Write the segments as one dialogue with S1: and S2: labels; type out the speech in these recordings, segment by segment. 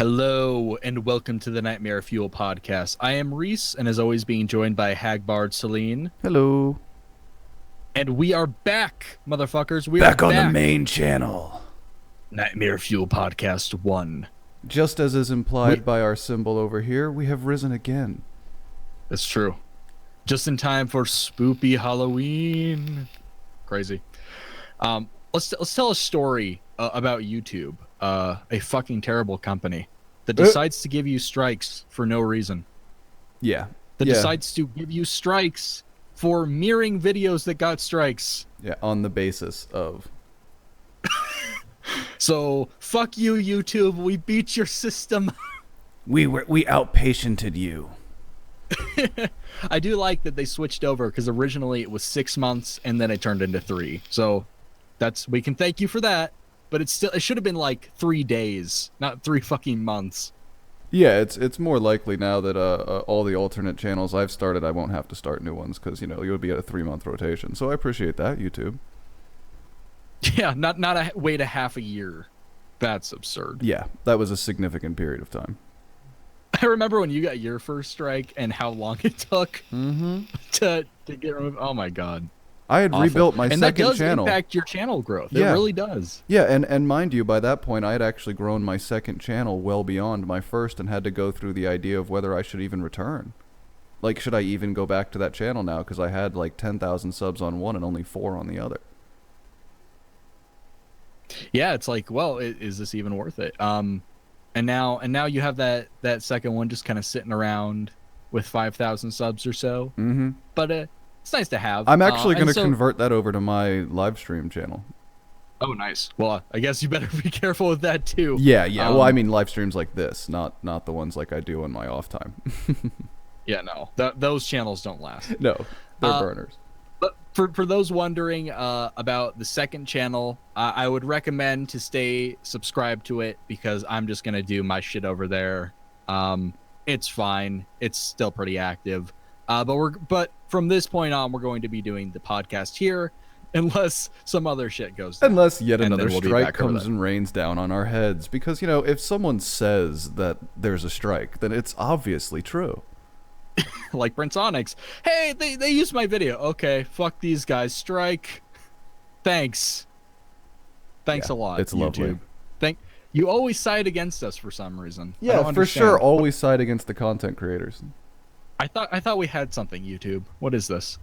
S1: Hello and welcome to the Nightmare Fuel podcast. I am Reese, and as always, being joined by Hagbard Celine.
S2: Hello.
S1: And we are back, motherfuckers. We
S2: Back
S1: are
S2: on the main channel.
S1: Nightmare Fuel Podcast 1.
S2: Just as is implied by our symbol over here, we have risen again.
S1: That's true. Just in time for spoopy Halloween. Crazy. Let's tell a story about YouTube. A fucking terrible company that decides to give you strikes for no reason.
S2: Yeah.
S1: That decides to give you strikes for mirroring videos that got strikes.
S2: Yeah, on the basis of...
S1: So, fuck you, YouTube. We beat your system.
S2: We outpatiented you.
S1: I do like that they switched over, because originally it was 6 months, and then it turned into 3. So, we can thank you for that. But it should have been like 3 days, not 3 fucking months.
S2: Yeah, it's more likely now that all the alternate channels I've started, I won't have to start new ones because you would be at a 3-month rotation. So I appreciate that, YouTube.
S1: Yeah, not wait a half a year. That's absurd.
S2: Yeah, that was a significant period of time.
S1: I remember when you got your first strike and how long it took to get removed. Oh my god.
S2: I had rebuilt my second channel.
S1: And that does impact your channel growth. It really does.
S2: Yeah, and mind you, by that point, I had actually grown my second channel well beyond my first and had to go through the idea of whether I should even return. Like, should I even go back to that channel now? Because I had like 10,000 subs on one and only 4 on the other.
S1: Yeah, it's like, well, is this even worth it? And now you have that second one just kind of sitting around with 5,000 subs or so. Mm-hmm. But it's nice to have.
S2: I'm actually going to convert that over to my live stream channel.
S1: Oh, nice. Well, I guess you better be careful with that too.
S2: Yeah. Well, I mean live streams like this, not the ones like I do on my off time.
S1: Yeah, no. Those channels don't last.
S2: No, they're burners.
S1: But for those wondering about the second channel, I would recommend to stay subscribed to it because I'm just going to do my shit over there. It's fine. It's still pretty active. But from this point on, we're going to be doing the podcast here, unless some other shit goes down.
S2: Unless yet another strike comes and rains down on our heads. Because, if someone says that there's a strike, then it's obviously true.
S1: Like Prince Onyx. Hey, they used my video. Okay, fuck these guys. Strike. Thanks a lot,
S2: it's
S1: YouTube.
S2: Lovely.
S1: You always side against us for some reason.
S2: Yeah, for sure. Always side against the content creators.
S1: I thought we had something, YouTube. What is this?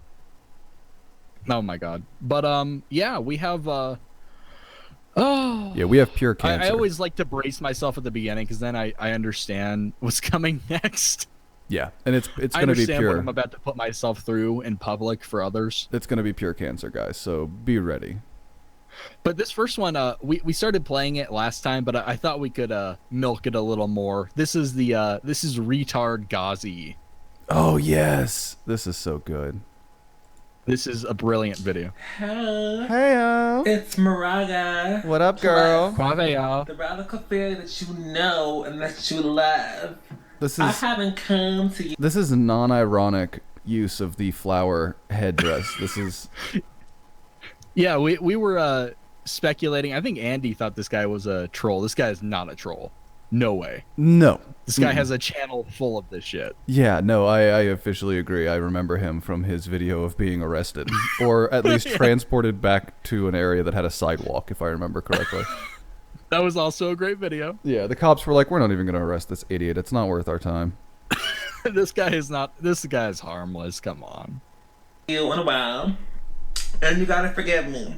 S1: Oh my god. But yeah, we have
S2: yeah, we have pure cancer.
S1: I always like to brace myself at the beginning because then I understand what's coming next.
S2: Yeah, and it's going to be pure. I
S1: understand what I'm about to put myself through in public for others.
S2: It's going to be pure cancer, guys. So be ready.
S1: But this first one, we started playing it last time, but I thought we could milk it a little more. This is Retard Ghazi.
S2: Oh yes, this is so good.
S1: This is a brilliant video.
S2: Hey,
S3: it's Maraga.
S2: What up, girl?
S1: The
S3: radical fairy that you know and that you love. I haven't come to you.
S2: This is non-ironic use of the flower headdress. This is.
S1: Yeah, we were speculating. I think Andy thought this guy was a troll. This guy is not a troll. No way.
S2: No.
S1: This guy has a channel full of this shit.
S2: Yeah, no, I officially agree. I remember him from his video of being arrested. Or at least transported back to an area that had a sidewalk, if I remember correctly.
S1: That was also a great video.
S2: Yeah, the cops were like, we're not even going to arrest this idiot. It's not worth our time.
S1: This guy is harmless. Come on.
S3: You in a while. And you gotta forgive me.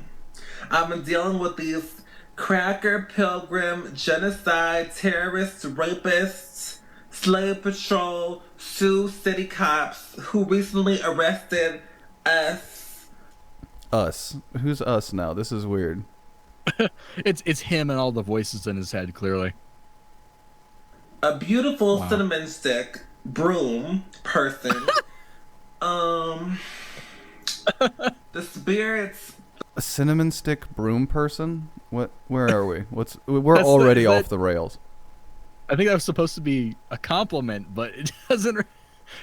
S3: I've been dealing with these cracker, pilgrim, genocide, terrorists, rapists, slave patrol, Sioux City cops who recently arrested us.
S2: Us? Who's us now? This is weird.
S1: It's him and all the voices in his head, clearly.
S3: A beautiful cinnamon stick broom person. The spirits.
S2: A cinnamon stick broom person? What? Where are we? We're already off the rails.
S1: I think that was supposed to be a compliment, but it doesn't.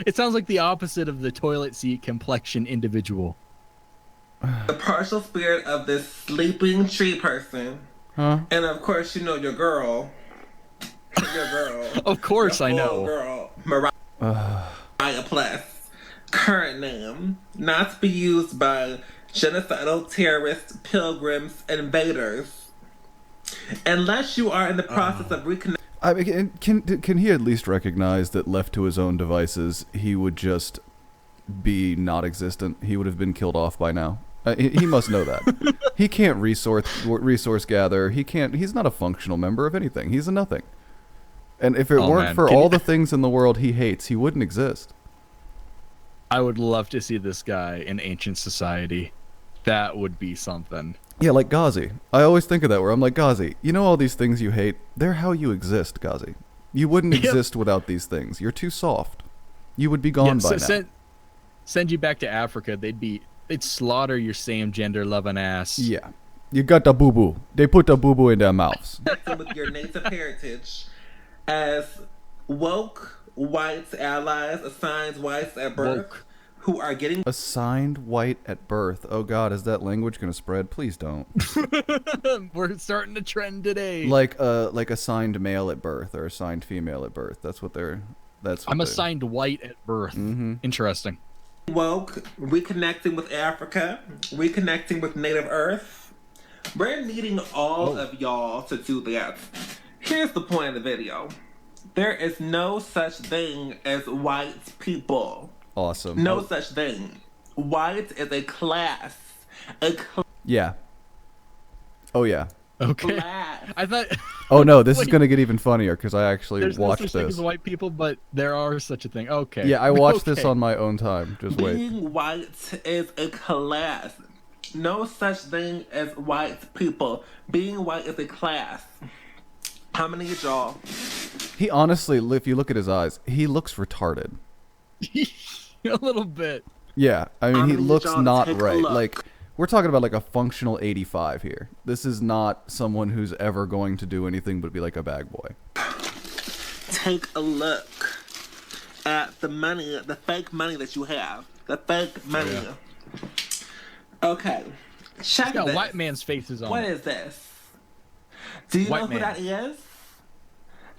S1: It sounds like the opposite of the toilet seat complexion individual.
S3: The partial spirit of this sleeping tree person.
S2: Huh?
S3: And of course, your girl. Your girl.
S1: Of course
S3: Your
S1: I know.
S3: Girl, Mariah Plus. Current name. Not to be used by genocidal terrorists, pilgrims, invaders. Unless you are in the process of reconnecting.
S2: I mean, can he at least recognize that left to his own devices, he would just be not existent? He would have been killed off by now. He must know that. He can't resource gather. He can't. He's not a functional member of anything. He's a nothing. And if it weren't for all the things in the world he hates, he wouldn't exist.
S1: I would love to see this guy in ancient society. That would be something.
S2: Yeah, like Ghazi. I always think of that where I'm like, Ghazi, you know all these things you hate? They're how you exist, Ghazi. You wouldn't exist without these things. You're too soft. You would be gone by now.
S1: Send you back to Africa. They'd slaughter your same gender loving ass.
S2: Yeah. You got the boo-boo. They put the boo-boo in their mouths.
S3: With your native heritage as woke white allies assigned whites at birth who are getting
S2: assigned white at birth. Oh God, is that language gonna spread? Please don't.
S1: We're starting to trend today.
S2: Like assigned male at birth or assigned female at birth. That's what they're.
S1: I'm assigned white at birth.
S2: Mm-hmm.
S1: Interesting.
S3: Woke, reconnecting with Africa, reconnecting with Native Earth. We're needing all of y'all to do that. Here's the point of the video. There is no such thing as white people.
S2: Awesome.
S3: No such thing. White is a class.
S2: Yeah. Oh yeah.
S1: Okay.
S3: Class.
S1: I thought.
S2: Oh no, this is gonna get even funnier because I actually
S1: There's
S2: watched
S1: no such thing
S2: this.
S1: as white people, but there are such a thing. Okay.
S2: Yeah, I watched this on my own time. Just wait.
S3: Being white is a class. No such thing as white people. Being white is a class. How many of y'all?
S2: He honestly, if you look at his eyes, he looks retarded.
S1: A little bit.
S2: Yeah, I mean, he looks not right.
S3: Look.
S2: Like, we're talking about like a functional 85 here. This is not someone who's ever going to do anything but be like a bag boy.
S3: Take a look at the money, the fake money that you have. The fake money.
S1: Yeah.
S3: Okay. Check
S1: Got
S3: this.
S1: white man's faces on.
S3: What is this? Do you
S1: White
S3: know who
S1: man.
S3: that is?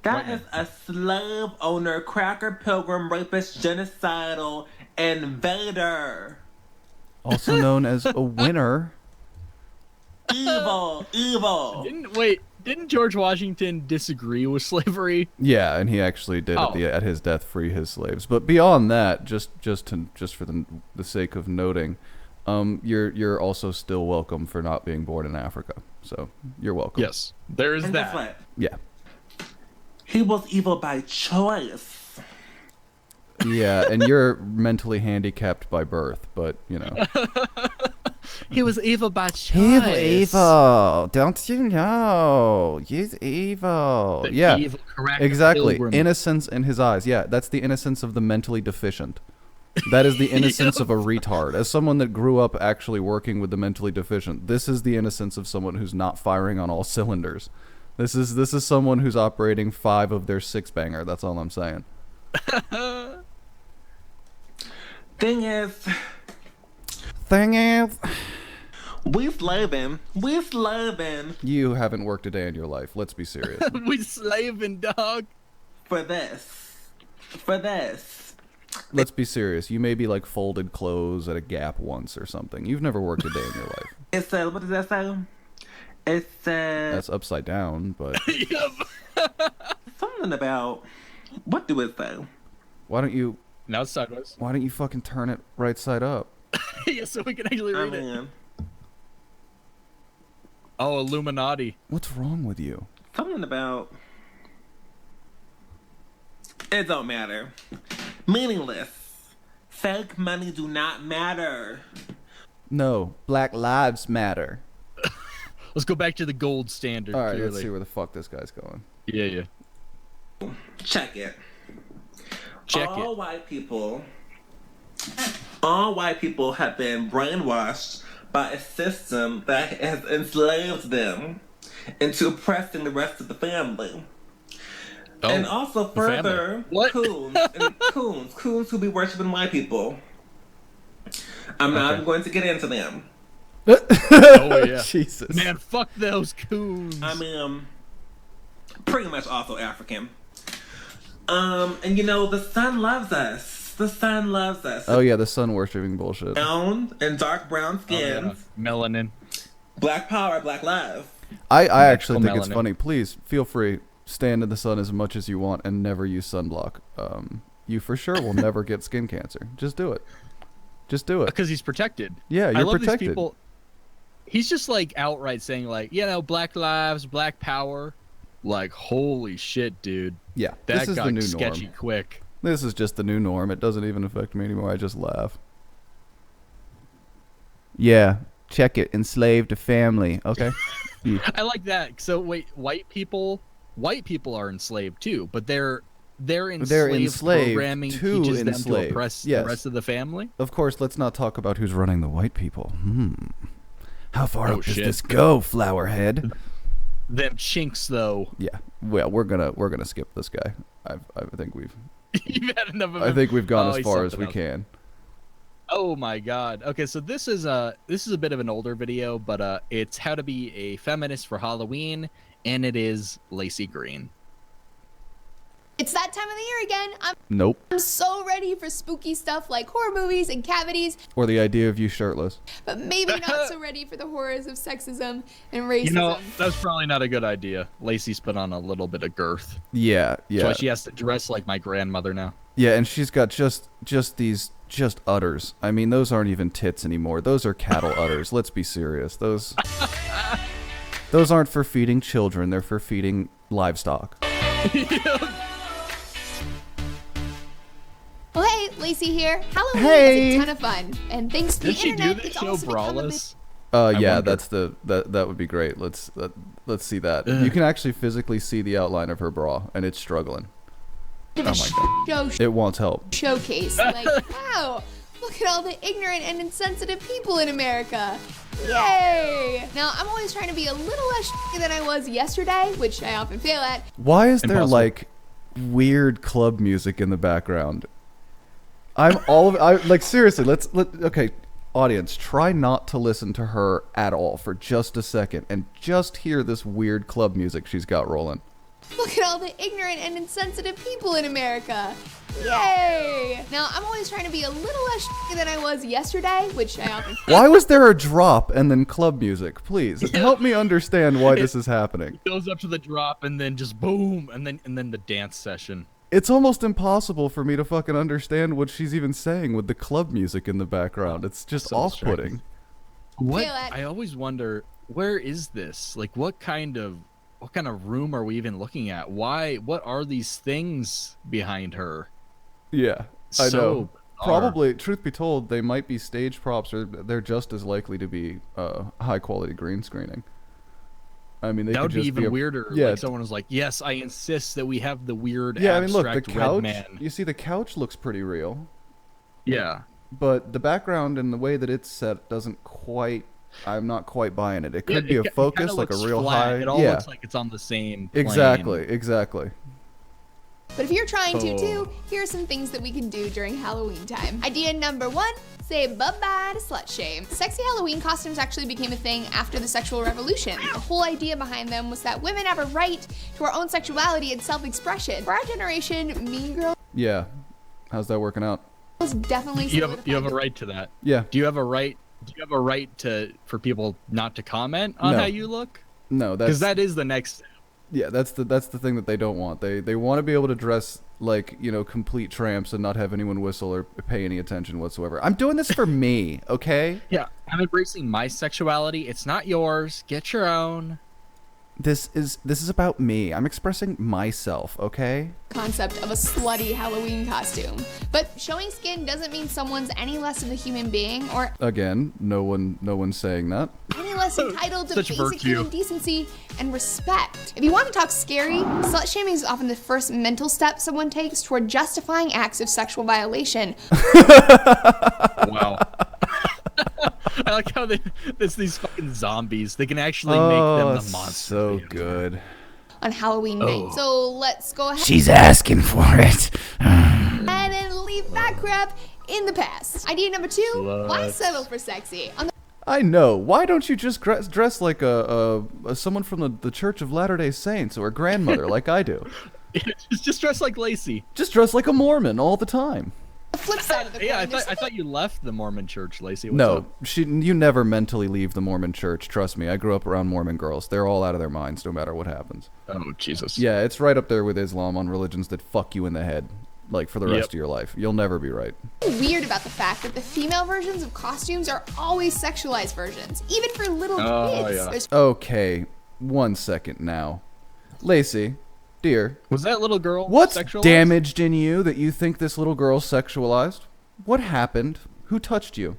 S3: That
S1: White
S3: is a slave owner, cracker pilgrim, rapist, genocidal invader.
S2: Also known as a winner.
S3: Evil.
S1: Didn't George Washington disagree with slavery?
S2: Yeah, and he actually did at his death free his slaves. But beyond that, just for the sake of noting, you're also still welcome for not being born in Africa. So you're welcome.
S1: Yes, there is
S3: And guess
S1: that.
S3: what?
S2: Yeah.
S3: He was evil by choice.
S2: Yeah, and you're mentally handicapped by birth, but you know.
S1: He was evil by choice.
S2: Evil, don't you know? He's evil.
S1: The
S2: yeah,
S1: evil
S2: exactly.
S1: pilgrim.
S2: Innocence in his eyes. Yeah, that's the innocence of the mentally deficient. That is the innocence of a retard. As someone that grew up actually working with the mentally deficient, this is the innocence of someone who's not firing on all cylinders. This is someone who's operating 5 of their 6 banger. That's all I'm saying.
S3: Thing is, we slaving.
S2: You haven't worked a day in your life. Let's be serious.
S1: We slaving, dog.
S3: For this.
S2: Let's be serious. You maybe like folded clothes at a Gap once or something. You've never worked a day in your life.
S3: It's what does that say? It's
S2: That's upside down, but
S3: something about, what do it say?
S2: why don't you
S1: Now it's sideways.
S2: why don't you fucking turn it right side up?
S1: Yeah, so we can actually read it. Oh, Illuminati.
S2: What's wrong with you?
S3: Something about, it don't matter. Meaningless. Fake money do not matter.
S2: No, Black Lives Matter.
S1: Let's go back to the gold standard.
S2: All right,
S1: clearly.
S2: let's see where the fuck this guy's going.
S1: Yeah.
S3: Check it.
S1: Check
S3: all
S1: it.
S3: All white people have been brainwashed by a system that has enslaved them into oppressing the rest of the family.
S1: Oh,
S3: and also further,
S1: What?
S3: coons who be worshiping white people. I'm not even going to get into them.
S1: Oh yeah.
S2: Jesus.
S1: Man, fuck those coons.
S3: I mean, pretty much also African. And you know, the sun loves us. The sun loves us.
S2: Oh yeah, the sun worshipping bullshit.
S3: Brown and dark brown skins.
S1: Melanin.
S3: Black power, black love.
S2: I actually think it's
S1: melanin.
S2: funny. Please feel free, stand in the sun as much as you want and never use sunblock. You for sure will never get skin cancer. Just do it. Just do it.
S1: Because he's protected.
S2: Yeah, you're
S1: I love
S2: protected.
S1: These people. He's just like outright saying like, you know, black lives, black power. Like, holy shit, dude.
S2: Yeah,
S1: That
S2: this is
S1: got
S2: the new
S1: sketchy
S2: norm.
S1: quick.
S2: This is just the new norm. It doesn't even affect me anymore. I just laugh. Yeah, check it. Enslaved to family. Okay.
S1: I like that. So wait, white people are enslaved too, but they're enslaved programming
S2: to
S1: teaches them
S2: enslave.
S1: to oppress
S2: Yes.
S1: the rest of the family.
S2: Of course, let's not talk about who's running the white people. How far
S1: Oh,
S2: up does
S1: shit.
S2: this go, flowerhead?
S1: Them chinks though.
S2: Yeah. Well, we're gonna skip this guy. I think we've
S1: You've had enough of
S2: I
S1: him.
S2: think we've gone
S1: Oh,
S2: as
S1: he's
S2: far as
S1: something
S2: we
S1: else.
S2: can.
S1: Oh my god. Okay, so this is a bit of an older video, but it's how to be a feminist for Halloween, and it is Lacey Green.
S4: It's that time of the year again.
S2: Nope.
S4: I'm so ready for spooky stuff like horror movies and cavities,
S2: Or the idea of you shirtless.
S4: but maybe not so ready for the horrors of sexism and racism.
S1: You know, that's probably not a good idea. Lacey's put on a little bit of girth.
S2: Yeah,
S1: That's
S2: yeah.
S1: why she has to dress like my grandmother now.
S2: Yeah, and she's got just these udders. I mean, those aren't even tits anymore. Those are cattle udders. Let's be serious. Those aren't for feeding children. They're for feeding livestock.
S4: Well, hey, Lacey here. Halloween
S2: Hey.
S4: is a ton of fun, and thanks to
S1: Did
S4: the
S1: she do
S4: internet,
S1: this
S4: it's
S1: show
S4: also become a bit.
S1: braless?
S2: Yeah,
S1: wonder.
S2: that's that would be great. Let's see that. You can actually physically see the outline of her bra, and it's struggling.
S4: of a
S2: Oh my God.
S4: show
S2: It wants help.
S4: showcase. Like, wow, look at all the ignorant and insensitive people in America. Yay! Now, I'm always trying to be a little less than I was yesterday, which I often fail at.
S2: Why is there
S1: Impossible.
S2: like weird club music in the background? Like seriously, okay, audience, try not to listen to her at all for just a second and just hear this weird club music she's got rolling.
S4: Look at all the ignorant and insensitive people in America. Yay! Now, I'm always trying to be a little less than I was yesterday, which I often
S2: Why was there a drop and then club music? Please help me understand why this is happening.
S1: Goes up to the drop and then just boom, and then the dance session.
S2: It's almost impossible for me to fucking understand what she's even saying with the club music in the background. It's just
S1: So
S2: off-putting.
S1: What?
S4: Feel it.
S1: I always wonder, where is this? Like, what kind of room are we even looking at? What are these things behind her?
S2: Yeah, I
S1: So
S2: know.
S1: bizarre.
S2: Probably, truth be told, they might be stage props, or they're just as likely to be high-quality green screening. I mean, they
S1: That
S2: could
S1: would be
S2: just
S1: even
S2: be a,
S1: weirder.
S2: Yeah,
S1: like someone was like, "Yes, I insist that we have the weird
S2: yeah. I mean, look, the
S1: abstract red
S2: couch.
S1: man."
S2: You see, the couch looks pretty real,
S1: Yeah.
S2: but the background and the way that it's set doesn't quite. I'm not quite buying it. It could
S1: Yeah,
S2: be a
S1: it kinda
S2: focus, like a
S1: looks
S2: real
S1: flat.
S2: high.
S1: It all
S2: Yeah,
S1: looks like it's on the same plane.
S2: exactly.
S4: But if you're trying to
S1: Oh.
S4: too, here are some things that we can do during Halloween time. Idea number 1, say bye-bye to slut shame. Sexy Halloween costumes actually became a thing after the sexual revolution. The whole idea behind them was that women have a right to our own sexuality and self-expression. For our generation, Mean Girls
S2: Yeah. How's that working out?
S4: definitely
S1: You have a
S4: solidified
S1: right to that.
S2: Yeah.
S1: Do you have a right? Do you have a right for people not to comment on
S2: No.
S1: how you look?
S2: No,
S1: Because
S2: that's
S1: that is the next.
S2: yeah. That's the thing that they don't want. They want to be able to dress like, you know, complete tramps and not have anyone whistle or pay any attention whatsoever. I'm doing this for me, okay?
S1: Yeah, I'm embracing my sexuality. It's not yours. Get your own.
S2: This is about me. I'm expressing myself, okay?
S4: concept of a slutty Halloween costume. But showing skin doesn't mean someone's any less of a human being or
S2: Again, no one's saying that.
S4: any less entitled to
S1: Such
S4: basic
S1: virtue.
S4: human decency and respect. If you want to talk scary, slut shaming is often the first mental step someone takes toward justifying acts of sexual violation.
S1: Wow. I like how there's these fucking zombies. They can actually make them the monsters.
S2: so
S1: they are.
S2: good.
S4: On Halloween night. So let's go ahead
S2: She's asking for it.
S4: and leave that crap in the past. Idea number 2, why
S1: Sluts.
S4: settle for sexy? On the
S2: I know. Why don't you just dress like someone from the Church of Latter-day Saints or a grandmother like I do?
S1: Just dress like Lacey.
S2: Just dress like a Mormon all the time.
S4: The flip side of the coin.
S1: Yeah, I thought you left the Mormon church, Lacey. What's
S2: No,
S1: up?
S2: you never mentally leave the Mormon church. Trust me, I grew up around Mormon girls. They're all out of their minds no matter what happens.
S1: Oh, Jesus.
S2: Yeah, it's right up there with Islam on religions that fuck you in the head, like for the rest of your life. You'll never be right.
S4: Weird about the fact that the female versions of costumes are always sexualized versions, even for little kids.
S1: Yeah.
S4: There's
S2: Okay, 1 second now. Lacey, dear.
S1: Was that little girl
S2: What's
S1: sexualized?
S2: damaged in you that you think this little girl's sexualized? What happened? Who touched you?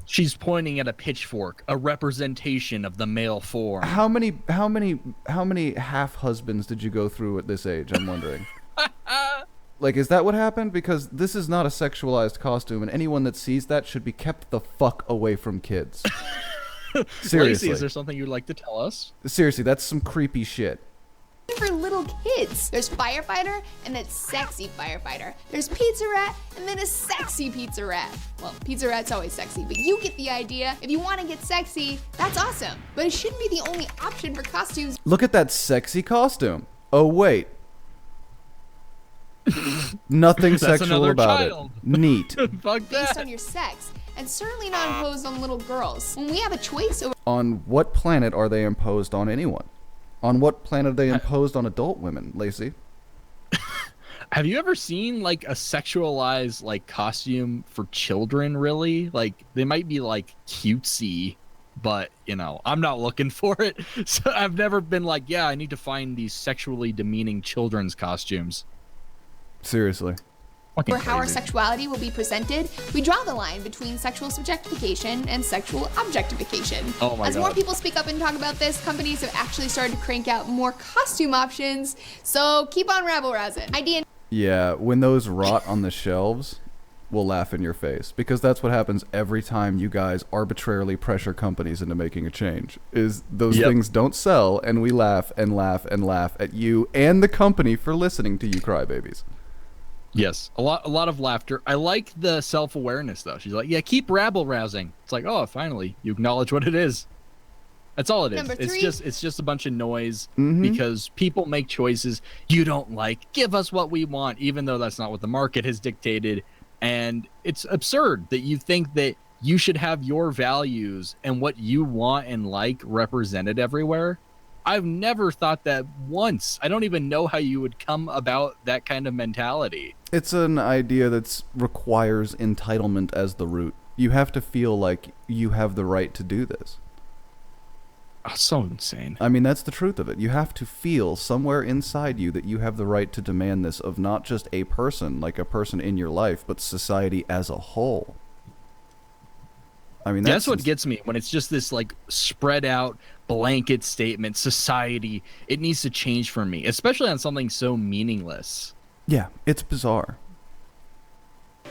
S1: She's pointing at a pitchfork, a representation of the male form.
S2: How many half husbands did you go through at this age? I'm wondering. Like, is that what happened? Because this is not a sexualized costume, and anyone that sees that should be kept the fuck away from kids. Seriously.
S1: Lacey, is there something you'd like to tell us?
S2: Seriously, that's some creepy shit.
S4: for little kids. There's firefighter and then sexy firefighter. There's pizza rat and then a sexy pizza rat. Well, pizza rat's always sexy, but you get the idea. If you want to get sexy, that's awesome. But it shouldn't be the only option for costumes.
S2: Look at that sexy costume. Oh, wait. Nothing sexual
S1: another
S2: about
S1: child.
S2: it. Neat.
S1: Fuck
S4: Based
S1: that.
S4: on your sex, and certainly not imposed on little girls. When we have a choice over
S2: On what planet are they imposed on anyone? On what planet are they imposed on adult women, Lacey?
S1: Have you ever seen like a sexualized like costume for children? Really, like they might be like cutesy, but you know, I'm not looking for it. So I've never been like, yeah, I need to find these sexually demeaning children's costumes.
S2: Seriously.
S1: Fucking
S4: how our
S1: crazy.
S4: sexuality will be presented, we draw the line between sexual subjectification and sexual objectification.
S1: Oh my
S4: As more
S1: God.
S4: people speak up and talk about this, companies have actually started to crank out more costume options. So keep on rabble-rousing. Idea
S2: Yeah, when those rot on the shelves, we'll laugh in your face. Because that's what happens every time you guys arbitrarily pressure companies into making a change. Is those
S1: Yep.
S2: things don't sell, and we laugh and laugh and laugh at you and the company for listening to you crybabies.
S1: Yes, a lot of laughter. I like the self-awareness though. She's like, yeah, keep rabble-rousing. It's like, oh, finally, you acknowledge what it is. That's all it is.
S4: Number
S1: It's
S4: three.
S1: just a bunch of noise
S2: Mhm.
S1: because people make choices you don't like. Give us what we want, even though that's not what the market has dictated. And it's absurd that you think that you should have your values and what you want and like represented everywhere. I've never thought that once. I don't even know how you would come about that kind of mentality.
S2: It's an idea that requires entitlement as the root. You have to feel like you have the right to do this.
S1: Oh, so insane.
S2: I mean, that's the truth of it. You have to feel somewhere inside you that you have the right to demand this of not just a person, like a person in your life, but society as a whole. I mean,
S1: That's what gets me when it's just this like spread out blanket statement. Society, it needs to change for me, especially on something so meaningless.
S2: Yeah, it's bizarre.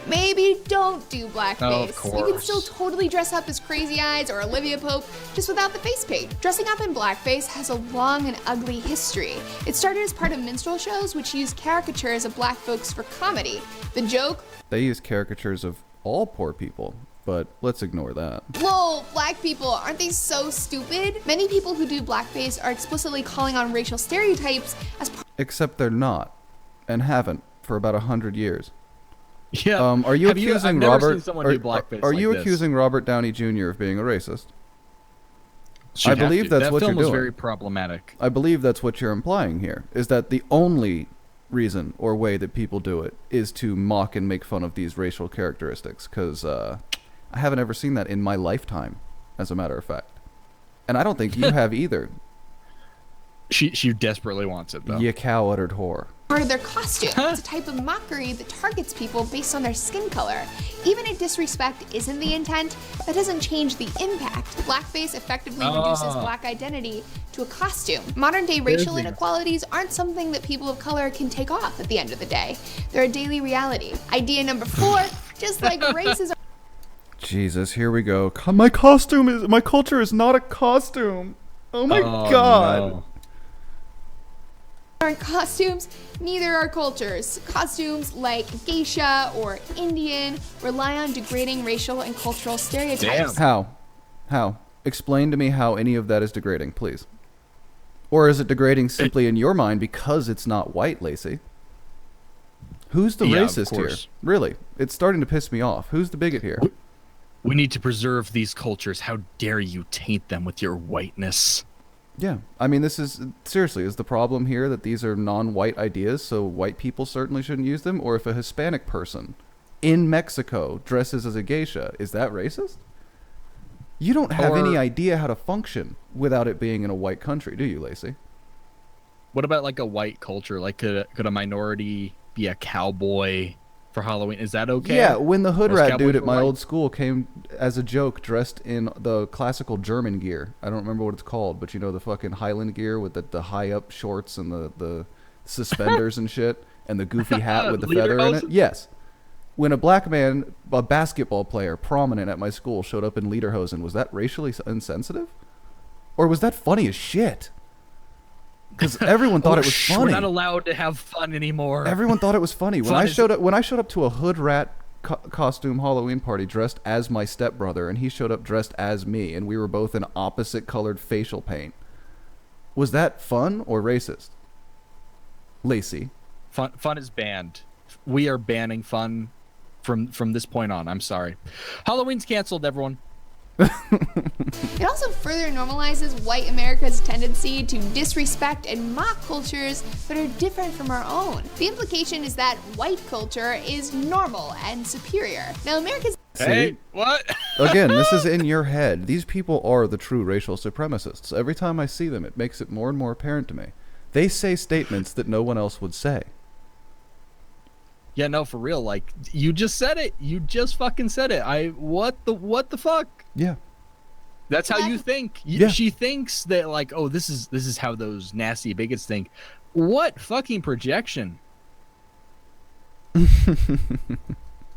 S4: maybe don't do blackface.
S1: Oh, of
S4: You can
S1: course.
S4: still totally dress up as Crazy Eyes or Olivia Pope, just without the face paint. Dressing up in blackface has a long and ugly history. It started as part of minstrel shows, which used caricatures of black folks for comedy. The joke,
S2: They use caricatures of all poor people, but let's ignore that.
S4: lol, black people, aren't they so stupid? Many people who do blackface are explicitly calling on racial stereotypes as part
S2: Except they're not, and haven't for about 100 years.
S1: Yeah.
S2: Are you
S1: I've
S2: accusing
S1: never
S2: Robert?
S1: seen someone
S2: are
S1: do blackface
S2: are
S1: like
S2: you
S1: this.
S2: accusing Robert Downey Jr. of being a racist?
S1: Should
S2: I
S1: have
S2: believe
S1: to.
S2: that's
S1: that
S2: what
S1: film
S2: you're
S1: was
S2: doing.
S1: very problematic.
S2: I believe that's what you're implying here. Is that the only reason or way that people do it is to mock and make fun of these racial characteristics? Because I haven't ever seen that in my lifetime, as a matter of fact, and I don't think you have either.
S1: She desperately wants it though.
S2: You cow-uttered whore.
S4: of their costume. It's a type of mockery that targets people based on their skin color. Even if disrespect isn't the intent, that doesn't change the impact. Blackface effectively reduces black identity to a costume. Modern day racial
S1: the-
S4: inequalities aren't something that people of color can take off at the end of the day. They're a daily reality. Idea number 4, just like racism
S2: Jesus, here we go. My culture is not a costume. Oh my God.
S1: No.
S4: aren't costumes, neither are cultures. Costumes like geisha or Indian rely on degrading racial and cultural stereotypes.
S1: Damn.
S2: How? How? Explain to me how any of that is degrading, please. Or is it degrading simply in your mind because it's not white, Lacey? Who's the racist here? Really? It's starting to piss me off. Who's the bigot here?
S1: We need to preserve these cultures. How dare you taint them with your whiteness?
S2: Yeah. I mean, this is... Seriously, is the problem here that these are non-white ideas, so white people certainly shouldn't use them? Or if a Hispanic person in Mexico dresses as a geisha, is that racist? You don't have any idea how to function without it being in a white country, do you, Lacey?
S1: What about like a white culture? Like could a minority be a cowboy for Halloween? Is that okay?
S2: Yeah, when the hood rat dude at my
S1: white?
S2: old school came as a joke dressed in the classical German gear. I don't remember what it's called, but you know, the fucking Highland gear with the high up shorts and the suspenders and shit, and the goofy hat with the feather in it. Yes. When a black man, a basketball player prominent at my school, showed up in lederhosen, was that racially insensitive? Or was that funny as shit? Because everyone thought it was funny.
S1: We're not allowed to have fun anymore.
S2: Everyone thought it was funny. When I showed up to a hood rat costume Halloween party dressed as my stepbrother, and he showed up dressed as me, and we were both in opposite colored facial paint. Was that fun or racist? Lacey.
S1: Fun is banned. We are banning fun from this point on. I'm sorry. Halloween's canceled, everyone.
S4: It also further normalizes white America's tendency to disrespect and mock cultures that are different from our own. The implication is that white culture is normal and superior. Now, America's...
S1: Hey, what?
S2: Again, this is in your head. These people are the true racial supremacists. Every time I see them, it makes it more and more apparent to me. They say statements that no one else would say.
S1: Yeah, no, for real. Like, you just said it. You just fucking said it. What the fuck?
S2: Yeah.
S1: That's how you think.
S2: Yeah.
S1: She thinks that, like, oh, this is how those nasty bigots think. What fucking projection?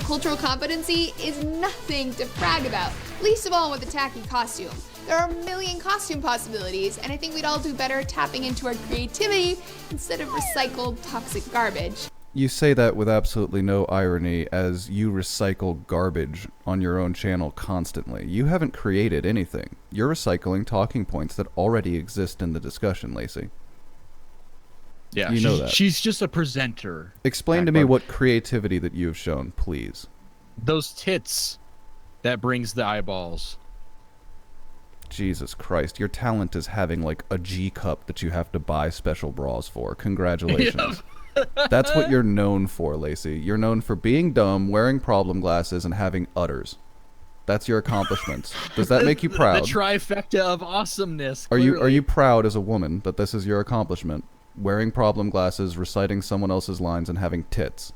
S4: cultural competency is nothing to brag about, least of all with a tacky costume. There are a million costume possibilities, and I think we'd all do better tapping into our creativity instead of recycled toxic garbage.
S2: You say that with absolutely no irony, as you recycle garbage on your own channel constantly. You haven't created anything. You're recycling talking points that already exist in the discussion, Lacey.
S1: Yeah,
S2: you know that.
S1: She's just a presenter.
S2: Explain to me what creativity that you've shown, please.
S1: Those tits that brings the eyeballs.
S2: Jesus Christ, your talent is having like a G cup that you have to buy special bras for. Congratulations.
S1: Yeah.
S2: That's what you're known for, Lacey. You're known for being dumb, wearing problem glasses, and having udders. That's your accomplishments. Does that make you proud?
S1: The trifecta of awesomeness.
S2: Are you proud as a woman that this is your accomplishment? Wearing problem glasses, reciting someone else's lines, and having tits.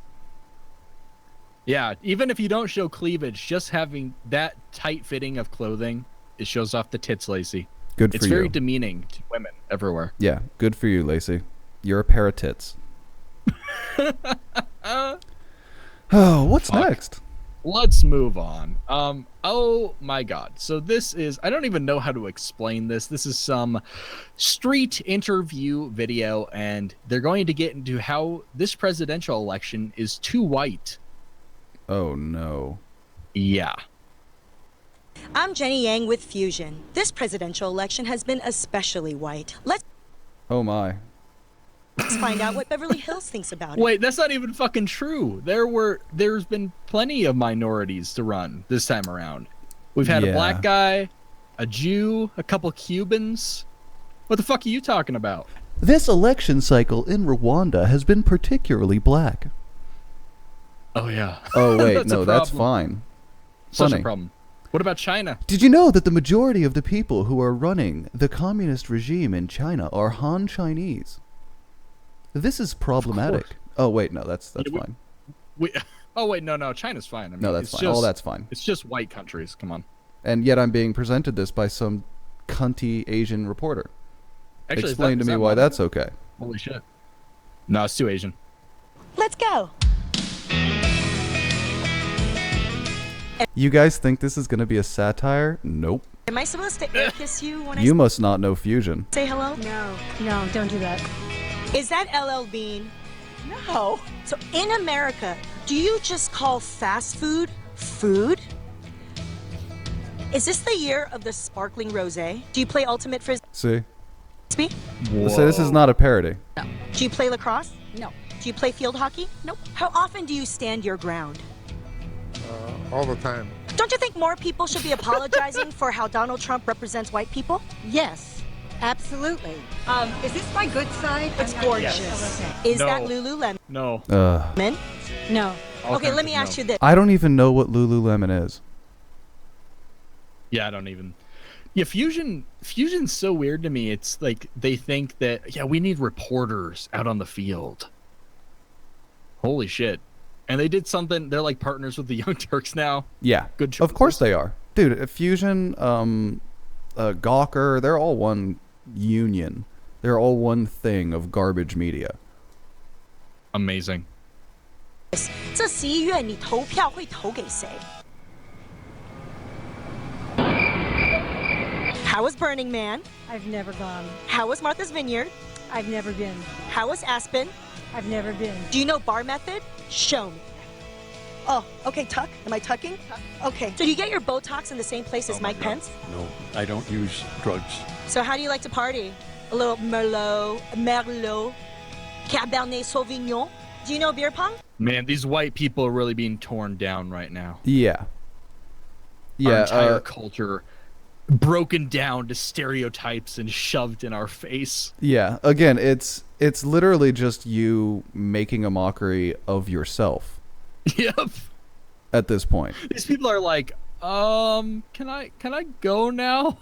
S1: Yeah, even if you don't show cleavage, just having that tight fitting of clothing, it shows off the tits, Lacey.
S2: Good for you.
S1: It's very demeaning to women everywhere.
S2: Yeah, good for you, Lacey. You're a pair of tits. Oh, what's next?
S1: Let's move on. Oh my god. So this is, I don't even know how to explain this. This is some street interview video, and they're going to get into how this presidential election is too white.
S2: Oh no.
S1: Yeah.
S5: I'm Jenny Yang with Fusion. This presidential election has been especially white.
S2: Oh my.
S5: Let's find out what Beverly Hills thinks about it.
S1: Wait, that's not even fucking true. There's been plenty of minorities to run this time around. We've had a black guy, a Jew, a couple Cubans. What the fuck are you talking about?
S2: This election cycle in Rwanda has been particularly black.
S1: Oh yeah.
S2: Oh wait, no, that's fine.
S1: Such
S2: Funny.
S1: a problem. What about China?
S2: Did you know that the majority of the people who are running the communist regime in China are Han Chinese? This is problematic. Oh wait, no, that's fine.
S1: Oh wait, no, China's fine. I mean,
S2: No, that's fine. That's fine.
S1: It's just white countries. Come on.
S2: And yet I'm being presented this by some cunty Asian reporter.
S1: Actually,
S2: Explain to me why that's okay.
S1: Holy shit. No, it's too Asian.
S5: Let's go.
S2: You guys think this is going to be a satire? Nope.
S5: Am I supposed to air kiss you when
S2: You must not know Fusion.
S5: say hello?
S6: No, don't do that.
S5: Is that LL Bean? No. So in America, do you just call fast food food? Is this the year of the sparkling rosé? Do you play ultimate frisbee?
S2: See?
S1: Whoa.
S2: So this is not a parody.
S5: No. Do you play lacrosse?
S6: No.
S5: Do you play field hockey? Nope. How often do you stand your ground?
S7: All the time.
S5: Don't you think more people should be apologizing for how Donald Trump represents white people?
S6: Yes, absolutely. Is this my good side?
S5: It's gorgeous. Is
S1: No.
S5: that Lululemon?
S1: No.
S6: No.
S5: Okay, let me ask you this.
S2: I don't even know what Lululemon is.
S1: Yeah, I don't even. Yeah, Fusion's so weird to me. It's like they think that we need reporters out on the field. Holy shit. And they did something. They're like partners with the Young Turks now.
S2: Yeah.
S1: Good choice.
S2: Of course they are. Dude, Fusion, Gawker, they're all one union. They're all one thing of garbage media.
S1: Amazing.
S5: 这11月你投票会投给谁? How was Burning Man?
S6: I've never gone.
S5: How was Martha's Vineyard?
S6: I've never been.
S5: How was Aspen?
S6: I've never been.
S5: Do you know bar method? Show me. Oh, okay, tuck. Am I tucking? Okay. So do you get your Botox in the same place as Mike Pence?
S8: No, I don't use drugs.
S5: So how do you like to party? A little Merlot, Cabernet Sauvignon? Do you know beer pong?
S1: Man, these white people are really being torn down right now.
S2: Yeah.
S1: Our entire culture broken down to stereotypes and shoved in our face.
S2: Yeah. Again, it's literally just you making a mockery of yourself.
S1: Yep.
S2: At this point.
S1: These people are like, can I go now?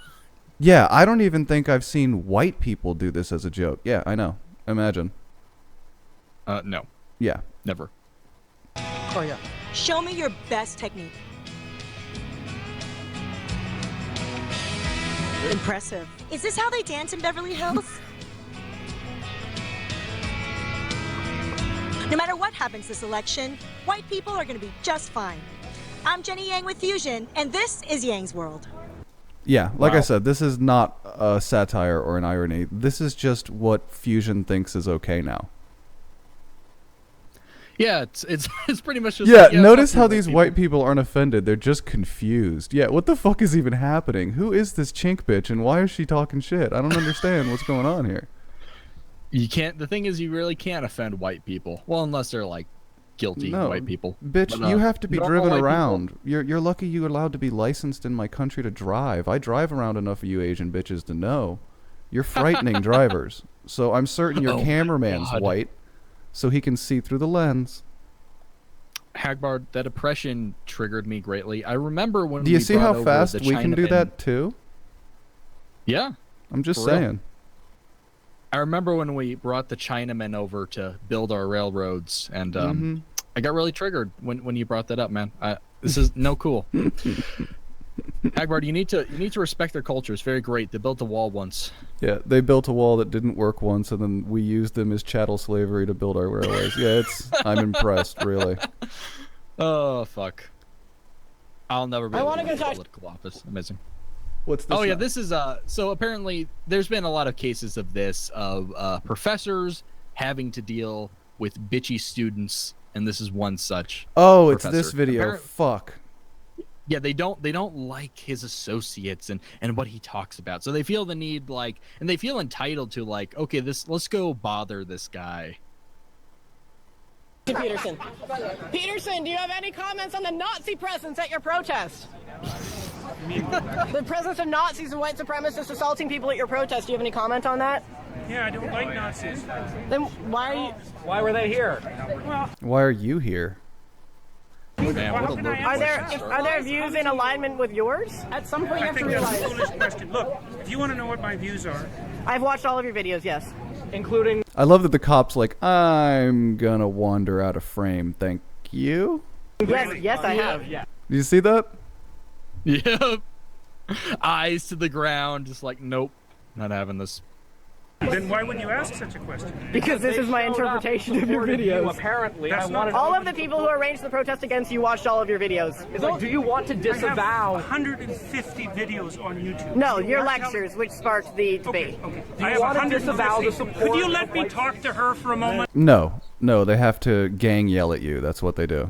S2: Yeah, I don't even think I've seen white people do this as a joke. Yeah, I know. Imagine.
S1: No.
S2: Yeah.
S1: Never.
S7: Oh, yeah.
S5: Show me your best technique. Impressive. Is this how they dance in Beverly Hills? No matter what happens this election, white people are going to be just fine. I'm Jenny Yang with Fusion, and this is Yang's World.
S2: Yeah, like
S1: Wow.
S2: I said, this is not a satire or an irony. This is just what Fusion thinks is okay now.
S1: Yeah, it's pretty much just
S2: Yeah,
S1: like,
S2: notice
S1: fuck
S2: how
S1: you,
S2: these white people aren't offended. They're just confused. Yeah, what the fuck is even happening? Who is this chink bitch and why is she talking shit? I don't understand what's going on here.
S1: You can't. The thing is, you really can't offend white people. Well, unless they're like guilty
S2: No,
S1: white people.
S2: Bitch,
S1: But,
S2: you have to be
S1: normal
S2: driven
S1: white people-
S2: around. You're lucky you're allowed to be licensed in my country to drive. I drive around enough of you Asian bitches to know. You're frightening drivers. So I'm certain your
S1: Oh my
S2: cameraman's
S1: God.
S2: white, so he can see through the lens.
S1: Hagbard, that oppression triggered me greatly. I remember when.
S2: Do you
S1: we
S2: see
S1: brought
S2: how
S1: over
S2: fast
S1: the
S2: we can do
S1: Chinamen-
S2: that too?
S1: Yeah,
S2: I'm just
S1: For real.
S2: saying.
S1: I remember when we brought the Chinamen over to build our railroads, and I got really triggered when you brought that up, man. This is no cool. Hagbard, you need to respect their culture. It's very great. They built a wall once.
S2: Yeah, they built a wall that didn't work once, and then we used them as chattel slavery to build our railways. Yeah, I'm impressed, really.
S1: Oh fuck! I'll never be.
S9: I
S1: able
S9: wanna
S1: to
S9: go
S1: get
S9: talk-
S1: political office. Amazing.
S2: What's this?
S1: Oh yeah,
S2: now?
S1: this is so apparently there's been a lot of cases of this of professors having to deal with bitchy students, and this is one such.
S2: Oh, it's
S1: professor.
S2: this video. Fuck.
S1: Yeah, they don't like his associates and what he talks about. So they feel the need and they feel entitled to okay, let's go bother this guy.
S9: Peterson. Peterson, do you have any comments on the Nazi presence at your protest? The presence of Nazis and white supremacists assaulting people at your protest. Do you have any comment on that?
S10: Yeah, I don't like Nazis.
S9: Then why are you?
S10: Why were they here?
S2: Why are you here?
S1: Man, what a load of
S9: Are
S1: bullshit.
S9: there views in alignment with yours? At some point, you
S10: I
S9: have to
S10: think that's a
S9: realize.
S10: foolish question. Look, if you want to know what my views are,
S9: I've watched all of your videos. Yes.
S10: including
S2: I love that the cop's like, I'm gonna wander out of frame, thank you.
S9: Yes, I have.
S10: yeah.
S2: Do you see that?
S1: Yep. Eyes to the ground, just like nope, not having this.
S10: Then why would you ask such a question?
S9: Because this is my interpretation of your videos.
S10: Apparently, that's not.
S9: All of the people who arranged the protest against you watched all of your videos.
S10: It's like, do you want to disavow 150 videos on YouTube?
S9: No, your lectures, which sparked the debate.
S10: Okay. Do you want to disavow the support? Could you let me talk to her for a moment?
S2: No, they have to gang yell at you. That's what they do.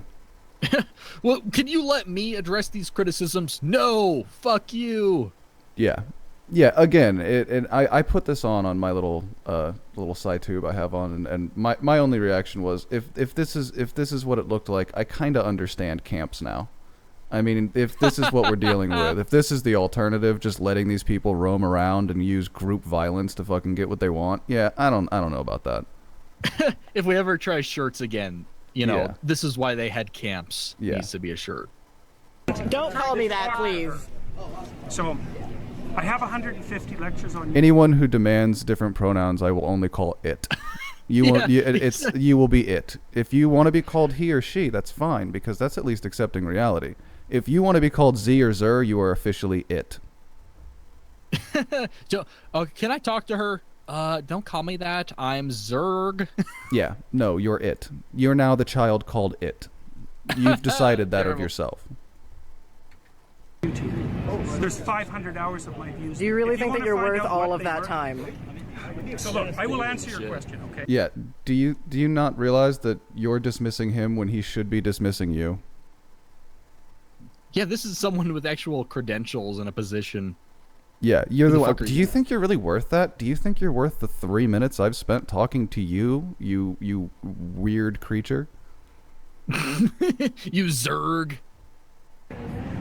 S1: Well, can you let me address these criticisms? No, fuck you.
S2: Yeah. Yeah, again, I put this on my little side tube I have on, and my only reaction was if this is what it looked like, I kind of understand camps now. I mean, if this is what we're dealing with, if this is the alternative, just letting these people roam around and use group violence to fucking get what they want, yeah, I don't know about that.
S1: If we ever try shirts again,
S2: Yeah.
S1: this is why they had camps.
S2: Yeah.
S1: Needs to be a shirt.
S9: Don't call me that, please.
S10: So, I have 150 lectures on
S2: Anyone who demands different pronouns, I will only call it. You will be it. If you want to be called he or she, that's fine, because that's at least accepting reality. If you want to be called Z or Zer, you are officially it.
S1: So, can I talk to her? Don't call me that. I'm Zerg.
S2: Yeah, no, you're it. You're now the child called it. You've decided that of yourself.
S10: YouTube. There's 500 hours of my views.
S9: Do you really
S10: If
S9: think that
S10: wanna
S9: you're
S10: find
S9: worth
S10: out
S9: all
S10: what
S9: of
S10: they
S9: that
S10: were-
S9: time?
S10: So look, I will answer your question, okay?
S2: Yeah, do you not realize that you're dismissing him when he should be dismissing you?
S1: Yeah, this is someone with actual credentials and a position.
S2: Yeah, you're
S1: Who
S2: the
S1: the
S2: one.
S1: fuck are
S2: Do
S1: you?
S2: you think you're really worth that? Do you think you're worth the 3 minutes I've spent talking to you, you weird creature?
S1: You Zerg.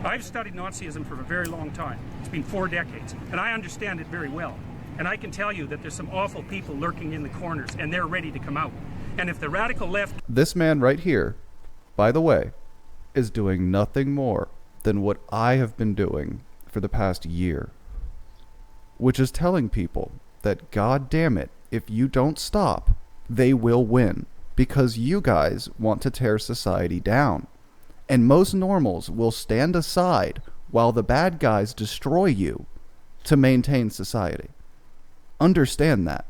S10: I've studied Nazism for a very long time. It's been 4 decades, and I understand it very well. And I can tell you that there's some awful people lurking in the corners, and they're ready to come out. And if the radical left...
S2: This man right here, by the way, is doing nothing more than what I have been doing for the past year, which is telling people that, god damn it, if you don't stop, they will win, because you guys want to tear society down. And most normals will stand aside while the bad guys destroy you to maintain society. Understand that.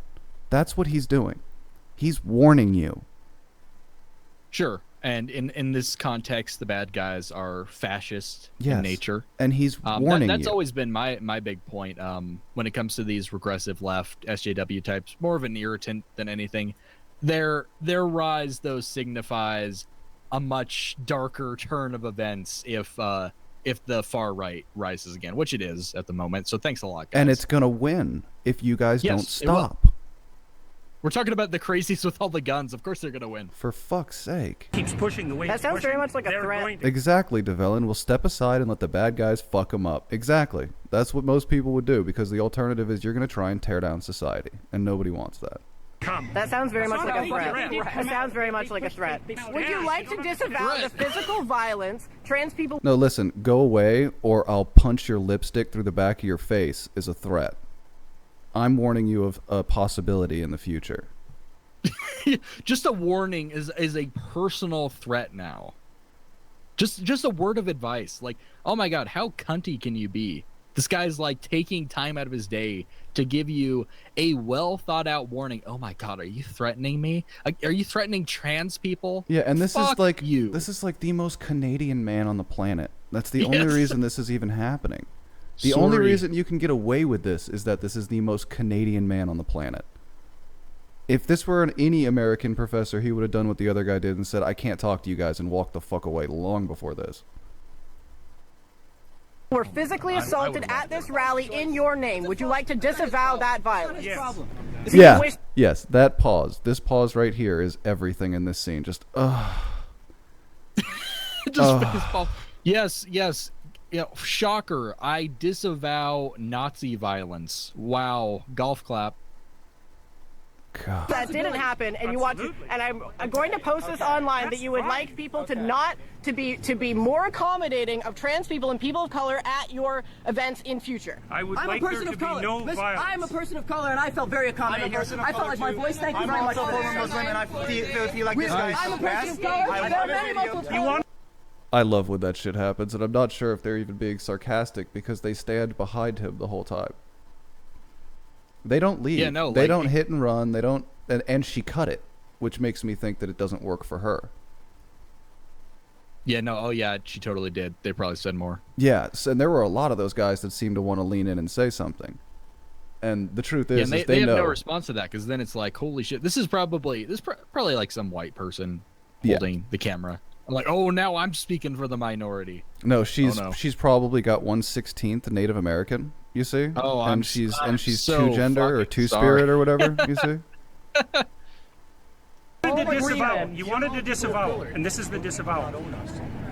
S2: That's what he's doing. He's warning you.
S1: Sure. And in this context, the bad guys are fascist in nature.
S2: And he's warning
S1: that's
S2: you.
S1: always been my big point when it comes to these regressive left SJW types. More of an irritant than anything. Their rise, though, signifies a much darker turn of events if the far right rises again, which it is at the moment. So thanks a lot, guys.
S2: And it's going to win if you guys don't
S1: Yes, it will.
S2: stop.
S1: We're talking about the crazies with all the guns. Of course they're going to win.
S2: For fuck's sake.
S10: keeps pushing the way
S9: That
S10: it's
S9: sounds very
S10: pushing,
S9: much like a
S10: they're
S9: threat.
S10: going to-
S2: Exactly, Devellin. We'll step aside and let the bad guys fuck them up. Exactly. That's what most people would do, because the alternative is you're going to try and tear down society, and nobody wants that.
S10: Come.
S9: That sounds very
S10: That's
S9: much
S10: not
S9: like a
S10: a
S9: threat.
S10: threat.
S9: That sounds very much like a threat. Would you like to disavow the physical violence trans people...
S2: No, listen, go away, or I'll punch your lipstick through the back of your face is a threat. I'm warning you of a possibility in the future.
S1: Just a warning is a personal threat now. Just a word of advice. Like, oh my god, how cunty can you be? This guy's like taking time out of his day to give you a well thought out warning. Oh my god, are you threatening me? Are you threatening trans people?
S2: Yeah, and this
S1: Fuck
S2: is like
S1: you.
S2: This is like the most Canadian man on the planet. That's the only
S1: Yes.
S2: reason this is even happening. The only
S1: Sorry.
S2: reason you can get away with this is that this is the most Canadian man on the planet. If this were any American professor, he would have done what the other guy did and said, I can't talk to you guys, and walked the fuck away long before this.
S9: were physically assaulted at this rally in your name? Would you like to disavow that violence?
S10: Yes.
S2: Yeah.
S9: wish-
S2: Yes, that pause. This pause right here is everything in this scene. Just,
S1: Just baseball. Yes. You know, shocker. I disavow Nazi violence. Wow. Golf clap.
S2: God.
S9: That didn't happen, and you want to, and I'm going to post this online that you would like people to not to be more accommodating of trans people and people of color at your events in future.
S10: I would
S11: I'm
S10: like
S11: a
S10: there
S11: person
S10: to
S11: of
S10: be
S11: color.
S10: no
S11: Listen,
S10: violence.
S11: I'm a person of color, and I felt very accommodating here. I felt like my voice. Thank you very much.
S12: I'm also a Muslim, and I feel like this guy is
S11: I'm a
S12: so
S11: person
S12: fast.
S11: of color. There are many Muslims.
S10: You want
S2: I love when that shit happens, and I'm not sure if they're even being sarcastic because they stand behind him the whole time. They don't leave.
S1: Yeah, no,
S2: they
S1: like-
S2: don't hit and run. They don't, and she cut it, which makes me think that it doesn't work for her.
S1: Yeah, no, oh yeah, she totally did. They probably said more.
S2: Yes, and there were a lot of those guys that seemed to want to lean in and say something. And the truth is,
S1: Yeah, and
S2: is
S1: they have
S2: know.
S1: no response to that because then it's like, holy shit, this is probably like some white person
S2: Yeah.
S1: holding the camera. I'm like, oh, now I'm speaking for the minority.
S2: No, she's
S1: no.
S2: she's probably got 1/16 Native American. You see?
S1: Oh,
S2: and
S1: I'm
S2: she's
S1: so
S2: two gender or
S1: fucking
S2: two
S1: sorry.
S2: spirit or whatever. You see?
S10: You wanted to disavow, and this is the disavowal.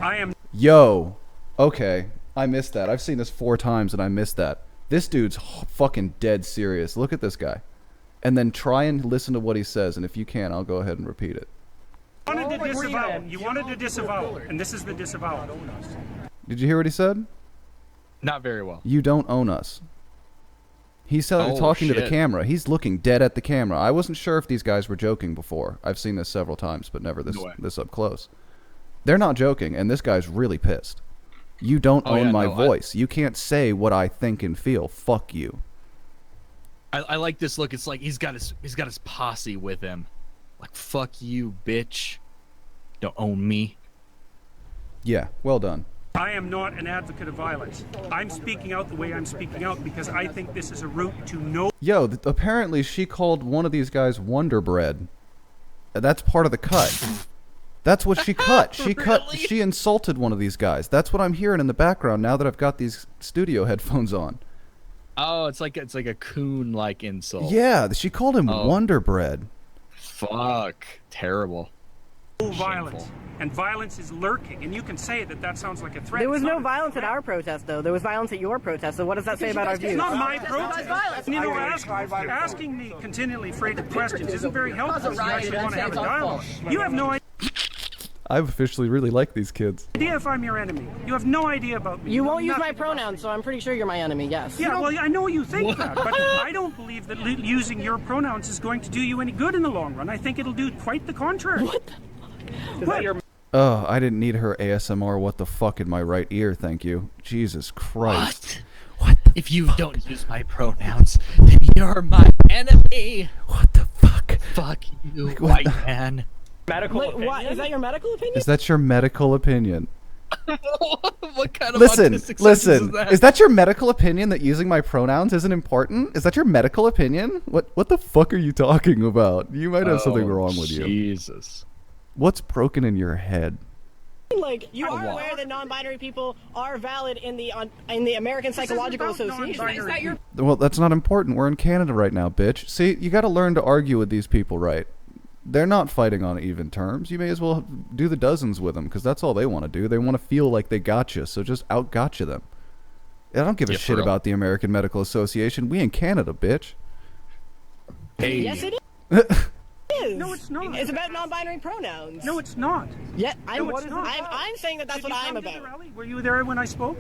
S10: I am.
S2: Yo, okay, I missed that. I've seen this 4 times and I missed that. This dude's fucking dead serious. Look at this guy, and then try and listen to what he says. And if you can, I'll go ahead and repeat it.
S10: You wanted to disavow, and this is the disavowal.
S2: Did you hear what he said?
S1: Not very well.
S2: You don't own us. He's talking to the camera. He's looking dead at the camera. I wasn't sure if these guys were joking before. I've seen this several times, but never this up close. They're not joking, and this guy's really pissed. You don't own my voice. You can't say what I think and feel. Fuck you.
S1: I like this look. It's like he's got his posse with him. Like, fuck you, bitch. Don't own me.
S2: Yeah, well done.
S10: I am not an advocate of violence. I'm speaking out the way I'm speaking out because I think this is a route to no.
S2: Yo, apparently she called one of these guys Wonder Bread. That's part of the cut. That's what she cut. She insulted one of these guys. That's what I'm hearing in the background now that I've got these studio headphones on.
S1: Oh, it's like a coon-like insult.
S2: Yeah, she called him Wonder Bread.
S1: Fuck. Terrible.
S10: Violence. And violence is lurking. And you can say that sounds like a threat.
S9: There was no violence at our protest, though. There was violence at your protest. So what does that say about our views?
S10: It's not my protest. You know, asking me continually freighted questions isn't very helpful if you actually want to have a dialogue. You have no idea.
S2: I officially really like these kids.
S10: If I'm your enemy. You have no idea about me.
S9: You won't use my pronouns, so I'm pretty sure you're my enemy, yes.
S10: Yeah, well, I know you think that, but I don't believe that using your pronouns is going to do you any good in the long run. I think it'll do quite the contrary. What the fuck?
S2: Oh, I didn't need her ASMR what the fuck in my right ear, thank you. Jesus Christ.
S1: What if you don't use my pronouns, then you're my enemy.
S2: What the fuck?
S1: Fuck you, white man.
S9: Medical opinion? What? Is that your medical opinion?
S2: Is that your medical opinion?
S1: What kind of
S2: listen,
S1: autistic
S2: listen.
S1: is
S2: Is that your medical opinion that using my pronouns isn't important? Is that your medical opinion? What the fuck are you talking about? You might have something wrong with you.
S1: Jesus.
S2: What's broken in your head?
S9: Like, you are aware that non-binary people are valid in the American Psychological Association. Is that your...
S2: Well, that's not important. We're in Canada right now, bitch. See, you got to learn to argue with these people, right? They're not fighting on even terms. You may as well do the dozens with them, because that's all they want to do. They want to feel like they got you, so just out-gotcha them. I don't give a shit about the American Medical Association. We in Canada, bitch.
S1: Hey.
S9: Yes, it is.
S10: No, it's not.
S9: It's about non-binary pronouns.
S10: No, it's not.
S9: Yeah,
S10: no, it's not.
S9: I'm saying that's what I'm about.
S10: Were you there when I spoke?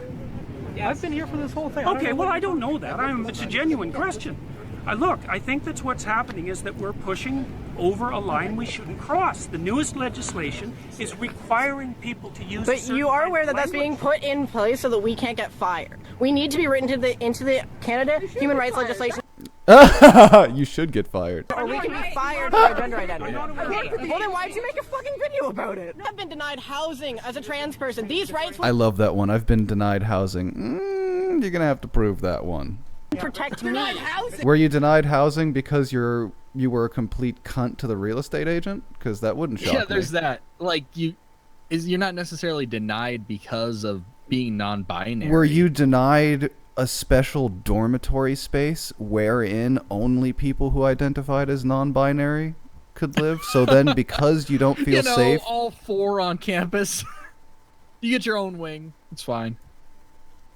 S9: Yeah, I've been here for this whole thing.
S10: Okay, well, I don't know that. It's a genuine question. Look, I think that's what's happening is that we're pushing over a line we shouldn't cross. The newest legislation is requiring people to use.
S9: But you are aware that that's being put in place so that we can't get fired. We need to be written into the Canada human rights legislation.
S2: You should get fired.
S9: Or we can be fired for our gender identity. Well, then why'd you make a fucking video about it? I've been denied housing as a trans person. These rights.
S2: I love that one. I've been denied housing. You're gonna have to prove that one.
S9: Protect me.
S2: Were you denied housing because you were a complete cunt to the real estate agent? Because that wouldn't shock me.
S1: Yeah, there's that. Like, you're not necessarily denied because of being non-binary.
S2: Were you denied a special dormitory space wherein only people who identified as non-binary could live? So then, because you don't feel safe,
S1: all 4 on campus, you get your own wing. It's fine.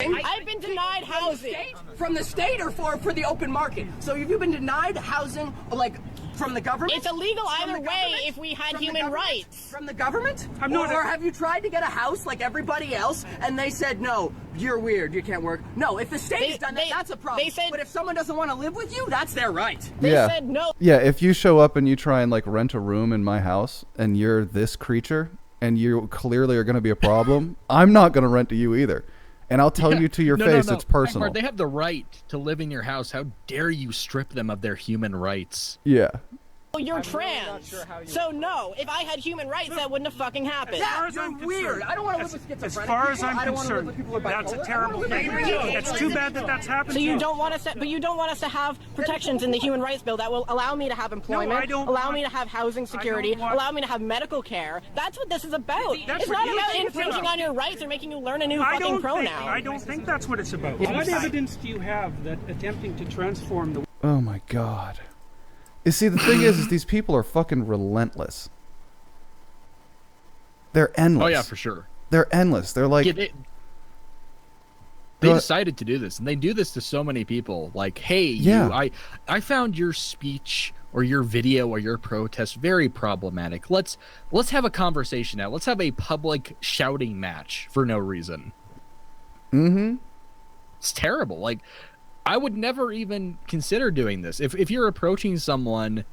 S9: I've been denied housing
S11: from the state or for the open market. So have you been denied housing, like, from the government?
S9: It's illegal either way if we had human rights.
S11: From the government? Or have you tried to get a house like everybody else and they said, no, you're weird, you can't work? No, if the state's done that, that's a problem. But if someone doesn't want to live with you, that's their right.
S9: They said no.
S2: Yeah, if you show up and you try and, like, rent a room in my house and you're this creature and you clearly are going to be a problem, I'm not going to rent to you either. And I'll tell you to your face, it's personal.
S1: They have the right to live in your house. How dare you strip them of their human rights?
S2: Yeah.
S9: You're trans. So no, if I had human rights, that wouldn't have fucking happened.
S11: Yeah, you're weird. I don't want to live with schizophrenic
S10: As far as
S11: people.
S10: I'm
S11: I don't wanna live
S10: concerned,
S11: with people who are
S10: that's a
S11: bipolar.
S10: terrible thing. It's too bad that that's happened.
S9: So you don't want us to, but you don't want us to have protections in the human rights bill that will allow me to have employment, allow me to have housing security, allow me to have medical care. That's what this is about. It's not about infringing on your rights or making you learn a new fucking pronoun.
S10: I don't think that's what it's about. What evidence do you have that attempting to transform the...
S2: Oh my god. You see, the thing is these people are fucking relentless. They're endless.
S1: Oh yeah, for sure.
S2: They're endless. They're like...
S1: Yeah, they decided to do this, and they do this to so many people. Like, hey,
S2: yeah.
S1: I found your speech or your video or your protest very problematic. Let's have a conversation now. Let's have a public shouting match for no reason.
S2: Mm-hmm.
S1: It's terrible. Like, I would never even consider doing this. If you're approaching someone,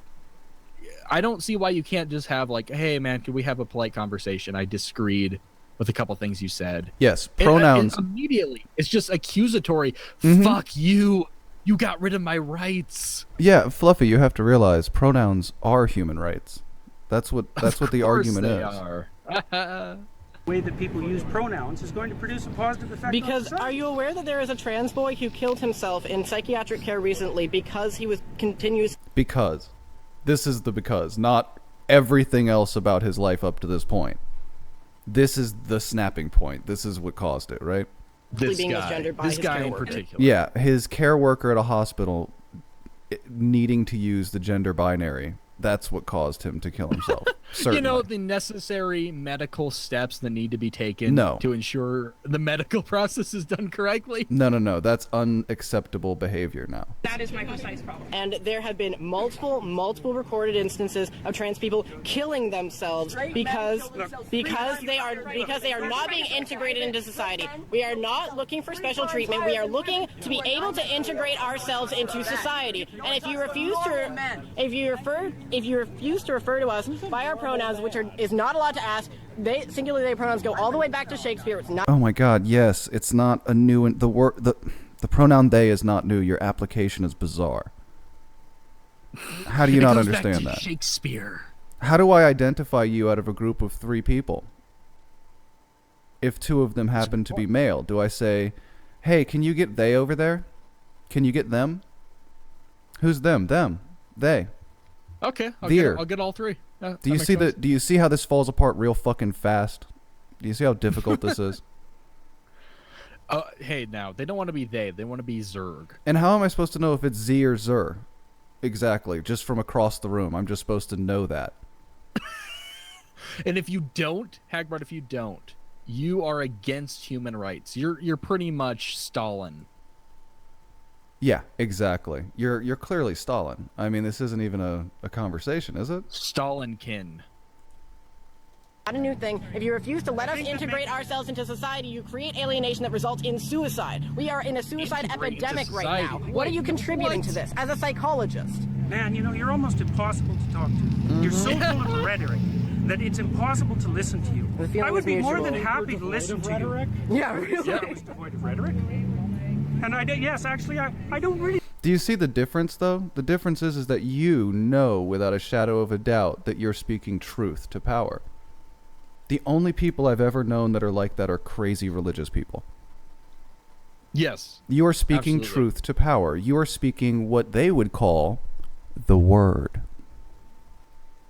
S1: I don't see why you can't just have like, hey man, can we have a polite conversation? I disagreed with a couple things you said.
S2: Yes, pronouns.
S1: And immediately, it's just accusatory. Fuck you. You got rid of my rights.
S2: Yeah, Fluffy, you have to realize pronouns are human rights. That's what the argument is.
S10: The way that people use pronouns is going to produce a positive effect.
S9: Because are you aware that there is a trans boy who killed himself in psychiatric care recently because he was continuous?
S2: Because. This is the because, not everything else about his life up to this point. This is the snapping point. This is what caused it, right?
S1: This guy in particular.
S2: Yeah, his care worker at a hospital needing to use the gender binary. That's what caused him to kill himself. Certainly.
S1: You know, the necessary medical steps that need to be taken to ensure the medical process is done correctly.
S2: No. That's unacceptable behavior now.
S9: That is my precise problem. And there have been multiple recorded instances of trans people killing themselves because they are not being integrated into society. We are not looking for special treatment. We are looking to be able to integrate ourselves into society. And if you refuse to refer to us by our pronouns, which is not allowed to ask, singular they pronouns go all the way back to Shakespeare. It's not.
S2: Oh my God! Yes, it's not a new. The pronoun they is not new. Your application is bizarre. How do you not understand that?
S1: Shakespeare.
S2: How do I identify you out of a group of 3 people? If 2 of them happen to be male, do I say, "Hey, can you get they over there? Can you get them? Who's them? Them? They?"
S1: Okay, I'll get all 3.
S2: Do you see how this falls apart real fucking fast? Do you see how difficult this is?
S1: Hey, now they don't want to be they want to be Zerg.
S2: And how am I supposed to know if it's Z or Zer? Exactly, just from across the room. I'm just supposed to know that.
S1: And if you don't, Hagbard, you are against human rights. You're pretty much Stalin.
S2: Yeah, exactly. You're clearly Stalin. I mean, this isn't even a conversation, is it?
S1: Stalinkin.
S9: Not a new thing. If you refuse to let us integrate ourselves into society, you create alienation that results in suicide. We are in a suicide epidemic right now. What are you contributing to this as a psychologist?
S10: Man, you're almost impossible to talk to. You're so full of rhetoric that it's impossible to listen to you. I would be more than happy to listen to you.
S9: Yeah, really.
S10: Yeah, I was devoid of rhetoric. And I don't really...
S2: Do you see the difference, though? The difference is that you know without a shadow of a doubt that you're speaking truth to power. The only people I've ever known that are like that are crazy religious people.
S1: Yes.
S2: You are speaking truth to power. You are speaking what they would call the word.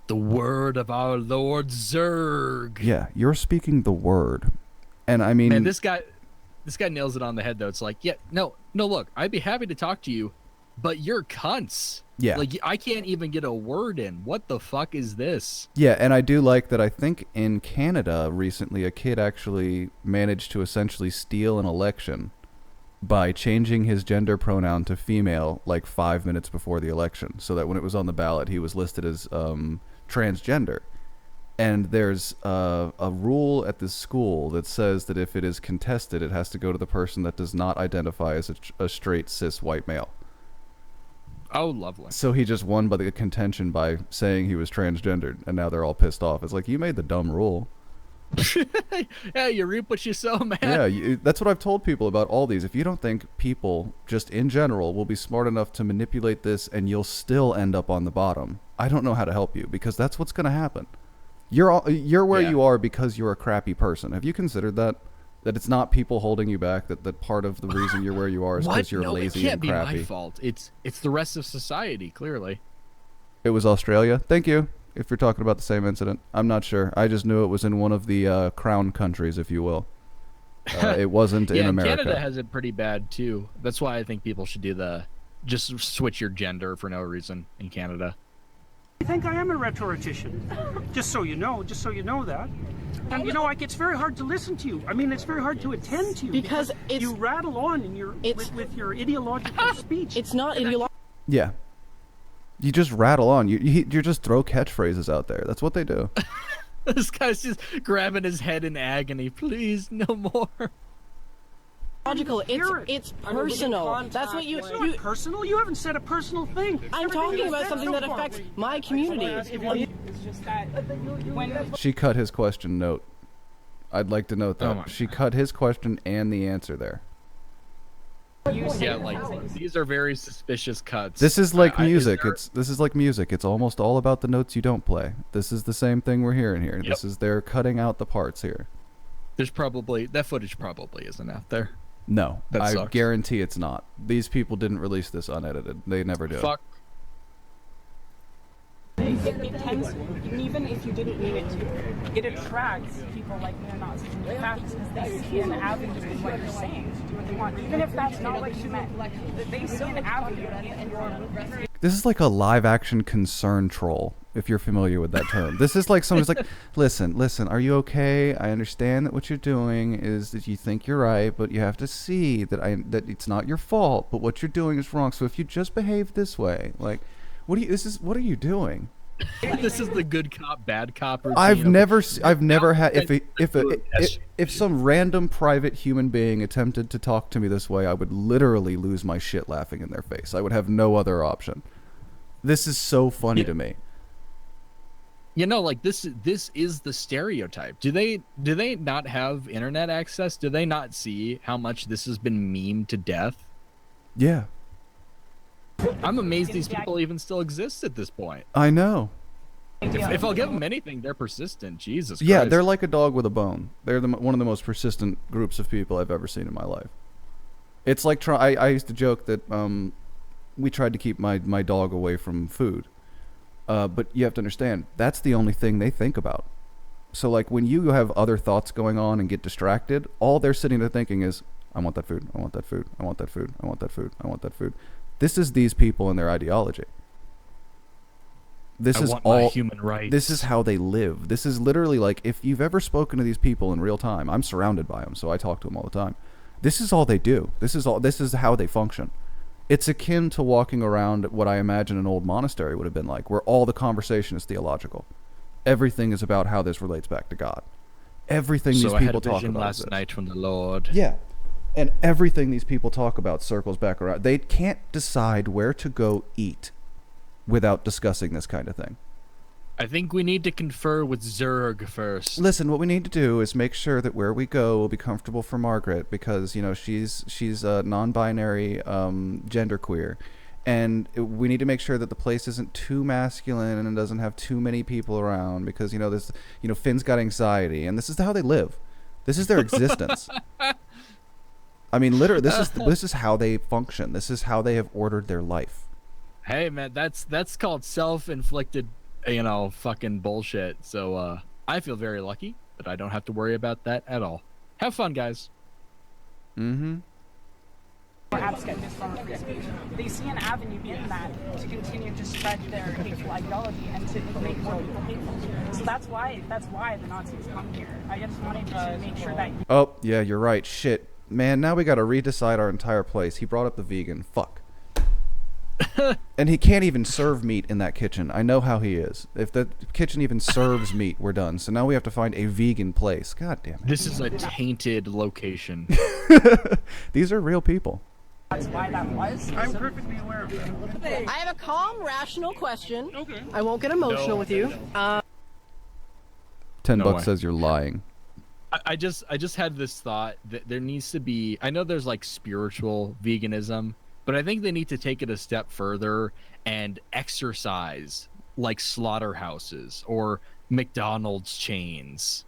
S1: The word of our Lord Zerg.
S2: Yeah, you're speaking the word. And I mean...
S1: Man, this guy nails it on the head, though. It's like, yeah, no, look, I'd be happy to talk to you, but you're cunts.
S2: Yeah.
S1: Like, I can't even get a word in. What the fuck is this?
S2: Yeah, and I do like that. I think in Canada recently, a kid actually managed to essentially steal an election by changing his gender pronoun to female like 5 minutes before the election, so that when it was on the ballot, he was listed as transgender. And there's a rule at this school that says that if it is contested, it has to go to the person that does not identify as a straight cis white male.
S1: Oh, lovely.
S2: So he just won by the contention by saying he was transgendered, and now they're all pissed off. It's like, you made the dumb rule.
S1: Yeah, you reap what you sow, man.
S2: Yeah, that's what I've told people about all these. If you don't think people, just in general, will be smart enough to manipulate this and you'll still end up on the bottom, I don't know how to help you, because that's what's going to happen. You're where you are because you're a crappy person. Have you considered that? That it's not people holding you back, that part of the reason you're where you are is because you're lazy and crappy.
S1: It can't be my fault. It's the rest of society, clearly.
S2: It was Australia. Thank you. If you're talking about the same incident, I'm not sure. I just knew it was in one of the crown countries, if you will. It wasn't in America.
S1: Canada has it pretty bad too. That's why I think people should do just switch your gender for no reason in Canada.
S10: I think I am a rhetorician. Just so you know that. And you know, like, it's very hard to listen to you. I mean, it's very hard to attend to you
S9: because
S10: you rattle on in with your ideological speech.
S9: It's not ideological.
S2: Yeah. You just rattle on. You just throw catchphrases out there. That's what they do.
S1: This guy's just grabbing his head in agony. Please, no more.
S9: Logical. It's personal. That's what
S10: It's not personal. You haven't said a personal thing.
S9: I'm talking about something that affects my community.
S13: It's just that when
S2: She cut his question note. I'd like to note that. She cut his question and the answer there.
S1: Yeah, like, these are very suspicious cuts.
S2: This is like music. This is like music. It's almost all about the notes you don't play. This is the same thing we're hearing here.
S1: Yep.
S2: They're cutting out the parts here.
S1: There's probably that footage probably isn't out there.
S2: No,
S1: That
S2: I
S1: sucks.
S2: guarantee it's not. These people didn't release this unedited. They never do.
S1: Fuck.
S13: it tends, even if you didn't mean it to, it attracts people like neo-Nazis and fascists because they see an avenue in what you're saying to do what they want, even if that's not what you meant. They see an avenue in your...
S2: This is like a live-action concern troll, if you're familiar with that term. This is like someone's like, listen, are you okay? I understand that what you're doing is that you think you're right, but you have to see that it's not your fault, but what you're doing is wrong. So if you just behave this way, like, what are you doing?
S1: This is the good cop, bad cop routine.
S2: I've never had if some random private human being attempted to talk to me this way, I would literally lose my shit laughing in their face. I would have no other option. This is so funny to me.
S1: You know, like this is the stereotype. Do they not have internet access? Do they not see how much this has been memed to death?
S2: Yeah.
S1: I'm amazed these people even still exist at this point.
S2: I know.
S1: If I'll give them anything, they're persistent. Jesus Christ.
S2: Yeah, they're like a dog with a bone. They're one of the most persistent groups of people I've ever seen in my life. It's like I used to joke that we tried to keep my dog away from food. But you have to understand, that's the only thing they think about. So like when you have other thoughts going on and get distracted, all they're sitting there thinking is, I want that food, I want that food, I want that food, I want that food, I want that food. This is these people and their ideology. This is all
S1: human rights.
S2: This is how they live. This is literally like, if you've ever spoken to these people in real time, I'm surrounded by them, so I talk to them all the time. This is all they do. This is how they function. It's akin to walking around what I imagine an old monastery would have been like, where all the conversation is theological. Everything is about how this relates back to God. Everything these people talk about
S1: last night from the Lord.
S2: Yeah. And everything these people talk about circles back around. They can't decide where to go eat without discussing this kind of thing.
S1: I think we need to confer with Zerg first.
S2: Listen, what we need to do is make sure that where we go will be comfortable for Margaret, because, you know, she's non-binary, genderqueer, and we need to make sure that the place isn't too masculine and doesn't have too many people around, because, Finn's got anxiety, and this is how they live. This is their existence. I mean, literally, this is how they function. This is how they have ordered their life.
S1: Hey, man, that's called self-inflicted, fucking bullshit. So I feel very lucky that I don't have to worry about that at all. Have fun, guys.
S2: Mm-hmm.
S13: Abscond this form of free speech. They see an avenue in that to continue to spread their hateful ideology and to make more people hateful. So that's why the Nazis come here. I just wanted to make sure that.
S2: Oh yeah, you're right. Shit, man. Now we got to redecide our entire place. He brought up the vegan. Fuck. And he can't even serve meat in that kitchen. I know how he is. If the kitchen even serves meat, we're done. So now we have to find a vegan place. God damn it.
S1: This is a tainted location.
S2: These are real people.
S13: That's why that was.
S10: I'm perfectly aware of that.
S9: I have a calm, rational question. Okay. I won't get emotional with you.
S2: $10 says you're lying.
S1: I just had this thought that there needs to be, I know there's like spiritual veganism, but I think they need to take it a step further and exercise like slaughterhouses or McDonald's chains.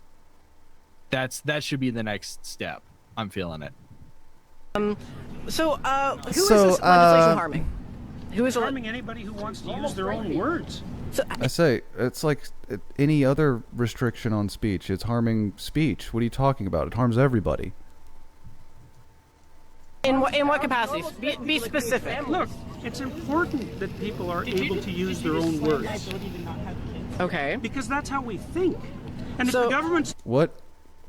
S1: That should be the next step. I'm feeling it.
S9: Who is this legislation harming? Who is
S10: harming anybody who wants to use their own words?
S2: I say, it's like any other restriction on speech. It's harming speech. What are you talking about? It harms everybody.
S9: In what capacity? Be specific.
S10: Look, it's important that people are able to use their own words.
S9: Okay.
S10: Because that's how we think. And if the government's...
S2: What?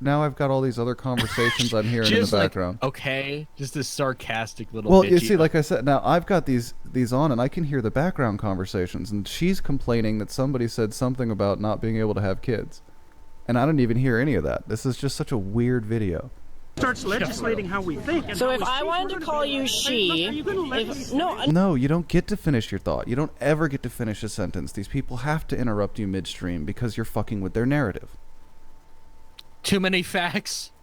S2: Now I've got all these other conversations I'm hearing in the background.
S1: Like, okay, just this sarcastic little.
S2: Well,
S1: bitchy.
S2: you see, like I said, now I've got these on, and I can hear the background conversations, and she's complaining that somebody said something about not being able to have kids, and I didn't even hear any of that. This is just such a weird video.
S10: Starts legislating how we think. And
S9: so if I wanted to call you she,
S2: no, you don't get to finish your thought. You don't ever get to finish a sentence. These people have to interrupt you midstream because you're fucking with their narrative.
S1: Too many facts.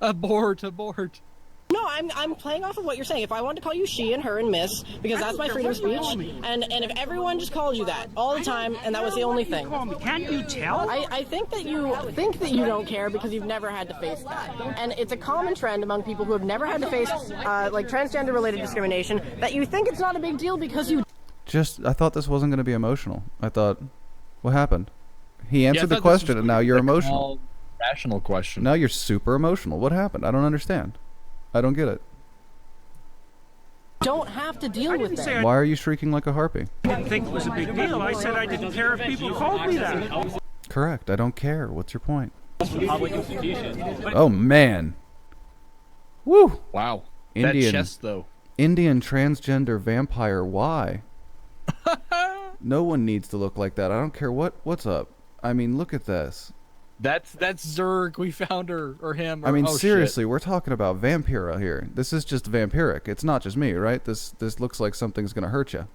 S1: abort.
S9: No, I'm playing off of what you're saying. If I wanted to call you she and her and miss, because that's my freedom of speech, and if everyone just called you that all the time, and that was the only thing.
S10: Can't you tell?
S9: I think that you don't care because you've never had to face that, and it's a common trend among people who have never had to face like transgender-related discrimination that you think it's not a big deal because you.
S2: I thought this wasn't going to be emotional. I thought, what happened? He answered the question, and now you're emotional.
S1: Rational question.
S2: Now you're super emotional. What happened? I don't understand. I don't get it.
S9: Don't have to deal with that.
S2: Why are you shrieking like a harpy?
S10: I didn't think it was a big deal. I said I didn't care if people called me that.
S2: Correct. I don't care. What's your point?
S14: Public institution.
S2: Oh, man. Woo.
S1: Wow.
S2: Indian,
S1: that chest, though.
S2: Indian transgender vampire. Why? No one needs to look like that. I don't care what's up. I mean, look at this.
S1: That's Zerg. We found her or him. Or,
S2: I mean, seriously,
S1: shit.
S2: We're talking about vampira here. This is just vampiric. It's not just me, right? This looks like something's gonna hurt you.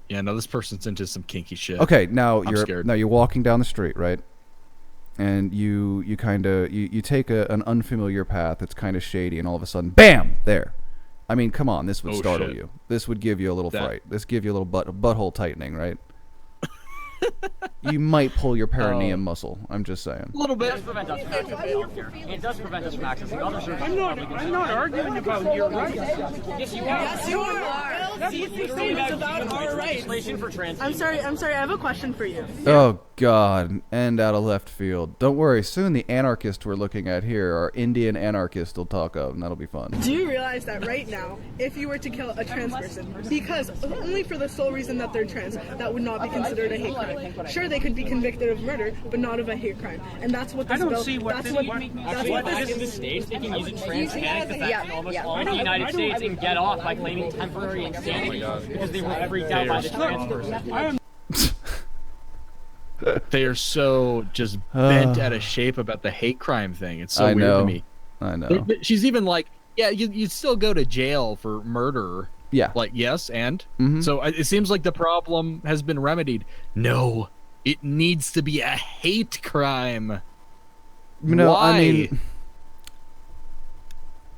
S1: Yeah, no, this person's into some kinky shit.
S2: Okay, now
S1: I'm
S2: you're walking down the street, right? And you kind of you take an unfamiliar path. It's kind of shady, and all of a sudden, bam! There. I mean, come on, this would startle you. This would give you a little fright. This give you a little butthole tightening, right? You might pull your perineum muscle. I'm just saying.
S1: A little bit.
S14: It does prevent us from accessing other services.
S10: I'm not arguing about your rights.
S14: Yes, you are.
S5: Yes, you are.
S14: It's about our rights. For trans
S5: I'm sorry. I have a question for you.
S2: Oh, God. And out of left field. Don't worry. Soon the anarchist we're looking at here, our Indian anarchist, will talk of, and that'll be fun.
S15: Do you realize that right now, if you were to kill a trans person, because only for the sole reason that they're trans, that would not be considered a hate crime? Sure, they could be convicted of murder, but not of a hate crime. And that's what this bill...
S14: Because the states, they can use a trans panic effect in almost all of the United States and get off by claiming temporary insanity because they were freaked out by the trans person.
S1: They are so just bent out of shape about the hate crime thing. It's so weird to me.
S2: I know.
S1: She's even like, yeah, you'd still go to jail for murder.
S2: Yeah.
S1: Like, yes, and?
S2: Mm-hmm.
S1: So it seems like the problem has been remedied. No, it needs to be a hate crime.
S2: No,
S1: Why?
S2: I mean,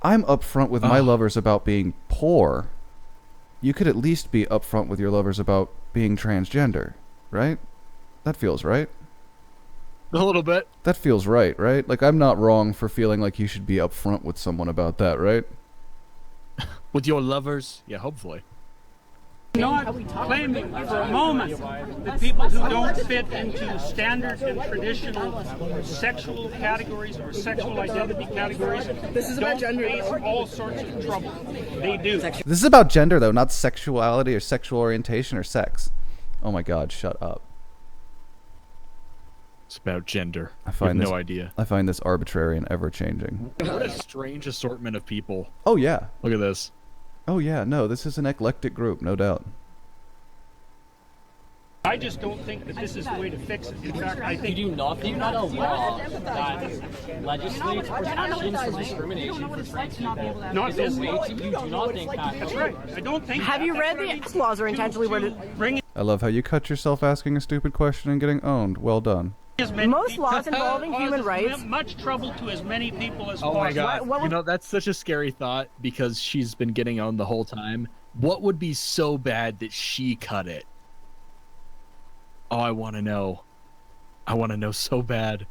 S2: I'm upfront with my lovers about being poor. You could at least be upfront with your lovers about being transgender, right? That feels right.
S1: A little bit.
S2: That feels right? Like, I'm not wrong for feeling like you should be upfront with someone about that, right?
S1: With your lovers? Yeah, hopefully.
S10: Not claiming for a moment that people who don't fit into standard and traditional sexual categories or sexual identity categories don't face all sorts of trouble. They do.
S2: This is about gender, though, not sexuality or sexual orientation or sex. Oh my God, shut up.
S1: It's about gender.
S2: I find
S1: no idea.
S2: I find this arbitrary and ever-changing.
S1: What a strange assortment of people.
S2: Oh, yeah.
S1: Look at this.
S2: Oh, yeah. No, this is an eclectic group, no doubt.
S10: I just don't think that this is the way to fix it. In fact, I think
S14: you do not think that a law that legislates protections from discrimination for trans people
S10: not
S14: is
S10: this
S14: a way
S10: law.
S14: to, you do not think that.
S10: That's right. I don't think.
S9: Have you read the laws are intentionally worded?
S2: I love how you cut yourself asking a stupid question and getting owned. Well done.
S9: Most laws involving human rights.
S10: Much trouble to as many people as
S1: Oh
S10: possible.
S1: my god. You know, that's such a scary thought because she's been getting owned the whole time. What would be so bad that she cut it? Oh, I want to know. I want to know so bad.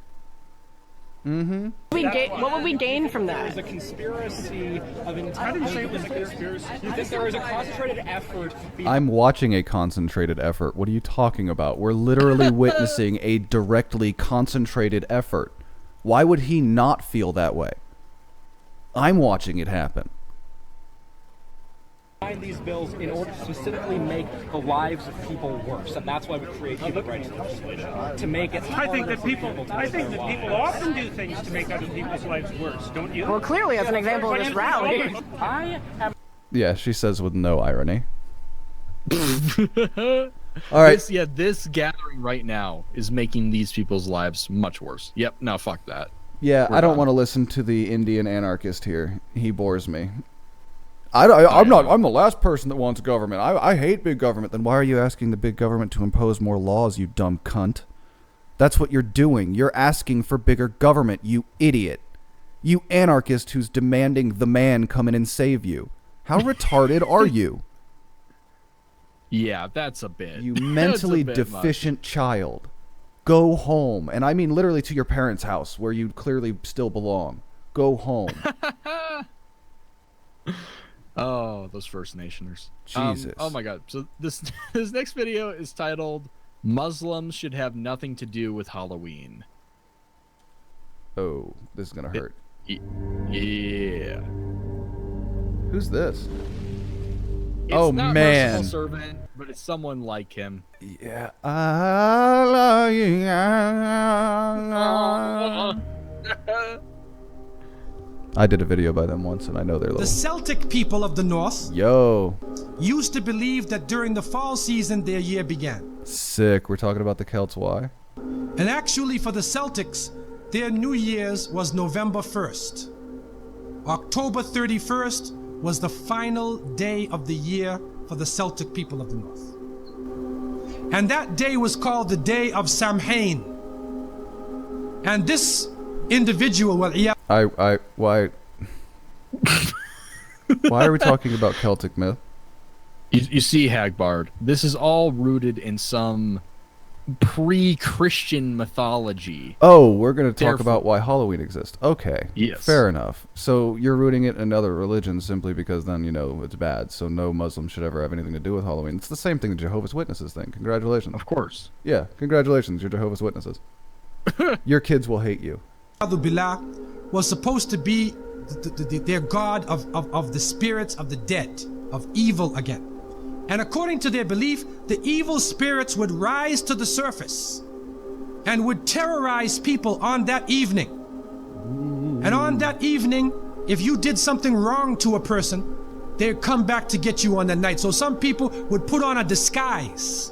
S2: Mm-hmm.
S9: What would we gain from that?
S14: There's a conspiracy of intelligence. You think there is a concentrated effort?
S2: I'm watching a concentrated effort. What are you talking about? We're literally witnessing a directly concentrated effort. Why would he not feel that way? I'm watching it happen.
S14: These bills in order to specifically make the lives of people worse, and that's why we create human rights legislation to make it.
S10: I think that people often do things to make other people's lives worse. Don't you?
S9: Well, clearly, as an example of this rally,
S2: Yeah, she says with no irony. All right.
S1: This gathering right now is making these people's lives much worse. Yep. No, fuck that.
S2: Yeah, I don't want to listen to the Indian anarchist here. He bores me. I'm the last person that wants government. I hate big government. Then why are you asking the big government to impose more laws, you dumb cunt? That's what you're doing. You're asking for bigger government, you idiot. You anarchist who's demanding the man come in and save you. How retarded are you?
S1: Yeah, that's a bit.
S2: You mentally deficient child. Go home. And I mean literally to your parents' house where you clearly still belong. Go home.
S1: Oh, those First Nationers.
S2: Jesus.
S1: Oh my god. So this next video is titled Muslims Should Have Nothing to Do with Halloween.
S2: Oh, this is going to hurt.
S1: Yeah.
S2: Who's this?
S1: It's
S2: oh
S1: not
S2: man.
S1: Merciful Servant, but it's someone like him.
S2: Yeah. I love you. I did a video by them once, and I know they're little.
S16: The Celtic people of the North used to believe that during the fall season their year began.
S2: Sick. We're talking about the Celts. Why?
S16: And actually for the Celtics, their New Year's was November 1st. October 31st was the final day of the year for the Celtic people of the North. And that day was called the Day of Samhain. And this individual,
S2: why why are we talking about Celtic myth?
S1: You see, Hagbard, this is all rooted in some pre-Christian mythology.
S2: Oh, we're going to talk about why Halloween exists. Okay.
S1: Yes.
S2: Fair enough. So you're rooting it in other religions simply because then, you know, it's bad. So no Muslim should ever have anything to do with Halloween. It's the same thing the Jehovah's Witnesses think. Congratulations.
S1: Of course.
S2: Yeah. Congratulations. You're Jehovah's Witnesses. Your kids will hate you.
S16: Billah was supposed to be their god of the spirits of the dead, of evil again. And according to their belief, the evil spirits would rise to the surface and would terrorize people on that evening. And on that evening, if you did something wrong to a person, they'd come back to get you on that night. So some people would put on a disguise,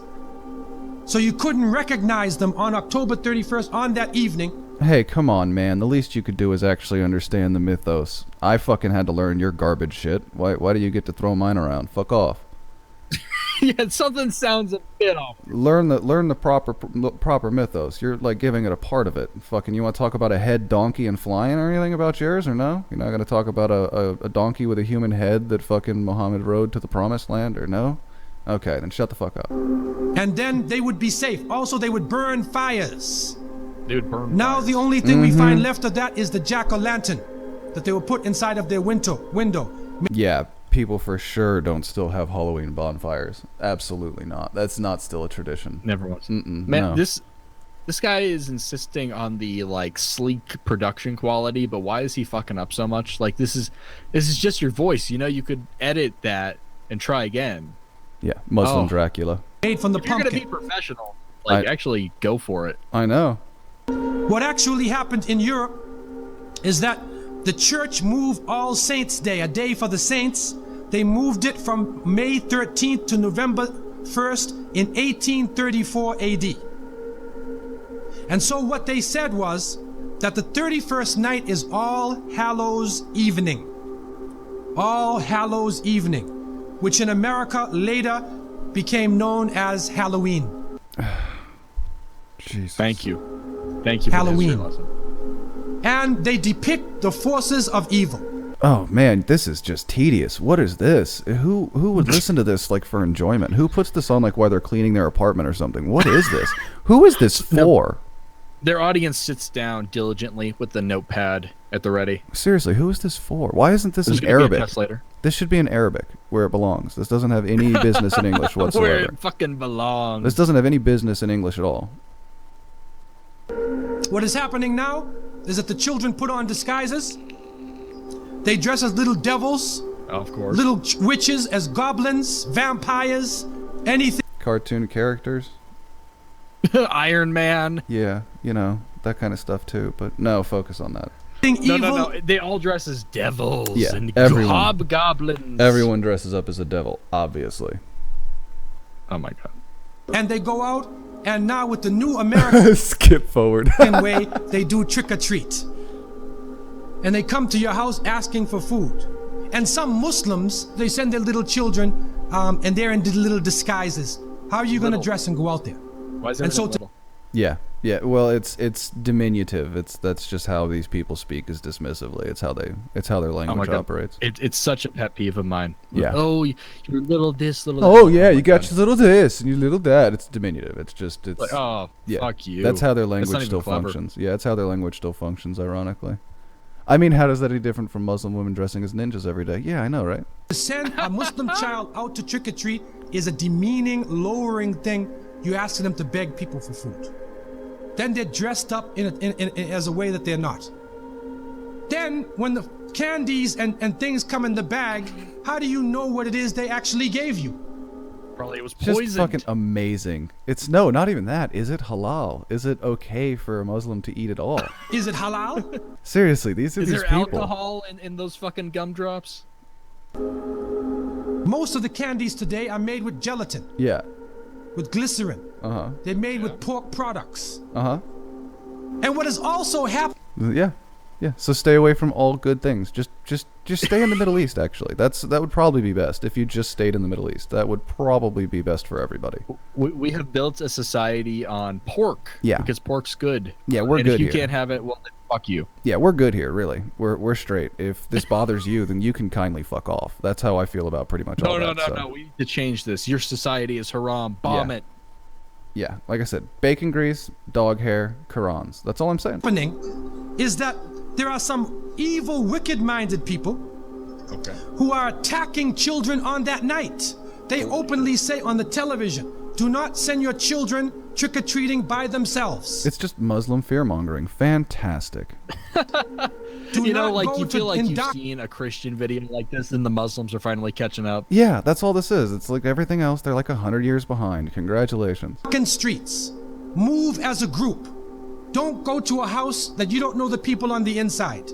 S16: so you couldn't recognize them on October 31st on that evening.
S2: Hey, come on, man. The least you could do is actually understand the mythos. I fucking had to learn your garbage shit. Why do you get to throw mine around? Fuck off.
S1: Yeah, something sounds a bit off.
S2: Learn the proper mythos. You're like giving it a part of it. Fucking, you want to talk about a head donkey and flying or anything about yours, or no? You're not going to talk about a donkey with a human head that fucking Muhammad rode to the promised land, or no? Okay, then shut the fuck up.
S16: And then they would be safe. Also, they would burn fires.
S1: They would burn
S16: Now
S1: fires.
S16: The only thing we find left of that is the jack-o'-lantern that they would put inside of their window.
S2: Yeah, people for sure don't still have Halloween bonfires. Absolutely not. That's not still a tradition.
S1: Never was.
S2: Man,
S1: no. This guy is insisting on the like sleek production quality, but why is he fucking up so much? Like this is just your voice. You know, you could edit that and try again.
S2: Yeah, Muslim Dracula.
S16: Made from the
S1: if you're
S16: pumpkin.
S1: gonna be professional, like actually go for it.
S2: I know.
S16: What actually happened in Europe is that the church moved All Saints' Day, a day for the saints. They moved it from May 13th to November 1st in 1834 AD. And so what they said was that the 31st night is All Hallows Evening. All Hallows Evening, which in America later became known as Halloween.
S2: Jesus.
S1: Thank you. Thank you for
S16: Halloween.
S1: the history lesson.
S16: And they depict the forces of evil.
S2: Oh man, this is just tedious. What is this? Who would listen to this like for enjoyment? Who puts this on like while they're cleaning their apartment or something? What is this? Who is this for?
S1: Their audience sits down diligently with the notepad at the ready.
S2: Seriously, who is this for? Why isn't this in Arabic? This should be in Arabic, where it belongs. This doesn't have any business in English whatsoever.
S1: Where it fucking belongs.
S2: This doesn't have any business in English at all.
S16: What is happening now is that the children put on disguises. They dress as little devils.
S1: Of course.
S16: Little witches, as goblins, vampires, anything.
S2: Cartoon characters.
S1: Iron Man.
S2: Yeah, you know, that kind of stuff too. But no, focus on that.
S1: No. They all dress as devils and hobgoblins.
S2: Everyone dresses up as a devil, obviously.
S1: Oh my god.
S16: And they go out, and now with the new American
S2: skip forward
S16: way, they do trick or treat. And they come to your house asking for food. And some Muslims, they send their little children, and they're in little disguises. How are you going to dress and go out there?
S1: Why is
S16: and so
S1: little?
S2: Yeah. Well, it's diminutive. That's just how these people speak, is dismissively. It's how their language operates.
S1: It's such a pet peeve of mine.
S2: Yeah.
S1: Oh, you're little this, little.
S2: Oh yeah, you got your little this and your little that. It's diminutive. It's
S1: like, oh,
S2: yeah.
S1: Fuck you.
S2: That's how their language still functions. Yeah, that's how their language still functions. Ironically. I mean, how does that any different from Muslim women dressing as ninjas every day? Yeah, I know, right?
S16: To send a Muslim child out to trick or treat is a demeaning, lowering thing. You ask them to beg people for food. Then they're dressed up in as a way that they're not. Then, when the candies and things come in the bag, how do you know what it is they actually gave you?
S1: Probably it was poisoned.
S2: Just fucking amazing. It's no, not even that. Is it halal? Is it okay for a Muslim to eat at all?
S16: Is it halal?
S2: Seriously, these are
S1: Is
S2: these
S1: there
S2: people.
S1: alcohol in those fucking gumdrops?
S16: Most of the candies today are made with gelatin.
S2: Yeah.
S16: With glycerin.
S2: Uh-huh.
S16: They're made with pork products.
S2: Uh-huh.
S16: And what has also happened...
S2: Yeah. Yeah. So stay away from all good things. Just stay in the Middle East, actually. That would probably be best if you just stayed in the Middle East. That would probably be best for everybody.
S1: We have built a society on pork.
S2: Yeah.
S1: Because pork's good.
S2: Yeah, we're
S1: and
S2: good
S1: if you
S2: here.
S1: can't have it, well, then fuck you.
S2: Yeah, we're good here, really. We're straight. If this bothers you, then you can kindly fuck off. That's how I feel about pretty much all that.
S1: No. We need to change this. Your society is haram. Bomb it.
S2: Yeah, like I said, bacon grease, dog hair, Qurans. That's all I'm saying.
S16: Happening is that there are some evil, wicked-minded people who are attacking children on that night. They openly say on the television, do not send your children trick-or-treating by themselves.
S2: It's just Muslim fear-mongering. Fantastic.
S1: You know, like you feel like you've seen a Christian video like this and the Muslims are finally catching up.
S2: Yeah, that's all this is. It's like everything else, they're like 100 years behind. Congratulations.
S16: Streets. Move as a group. Don't go to a house that you don't know the people on the inside.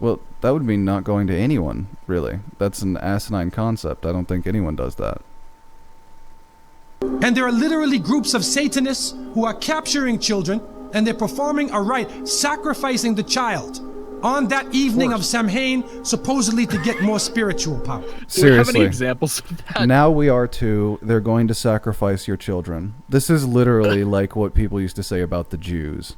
S2: Well, that would mean not going to anyone, really. That's an asinine concept. I don't think anyone does that.
S16: And there are literally groups of Satanists who are capturing children and they're performing a rite, sacrificing the child on that evening of Samhain, supposedly to get more spiritual power.
S2: Seriously.
S1: Do you have any examples of that?
S2: Now we are too, they're going to sacrifice your children. This is literally like what people used to say about the Jews.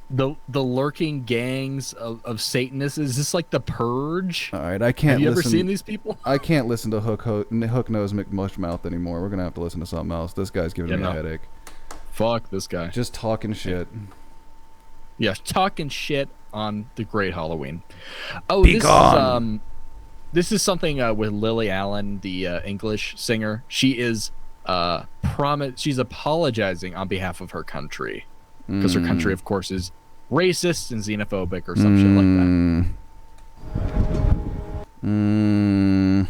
S1: The lurking gangs of Satanists, is this like the Purge?
S2: All right, I can't
S1: Have you
S2: listen.
S1: ever seen these people?
S2: I can't listen to Hook Nose McMushmouth anymore. We're going to have to listen to something else. This guy's giving me a headache.
S1: Fuck this guy.
S2: Just talking shit.
S1: Yeah, talking shit on the Great Halloween. Oh,
S2: Be gone.
S1: This is something with Lily Allen, the English singer. She is she's apologizing on behalf of her country. Because her country, of course, is racist and xenophobic or some shit like that.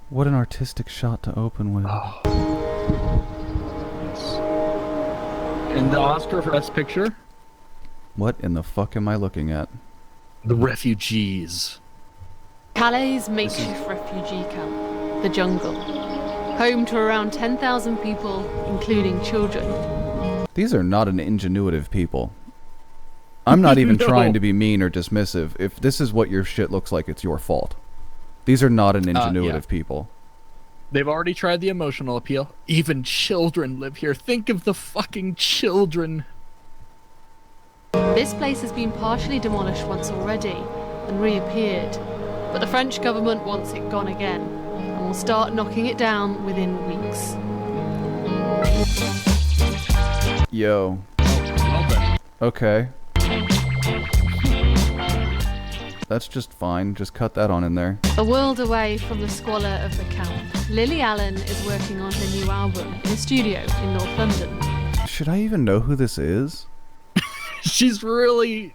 S2: What an artistic shot to open with.
S1: Oh. Yes. And the Oscar for Best Picture?
S2: What in the fuck am I looking at?
S1: The Refugees.
S17: Calais' makeshift refugee camp, the jungle, home to around 10,000 people, including children.
S2: These are not an ingenuitive people. I'm not even trying to be mean or dismissive. If this is what your shit looks like, it's your fault. These are not an ingenuitive people.
S1: They've already tried the emotional appeal. Even children live here. Think of the fucking children.
S17: This place has been partially demolished once already and reappeared, but the French government wants it gone again and will start knocking it down within weeks.
S2: Yo. Okay. That's just fine. Just cut that on in there.
S17: A world away from the squalor of the camp, Lily Allen is working on her new album in a studio in North London.
S2: Should I even know who this is?
S1: She's really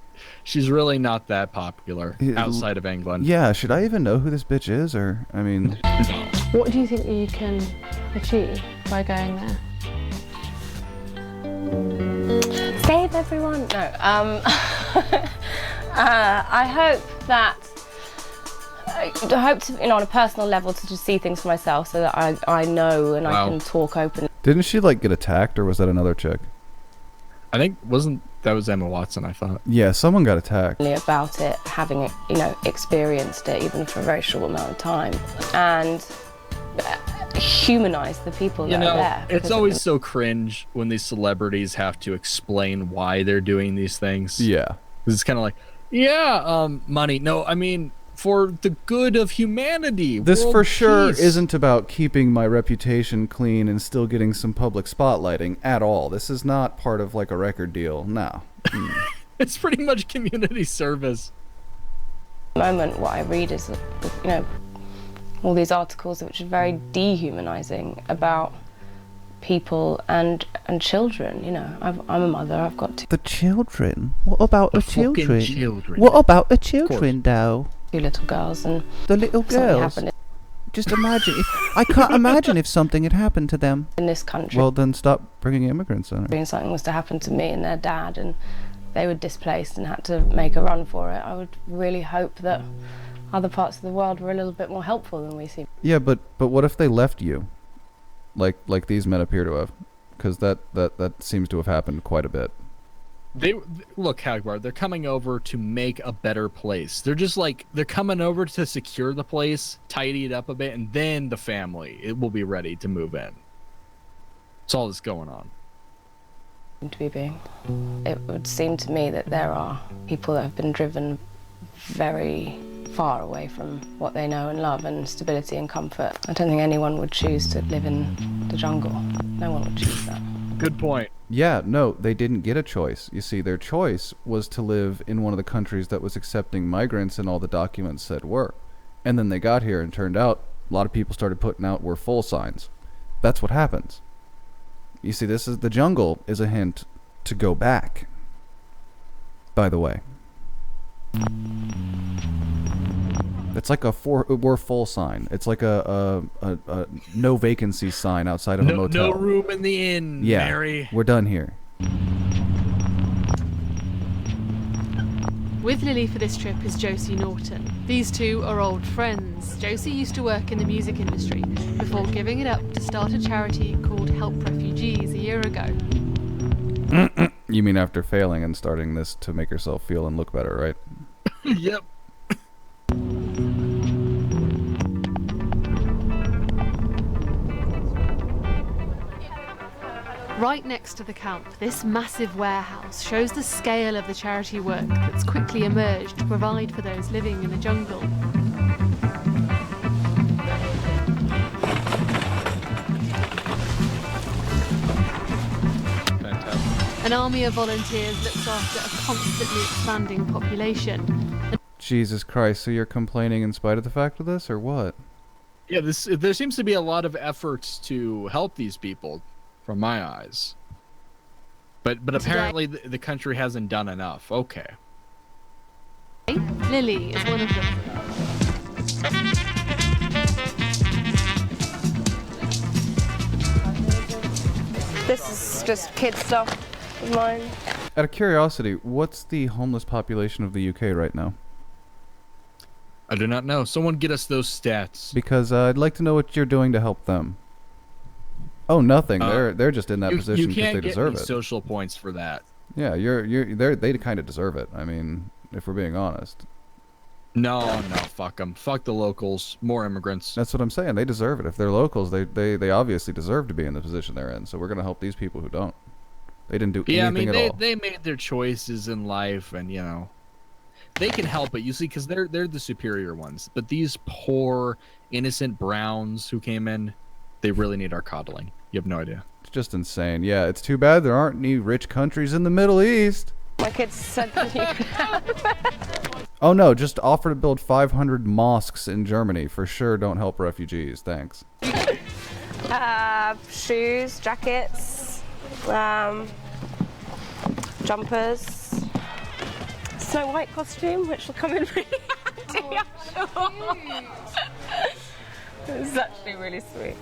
S1: not that popular outside of England.
S2: Yeah, should I even know who this bitch is? Or, I mean...
S17: What do you think you can achieve by going there?
S18: Save everyone. No. I hope to, on a personal level, to just see things for myself, so that I know and I can talk openly.
S2: Didn't she like get attacked, or was that another chick?
S1: I think that was Emma Watson, I thought.
S2: Yeah, someone got attacked.
S18: About it, having experienced it even for a very short amount of time, and humanize the people that are there.
S1: It's always so cringe when these celebrities have to explain why they're doing these things.
S2: Yeah.
S1: It's kind of like, money. No, I mean, for the good of humanity.
S2: This for sure
S1: peace.
S2: Isn't about keeping my reputation clean and still getting some public spotlighting at all. This is not part of like a record deal. No.
S1: It's pretty much community service.
S18: At the moment, what I read is, all these articles which are very dehumanizing about people and children. I'm a mother. I've got two.
S2: The children? What about the children?
S1: children?
S2: What about the children, though?
S18: Two little girls, and
S2: the little girls. Just imagine I can't imagine if something had happened to them
S18: in this country.
S2: Well, then stop bringing immigrants in.
S18: If something was to happen to me and their dad, and they were displaced and had to make a run for it, I would really hope that other parts of the world were a little bit more helpful than we seem.
S2: Yeah, but what if they left you? Like these men appear to have, because that seems to have happened quite a bit.
S1: Look, Hagbar, they're coming over to make a better place. They're just they're coming over to secure the place, tidy it up a bit, and then the family will be ready to move in. That's all that's going on.
S18: It would seem to me that there are people that have been driven very far away from what they know and love and stability and comfort. I don't think anyone would choose to live in the jungle. No one would choose that.
S1: Good point.
S2: Yeah, no, they didn't get a choice. You see, their choice was to live in one of the countries that was accepting migrants, and all the documents said were. And then they got here and turned out a lot of people started putting out "we're full" signs. That's what happens. You see, the jungle is a hint to go back. By the way. It's like a "we're full" sign. It's like a no vacancy sign outside of a motel.
S1: No room in the inn,
S2: yeah,
S1: Mary.
S2: We're done here.
S17: With Lily for this trip is Josie Norton. These two are old friends. Josie used to work in the music industry before giving it up to start a charity called Help Refugees a year ago.
S2: You mean after failing and starting this to make herself feel and look better, right?
S1: Yep.
S17: Right next to the camp, this massive warehouse shows the scale of the charity work that's quickly emerged to provide for those living in the jungle.
S1: Fantastic.
S17: An army of volunteers looks after a constantly expanding population.
S2: Jesus Christ, so you're complaining in spite of the fact of this, or what?
S1: Yeah, there seems to be a lot of efforts to help these people, from my eyes. But apparently the country hasn't done enough. Okay.
S17: Lily is one of them.
S18: This is just kid stuff of mine.
S2: Out of curiosity, what's the homeless population of the UK right now?
S1: I do not know. Someone get us those stats.
S2: Because I'd like to know what you're doing to help them. Oh, nothing. They're just in that position because they deserve it.
S1: Social points for that.
S2: Yeah, they kind of deserve it. I mean, if we're being honest.
S1: No, fuck them. Fuck the locals. More immigrants.
S2: That's what I'm saying. They deserve it. If they're locals, they obviously deserve to be in the position they're in. So we're gonna help these people who don't. They didn't do anything at all.
S1: They made their choices in life, and they can help it. You see, because they're the superior ones. But these poor, innocent browns who came in, they really need our coddling. You have no idea.
S2: It's just insane. Yeah, it's too bad there aren't any rich countries in the Middle East.
S18: Like it's something you could have.
S2: Oh no, just offer to build 500 mosques in Germany. For sure, don't help refugees. Thanks.
S18: Shoes, jackets, jumpers, Snow White costume, which will come in really handy, I'm sure. It's actually really sweet.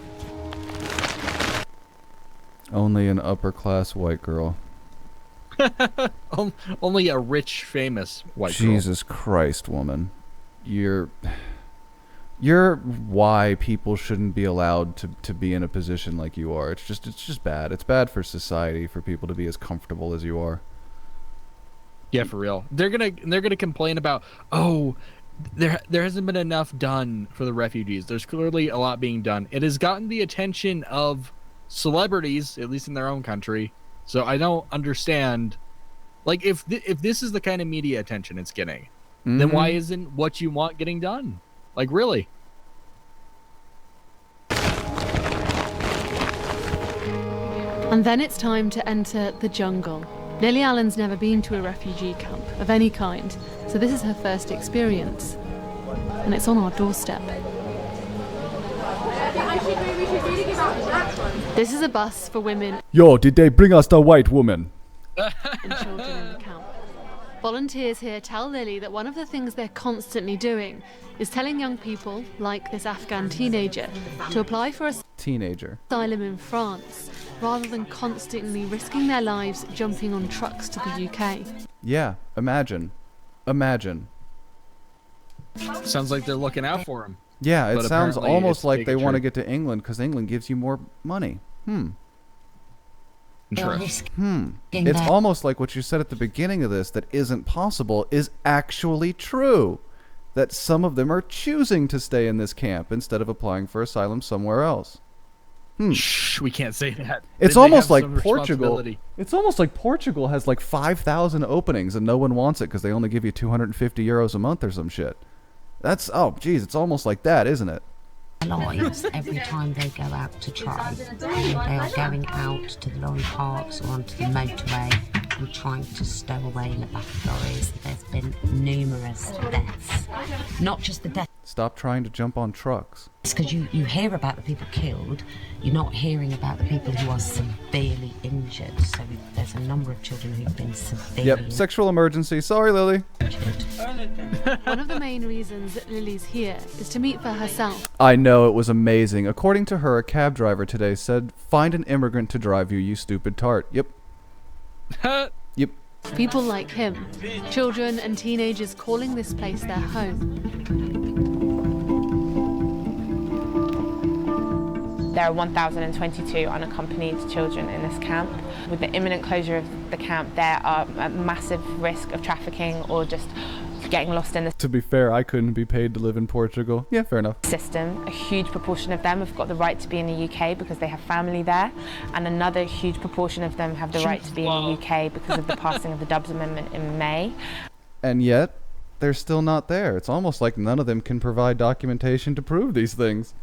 S2: Only an upper-class white girl.
S1: Only a rich, famous white girl.
S2: Jesus Christ, woman. You're why people shouldn't be allowed to be in a position like you are. It's just bad. It's bad for society for people to be as comfortable as you are.
S1: Yeah, for real. They're gonna complain about, oh, there hasn't been enough done for the refugees. There's clearly a lot being done. It has gotten the attention of celebrities, at least in their own country. So I don't understand, like, if this is the kind of media attention it's getting, then why isn't what you want getting done? Like, really?
S17: And then it's time to enter the jungle. Lily Allen's never been to a refugee camp of any kind, so this is her first experience. And it's on our doorstep. This is a bus for women.
S2: Yo, did they bring us the white woman?
S17: And children in the camp. Volunteers here tell Lily that one of the things they're constantly doing is telling young people, like this Afghan teenager, to apply for asylum in France, rather than constantly risking their lives jumping on trucks to the UK.
S2: Yeah, imagine.
S1: Sounds like they're looking out for him.
S2: Yeah, it
S1: But
S2: sounds
S1: apparently
S2: almost
S1: it's
S2: like they want to
S1: bigotry.
S2: get to England because England gives you more money.
S1: Interesting.
S2: It's almost like what you said at the beginning of this that isn't possible is actually true. That some of them are choosing to stay in this camp instead of applying for asylum somewhere else.
S1: Shh, we can't say that.
S2: It's
S1: They
S2: almost
S1: have
S2: like
S1: some
S2: Portugal.
S1: responsibility.
S2: It's almost like Portugal has like 5,000 openings and no one wants it because they only give you 250 euros a month or some shit. That's, oh, geez, it's almost like that, isn't it?
S19: Lives every time they go out to try. They are going out to the lorry parks or onto the motorway and trying to stow away in the back of lorries. There's been numerous deaths. Not just the deaths.
S2: Stop trying to jump on trucks.
S19: It's because you hear about the people killed, you're not hearing about the people who are severely injured. So there's a number of children who've been severely
S2: Yep, sexual emergency. Sorry, Lily.
S17: One of the main reasons that Lily's here is to meet for herself.
S2: I know, it was amazing. According to her, a cab driver today said, "Find an immigrant to drive you, you stupid tart." Yep. Yep.
S17: People like him, children and teenagers calling this place their home.
S20: There are 1,022 unaccompanied children in this camp. With the imminent closure of the camp, there are a massive risk of trafficking or just getting lost in the
S2: To be fair, I couldn't be paid to live in Portugal. Yeah, fair enough.
S20: system. A huge proportion of them have got the right to be in the UK because they have family there, and another huge proportion of them have the right to be in the UK because of the passing of the Dubs Amendment in May.
S2: And yet, they're still not there. It's almost like none of them can provide documentation to prove these things.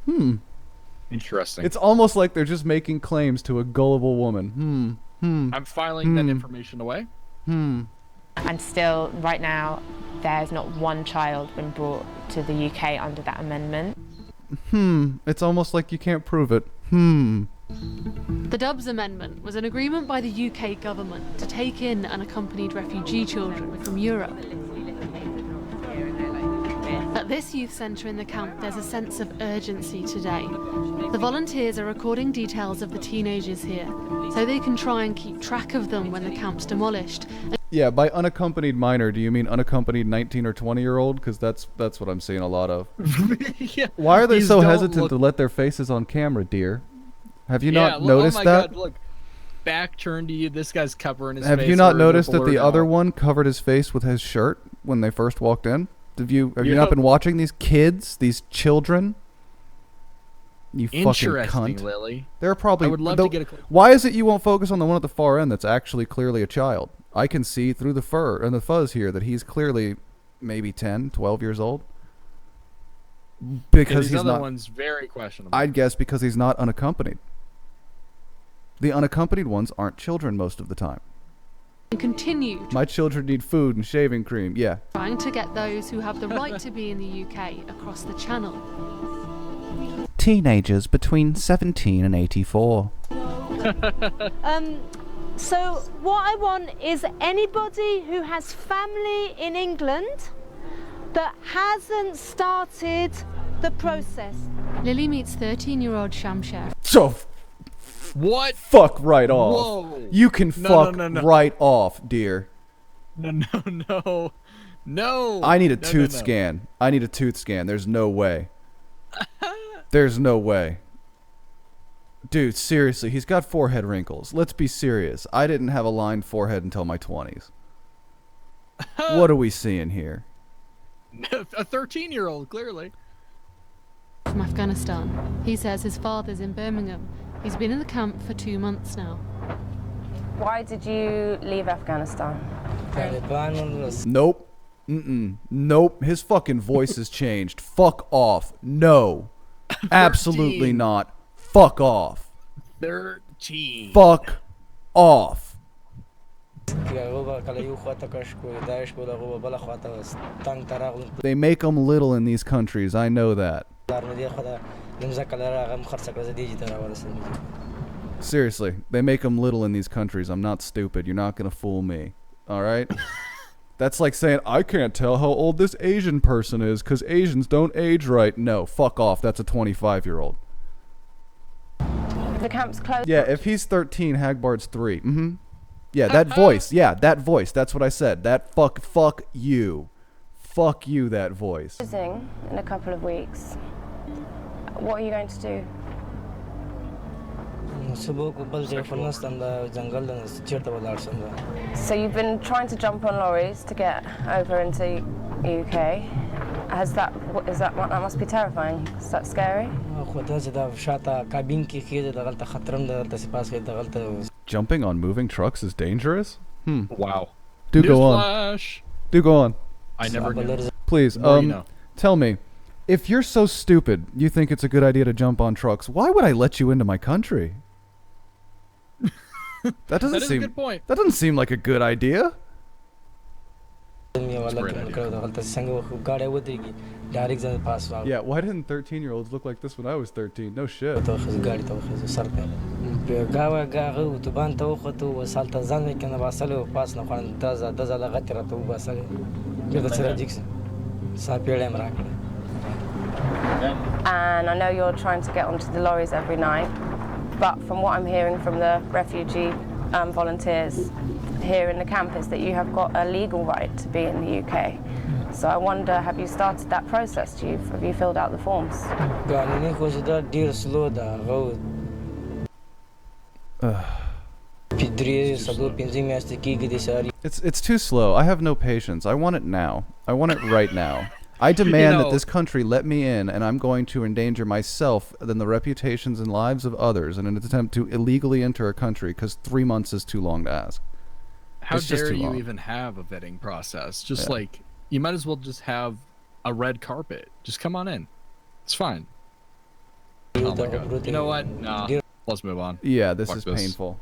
S1: Interesting.
S2: It's almost like they're just making claims to a gullible woman.
S1: I'm filing that information away.
S20: And still, right now, there's not one child been brought to the UK under that amendment.
S2: It's almost like you can't prove it.
S17: The Dubs Amendment was an agreement by the UK government to take in unaccompanied refugee children from Europe. At this youth centre in the camp, there's a sense of urgency today. The volunteers are recording details of the teenagers here, so they can try and keep track of them when the camp's demolished.
S2: Yeah, by unaccompanied minor, do you mean unaccompanied 19 or 20-year-old? Because that's what I'm seeing a lot of.
S1: Yeah.
S2: Why are they
S1: These
S2: so
S1: don't
S2: hesitant
S1: look-
S2: to let their faces on camera, dear? Have you
S1: Yeah,
S2: not
S1: look-
S2: noticed
S1: oh my
S2: that?
S1: God, look, back turned to you. This guy's covering his
S2: Have
S1: face.
S2: you not
S1: We're
S2: noticed that
S1: blurred
S2: the
S1: out.
S2: other one covered his face with his shirt when they first walked in? Have you not been watching these kids, these children? You fucking cunt.
S1: Lily.
S2: They're probably.
S1: I would love to get a.
S2: Why is it you won't focus on the one at the far end that's actually clearly a child? I can see through the fur and the fuzz here that he's clearly maybe 10, 12 years old. Because he's
S1: other
S2: not.
S1: one's very questionable.
S2: I'd guess because he's not unaccompanied. The unaccompanied ones aren't children most of the time.
S17: Continue.
S2: My children need food and shaving cream. Yeah.
S17: Trying to get those who have the right to be in the UK across the channel.
S2: Teenagers between 17 and 84.
S21: So what I want is anybody who has family in England that hasn't started the process.
S17: Lily meets 13-year-old Shamshar.
S2: So,
S1: what?
S2: Fuck right off.
S1: Whoa.
S2: You can fuck right off, dear.
S1: No.
S2: I need a tooth scan. I need a tooth scan. There's no way. There's no way. Dude, seriously, he's got forehead wrinkles. Let's be serious. I didn't have a lined forehead until my 20s. What are we seeing here?
S1: A 13-year-old, clearly.
S17: From Afghanistan. He says his father's in Birmingham. He's been in the camp for 2 months now.
S18: Why did you leave Afghanistan?
S2: Nope. Nope. His fucking voice has changed. Fuck off. No. Absolutely not. Fuck off.
S1: 13.
S2: Fuck off. They make them little in these countries. I know that. Seriously, they make them little in these countries. I'm not stupid. You're not going to fool me. All right? That's like saying, I can't tell how old this Asian person is because Asians don't age right. No, fuck off. That's a 25-year-old.
S18: The camp's closed.
S2: Yeah, if he's 13, Hagbard's 3. Mm-hmm. Yeah, that voice. Yeah, that voice. That's what I said. That fuck you. Fuck you, that voice.
S18: In a couple of weeks. What are you going to do? So you've been trying to jump on lorries to get over into UK. That must be terrifying. Is that scary?
S2: Jumping on moving trucks is dangerous?
S1: Wow.
S2: Do go on. Do go on.
S1: I never knew.
S2: Please, tell me, if you're so stupid you think it's a good idea to jump on trucks, why would I let you into my country? That doesn't
S1: seem a good point.
S2: That doesn't seem like a good idea.
S1: That's a great idea.
S2: Yeah, why didn't 13-year-olds look like this when I was 13? No shit.
S18: And I know you're trying to get onto the lorries every night, but from what I'm hearing from the refugee volunteers here in the camp is that you have got a legal right to be in the UK. So I wonder, have you started that process? Have you filled out the forms?
S2: It's too slow. I have no patience. I want it now. I want it right now. I demand that this country let me in, and I'm going to endanger myself and the reputations and lives of others in an attempt to illegally enter a country because 3 months is too long to ask.
S1: How dare you even have a vetting process? Just like, you might as well just have a red carpet. Just come on in. It's fine. Oh my god. You know what? Nah. Let's move on.
S2: Yeah, this is painful.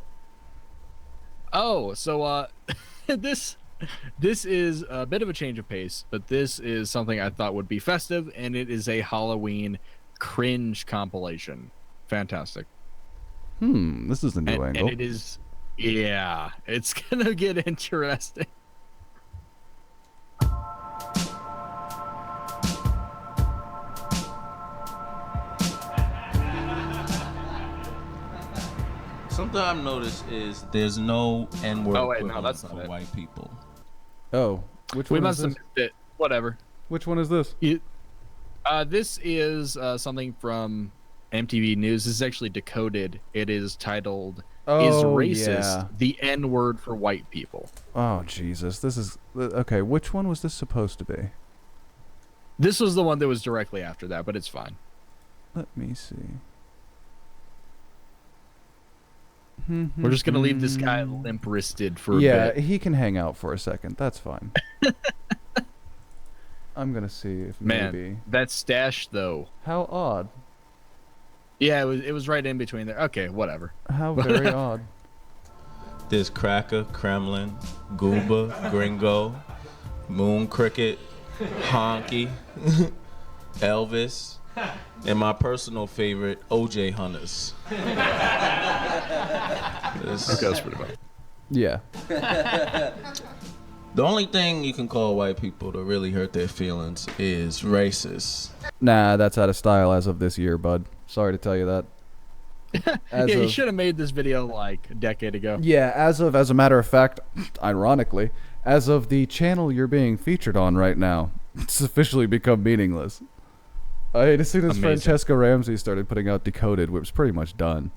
S1: Oh, so this is a bit of a change of pace, but this is something I thought would be festive, and it is a Halloween cringe compilation. Fantastic.
S2: This is a new angle.
S1: And it is, yeah, it's gonna get interesting.
S22: Something I've noticed is there's no N-word
S1: that's not
S22: for
S1: it.
S22: white people.
S2: Oh, which
S1: We
S2: one
S1: must
S2: is
S1: have
S2: this?
S1: missed it. Whatever.
S2: Which one is this?
S1: This is something from MTV News. This is actually decoded. It is titled, "Is racist the N-word for white people?"
S2: Oh, Jesus. This is... Okay, which one was this supposed to be?
S1: This was the one that was directly after that, but it's fine.
S2: Let me see.
S1: We're just gonna leave this guy limp-wristed for a
S2: yeah,
S1: bit.
S2: he can hang out for a second. That's fine. I'm gonna see if maybe
S1: that stash though.
S2: How odd.
S1: Yeah, it was right in between there. Okay, whatever.
S2: How very odd.
S22: There's Cracker, Kremlin, Gooba, Gringo, Moon Cricket, Honky, Elvis, and my personal favorite, OJ Hunters.
S1: That's pretty bad.
S2: Yeah.
S22: The only thing you can call white people to really hurt their feelings is racist.
S2: Nah, that's out of style as of this year, bud. Sorry to tell you that.
S1: You should have made this video like a decade ago.
S2: Yeah, as a matter of fact, ironically, as of the channel you're being featured on right now, it's officially become meaningless. As soon as Francesca Ramsey started putting out Decoded, it was pretty much done.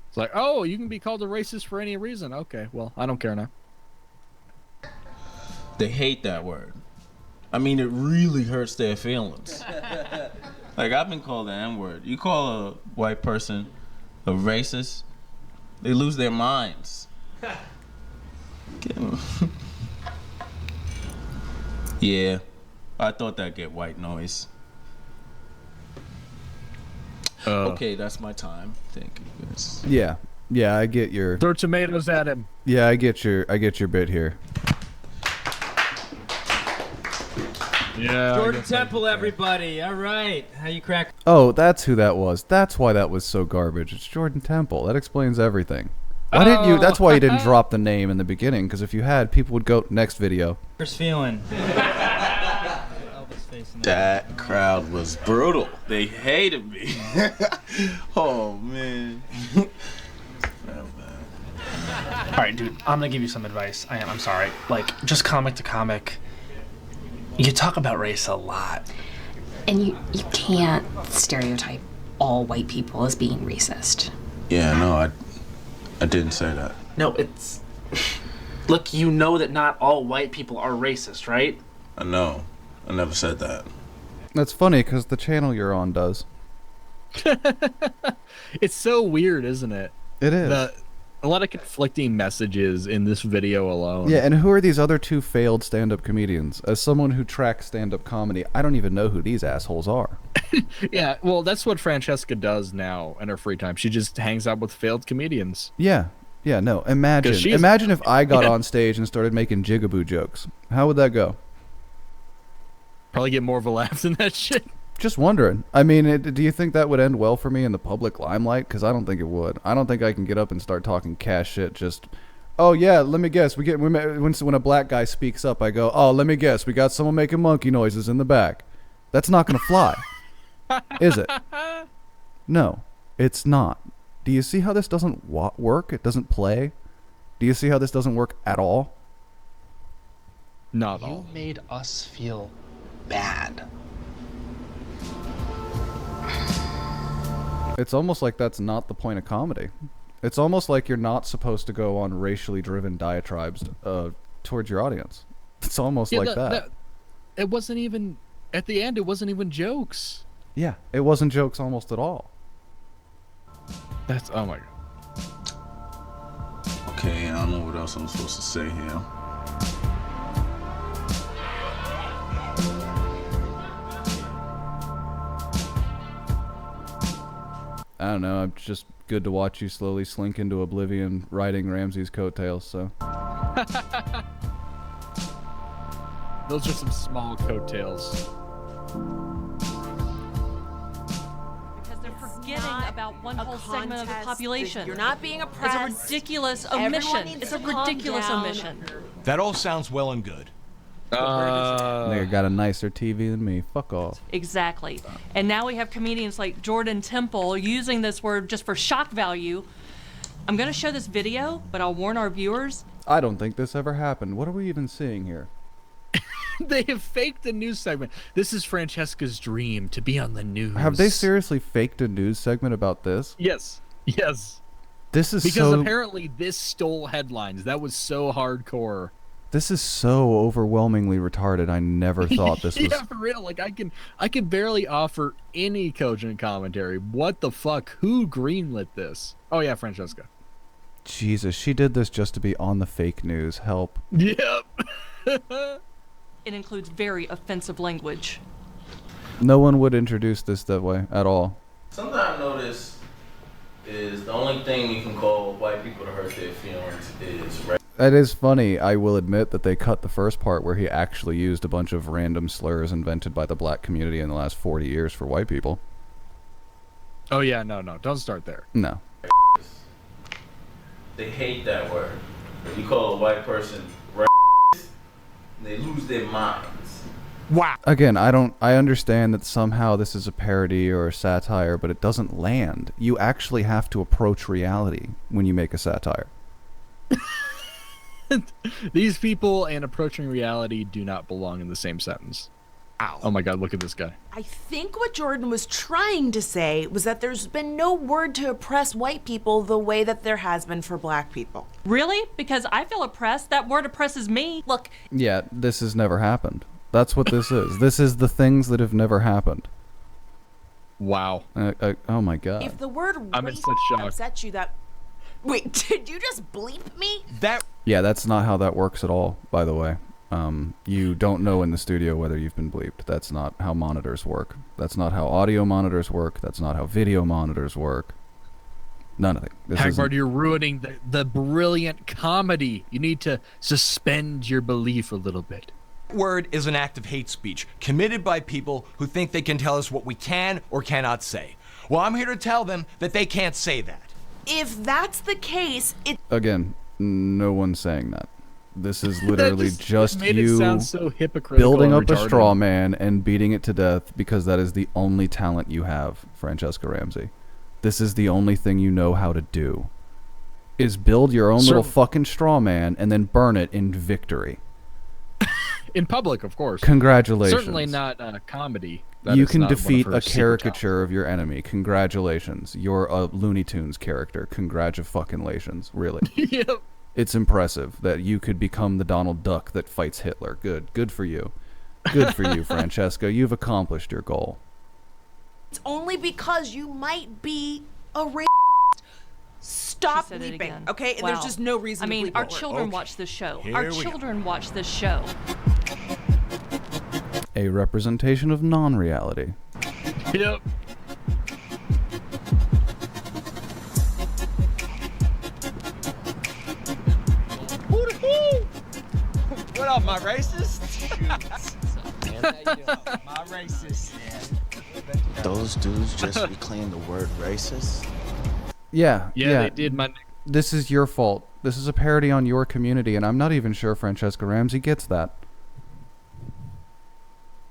S1: It's like, oh, you can be called a racist for any reason. Okay, well, I don't care now.
S22: They hate that word. I mean, it really hurts their feelings. Like, I've been called the N-word. You call a white person a racist, they lose their minds. Yeah, I thought that'd get white noise. Okay, that's my time. Thank you, guys.
S2: Yeah, I get your.
S1: Throw tomatoes at him.
S2: Yeah, I get your bit here.
S1: Yeah.
S3: Jordan Temple, everybody. All right, how you crack?
S2: Oh, that's who that was. That's why that was so garbage. It's Jordan Temple. That explains everything. Why didn't you? That's why you didn't drop the name in the beginning. Because if you had, people would go next video.
S3: First feeling.
S22: That crowd was brutal. They hated me. Oh man.
S4: All right, dude. I'm gonna give you some advice. I'm sorry. Like, just comic to comic. You talk about race a lot.
S23: And you can't stereotype all white people as being racist.
S22: Yeah, no, I didn't say that.
S4: No, it's... Look, you know that not all white people are racist, right?
S22: I know. I never said that.
S2: That's funny, because the channel you're on does.
S1: It's so weird, isn't it?
S2: It is.
S1: A lot of conflicting messages in this video alone.
S2: Yeah, and who are these other two failed stand-up comedians? As someone who tracks stand-up comedy, I don't even know who these assholes are.
S1: Yeah, well, that's what Francesca does now in her free time. She just hangs out with failed comedians.
S2: Yeah, no, imagine if I got on stage and started making jigaboo jokes. How would that go?
S1: Probably get more of a laugh than that shit.
S2: Just wondering. I mean, do you think that would end well for me in the public limelight? Because I don't think it would. I don't think I can get up and start talking cash shit. Just, oh yeah, let me guess. When a black guy speaks up, I go, oh, let me guess. We got someone making monkey noises in the back. That's not gonna fly, is it? No, it's not. Do you see how this doesn't work? It doesn't play. Do you see how this doesn't work at all?
S1: Not at all.
S4: You made us feel bad.
S2: It's almost like that's not the point of comedy. It's almost like you're not supposed to go on racially driven diatribes towards your audience. It's almost like that.
S1: It wasn't even, at the end, it wasn't even jokes.
S2: Yeah, it wasn't jokes almost at all.
S1: That's, oh my god.
S22: Okay, I don't know what else I'm supposed to say here.
S2: I don't know. It's just good to watch you slowly slink into oblivion riding Ramsey's coattails, so.
S1: Those are some small coattails.
S24: Because they're forgetting about one whole segment of the population.
S25: You're not being oppressed.
S24: It's a ridiculous omission. It's a ridiculous omission.
S26: That all sounds well and good.
S2: Nigga got a nicer TV than me. Fuck off.
S24: Exactly. And now we have comedians like Jordan Temple using this word just for shock value. I'm going to show this video, but I'll warn our viewers.
S2: I don't think this ever happened. What are we even seeing here?
S1: They have faked a news segment. This is Francesca's dream, to be on the news.
S2: Have they seriously faked a news segment about this?
S1: Yes. Yes.
S2: This is
S1: because apparently this stole headlines. That was so hardcore.
S2: This is so overwhelmingly retarded. I never thought this was...
S1: Yeah, for real. Like, I can barely offer any cogent commentary. What the fuck? Who greenlit this? Oh, yeah, Francesca.
S2: Jesus, she did this just to be on the fake news. Help.
S1: Yep.
S24: It includes very offensive language.
S2: No one would introduce this that way at all.
S22: Something I've noticed is the only thing you can call white people to hurt their feelings is race.
S2: That is funny. I will admit that they cut the first part where he actually used a bunch of random slurs invented by the black community in the last 40 years for white people.
S1: Oh, yeah, no. Don't start there.
S2: No.
S22: They hate that word. If you call a white person racist, they lose their minds.
S1: Wow.
S2: Again, I understand that somehow this is a parody or a satire, but it doesn't land. You actually have to approach reality when you make a satire.
S1: These people and approaching reality do not belong in the same sentence. Ow. Oh my god, look at this guy.
S6: I think what Jordan was trying to say was that there's been no word to oppress white people the way that there has been for black people.
S24: Really? Because I feel oppressed. That word oppresses me. Look.
S2: Yeah, this has never happened. That's what this is. This is the things that have never happened.
S1: Wow.
S2: Oh my god.
S6: If the word
S1: I'm in such shock.
S6: upsets you that... Wait, did you just bleep me?
S2: Yeah, that's not how that works at all, by the way. You don't know in the studio whether you've been bleeped. That's not how monitors work. That's not how audio monitors work. That's not how video monitors work. None of it.
S1: Hagbard, you're ruining the brilliant comedy. You need to suspend your belief a little bit.
S26: Word is an act of hate speech committed by people who think they can tell us what we can or cannot say. Well, I'm here to tell them that they can't say that.
S6: If that's the case, it...
S2: Again, no one's saying that. This is literally just
S1: made
S2: you
S1: it sound so hypocritical
S2: building
S1: and
S2: up a
S1: retarded.
S2: straw man and beating it to death because that is the only talent you have, Francesca Ramsey. This is the only thing you know how to do. Is build your own little fucking straw man and then burn it in victory.
S1: In public, of course.
S2: Congratulations.
S1: Certainly not comedy.
S2: You can defeat a caricature of your enemy. Congratulations. You're a Looney Tunes character. Congratulations. Really.
S1: Yep.
S2: It's impressive that you could become the Donald Duck that fights Hitler. Good for you. Good for you, Francesca. You've accomplished your goal.
S6: It's only because you might be a racist. Stop bleeping, okay? And there's just no reason to bleep
S24: our
S6: it.
S24: children watch this show.
S26: Here
S24: Our
S26: we
S24: children watch this show.
S2: A representation of non-reality.
S1: Yep.
S7: What up, my racist? My racist.
S8: Those dudes just reclaimed the word racist?
S2: Yeah,
S1: they did, man.
S2: This is your fault. This is a parody on your community, and I'm not even sure Francesca Ramsey gets that.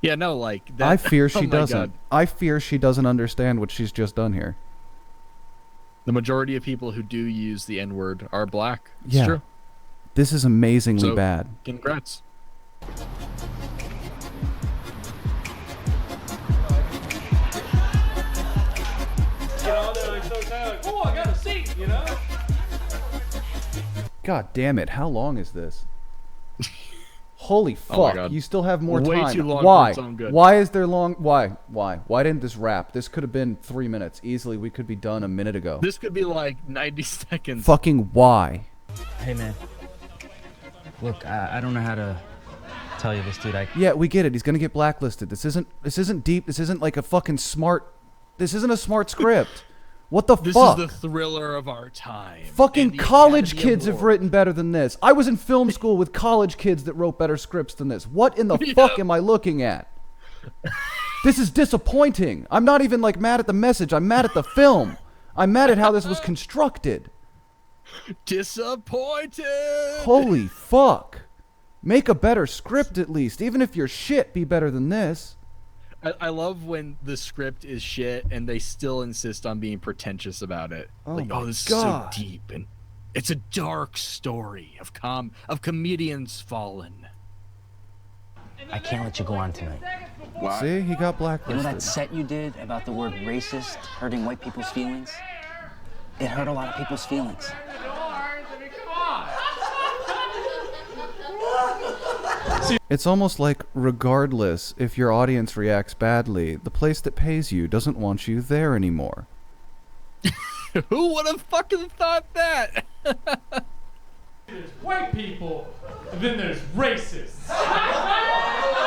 S1: Yeah, no, like that.
S2: I fear she
S1: Oh my
S2: doesn't.
S1: God.
S2: I fear she doesn't understand what she's just done here.
S1: The majority of people who do use the N-word are black. It's
S2: Yeah.
S1: true.
S2: This is amazingly
S1: So,
S2: bad.
S1: Congrats.
S7: Oh, I got a seat, you know?
S2: God damn it! How long is this? Holy fuck!
S1: Oh my God.
S2: You still have more
S1: Way
S2: time.
S1: too long
S2: Why?
S1: for its own good.
S2: Why is there long? Why? Why didn't this wrap? This could have been 3 minutes easily. We could be done a minute ago.
S1: This could be like 90 seconds.
S2: Fucking why?
S11: Hey man, look, I don't know how to tell you this, dude.
S2: Yeah, we get it. He's gonna get blacklisted. This isn't deep. This isn't like a fucking smart. This isn't a smart script. What the
S1: This
S2: fuck?
S1: is the thriller of our time.
S2: Fucking
S1: And the
S2: college
S1: Academy
S2: kids have
S1: Award.
S2: written better than this. I was in film school with college kids that wrote better scripts than this. What in the fuck am I looking at? This is disappointing. I'm not even like mad at the message. I'm mad at the film. I'm mad at how this was constructed.
S1: Disappointed.
S2: Holy fuck. Make a better script at least. Even if you're shit, be better than this.
S1: I love when the script is shit and they still insist on being pretentious about it.
S2: Oh
S1: Like,
S2: my
S1: this
S2: God.
S1: is so deep and it's a dark story of comedians fallen.
S11: I can't let you go on tonight.
S2: See, he got
S11: You know
S2: blacklisted.
S11: that set you did about the word racist hurting white people's feelings? It hurt a lot of people's feelings.
S2: It's almost like regardless if your audience reacts badly, the place that pays you doesn't want you there anymore.
S1: Who would have fucking thought that?
S5: There's white people, and then there's racists.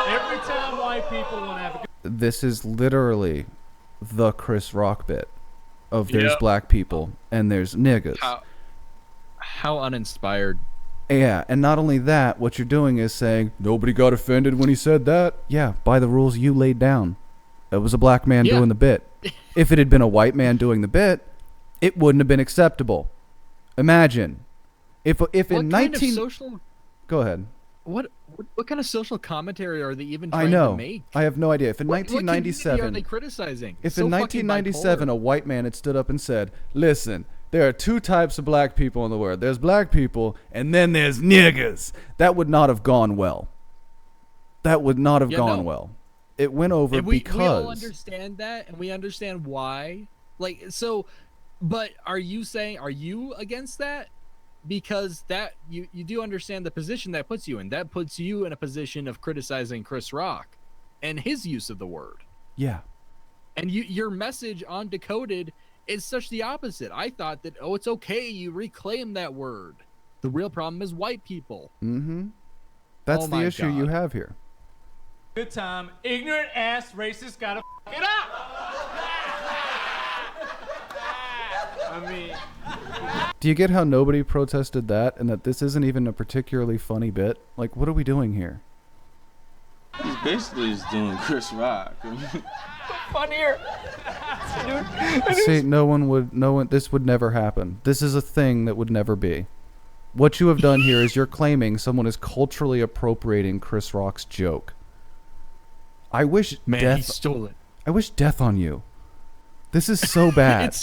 S5: Every time white people want to have a good...
S2: This is literally the Chris Rock bit of there's
S1: Yep.
S2: black people and there's niggas.
S1: How uninspired.
S2: Yeah, and not only that, what you're doing is saying, nobody got offended when he said that. Yeah, by the rules you laid down. It was a black man
S1: Yeah.
S2: doing the bit. If it had been a white man doing the bit, it wouldn't have been acceptable. Imagine. If
S1: What
S2: in
S1: kind
S2: 19...
S1: of social...
S2: Go ahead.
S1: What kind of social commentary are they even
S2: I
S1: trying
S2: know.
S1: to make?
S2: I have no idea. If in
S1: What community
S2: 1997...
S1: are they criticizing?
S2: If
S1: So
S2: in
S1: fucking
S2: 1997
S1: bipolar.
S2: a white man had stood up and said, listen, there are two types of black people in the world. There's black people, and then there's niggers. That would not have gone well. That would not have gone well. It went over
S1: And we all
S2: because...
S1: understand that, and we understand why. Like, so, but are you against that? Because that you do understand the position that puts you in. That puts you in a position of criticizing Chris Rock and his use of the word.
S2: Yeah.
S1: And your message on Decoded is such the opposite. I thought that, oh, it's okay, you reclaim that word. The real problem is white people.
S2: Mm-hmm. That's
S1: Oh
S2: the
S1: my
S2: issue you
S1: God.
S2: have here.
S5: Good time. Ignorant ass racist gotta f it up. I mean,
S2: Do you get how nobody protested that and that this isn't even a particularly funny bit? Like, what are we doing here?
S22: He's basically just doing Chris Rock.
S5: funnier.
S2: See, this would never happen. This is a thing that would never be. What you have done here is you're claiming someone is culturally appropriating Chris Rock's joke. I wish death...
S1: he stole it.
S2: I wish death on you. This is so bad.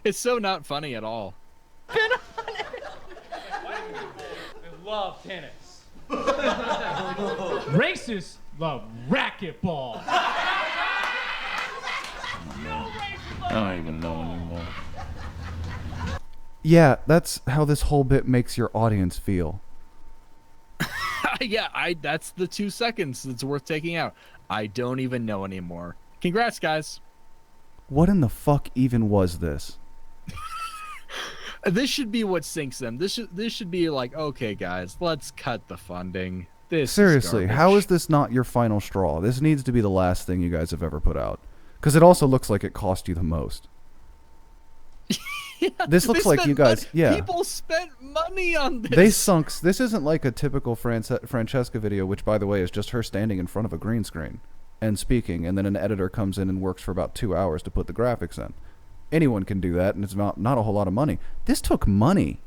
S1: It's so not funny at all.
S5: They love tennis. Racists love racquetball.
S22: I don't even know anymore.
S2: Yeah, that's how this whole bit makes your audience feel.
S1: Yeah, that's the 2 seconds that's worth taking out. I don't even know anymore. Congrats, guys.
S2: What in the fuck even was this?
S1: This should be what sinks them. This should be like, okay, guys, let's cut the funding. This
S2: Seriously,
S1: is
S2: how is this not your final straw? This needs to be the last thing you guys have ever put out. Because it also looks like it cost you the most. This looks like you guys... Yeah.
S1: People spent money on this.
S2: They sunk... This isn't like a typical Francesca video, which, by the way, is just her standing in front of a green screen and speaking, and then an editor comes in and works for about 2 hours to put the graphics in. Anyone can do that, and it's not a whole lot of money. This took money.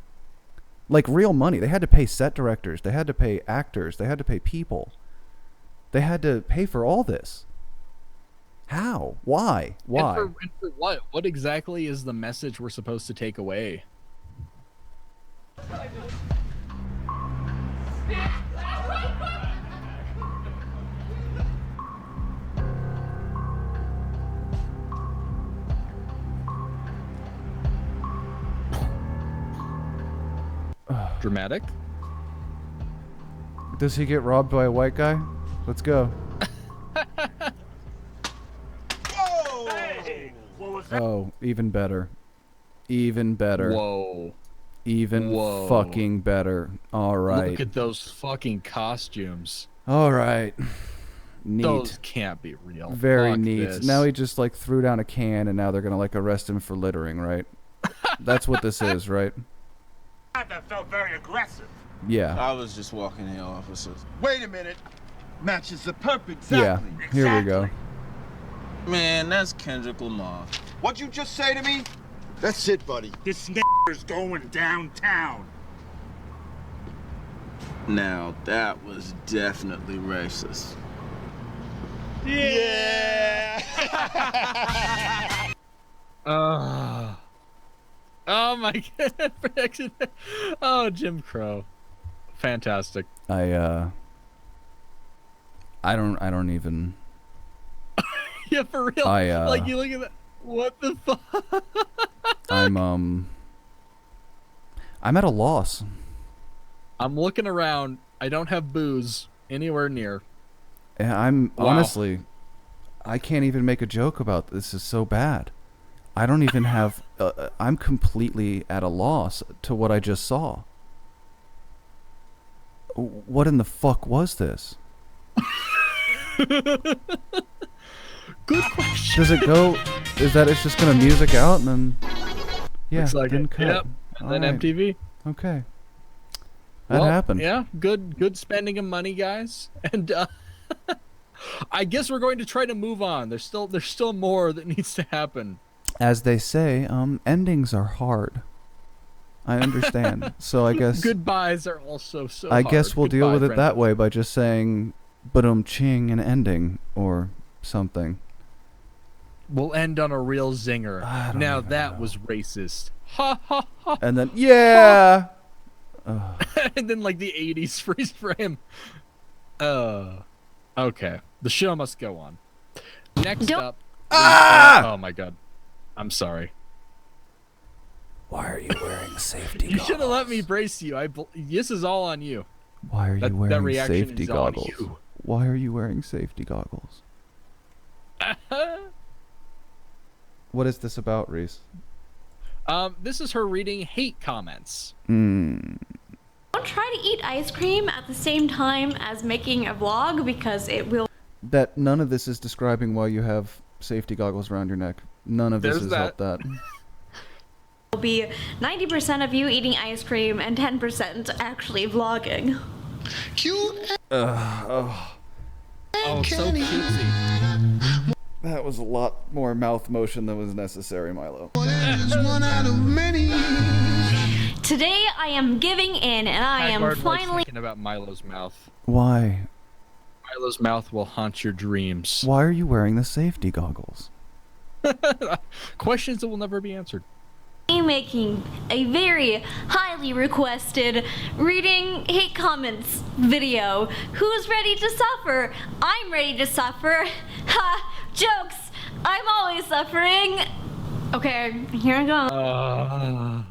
S2: Like, real money. They had to pay set directors. They had to pay actors. They had to pay people. They had to pay for all this. How? Why? Why?
S1: And for what? What exactly is the message we're supposed to take away? Dramatic?
S2: Does he get robbed by a white guy? Let's go. Oh, even better. Even better.
S1: Whoa.
S2: Even
S1: Whoa.
S2: fucking better. All right.
S1: Look at those fucking costumes.
S2: All right. Neat.
S1: Those can't be real.
S2: Very
S1: Fuck
S2: neat.
S1: this.
S2: Now he just like threw down a can and now they're gonna like arrest him for littering, right? That's what this is, right?
S12: That felt very aggressive.
S2: Yeah.
S22: I was just walking in, officers.
S12: Wait a minute. Matches the perfect.
S2: Yeah. Here we go.
S22: Man, that's Kendrick Lamar.
S12: What'd you just say to me? That's it, buddy. This is going downtown.
S22: Now, that was definitely racist.
S12: Yeah.
S1: Oh my god. Oh, Jim Crow. Fantastic.
S2: I don't even.
S1: Yeah, for real. Like, you look at that. What the fuck?
S2: I'm at a loss.
S1: I'm looking around. I don't have booze. anywhere near.
S2: I'm
S1: Wow.
S2: honestly, I can't even make a joke about this. Is so bad. I don't even have. I'm completely at a loss to what I just saw. What in the fuck was this?
S1: Good question.
S2: Does it go? Is that it's just gonna music out and then? Yeah,
S1: Looks like
S2: didn't
S1: it.
S2: cut.
S1: Yep. And then
S2: Alright.
S1: MTV.
S2: Okay. That
S1: Well,
S2: happened.
S1: Yeah, good spending of money, guys. And I guess we're going to try to move on. There's still more that needs to happen.
S2: As they say, endings are hard. I understand. So I guess
S1: Goodbyes are also so
S2: I
S1: hard.
S2: guess we'll deal
S1: Goodbye,
S2: with it
S1: friends.
S2: that way by just saying ching and ending or something.
S1: We'll end on a real zinger. Now that was racist. Ha ha ha.
S2: And then yeah.
S1: And then like the 80s freeze frame. Okay. The show must go on. Next up. Oh my god. I'm sorry.
S2: Why are you wearing safety
S1: You should have let me brace you. This is all on you.
S2: Why are you
S1: that
S2: wearing
S1: reaction
S2: safety
S1: is on
S2: goggles?
S1: you.
S2: Why are you wearing safety goggles? What is this about, Reese?
S1: This is her reading hate comments.
S9: Don't try to eat ice cream at the same time as making a vlog because it will
S2: That none of this is describing why you have safety goggles around your neck. None of this
S1: There's
S2: has
S1: that.
S2: helped that.
S9: be 90% of you eating ice cream and 10% actually vlogging.
S12: Cute.
S1: Oh, so cutesy.
S2: That was a lot more mouth motion than was necessary, Milo.
S12: One out of many.
S9: Today I am giving in and I am
S1: Hagard likes
S9: finally
S1: thinking about Milo's mouth.
S2: Why?
S1: Milo's mouth will haunt your dreams.
S2: Why are you wearing the safety goggles?
S1: Questions that will never be answered.
S9: making a very highly requested reading hate comments video. Who's ready to suffer? I'm ready to suffer. Ha! Jokes! I'm always suffering. Okay, here I go.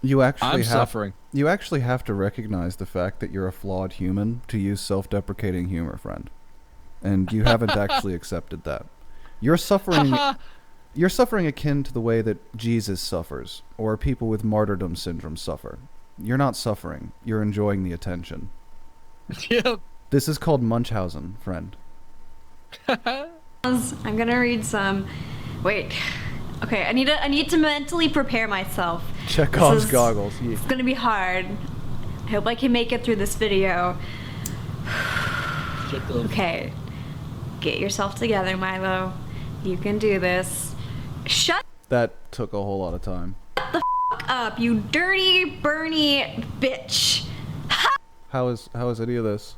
S2: You actually
S1: I'm
S2: have,
S1: suffering.
S2: You actually have to recognize the fact that you're a flawed human to use self-deprecating humor, friend. And you haven't actually accepted that. You're suffering. You're suffering akin to the way that Jesus suffers, or people with martyrdom syndrome suffer. You're not suffering. You're enjoying the attention.
S1: Yep.
S2: This is called Munchausen, friend.
S9: I'm gonna read some. Wait. Okay, I need to mentally prepare myself.
S2: Chekhov's goggles. Yeah.
S9: It's gonna be hard. I hope I can make it through this video. Okay. Get yourself together, Milo. You can do this. Shut
S2: That took a whole lot of time.
S9: the f up, you dirty, Bernie bitch.
S2: How is any of this?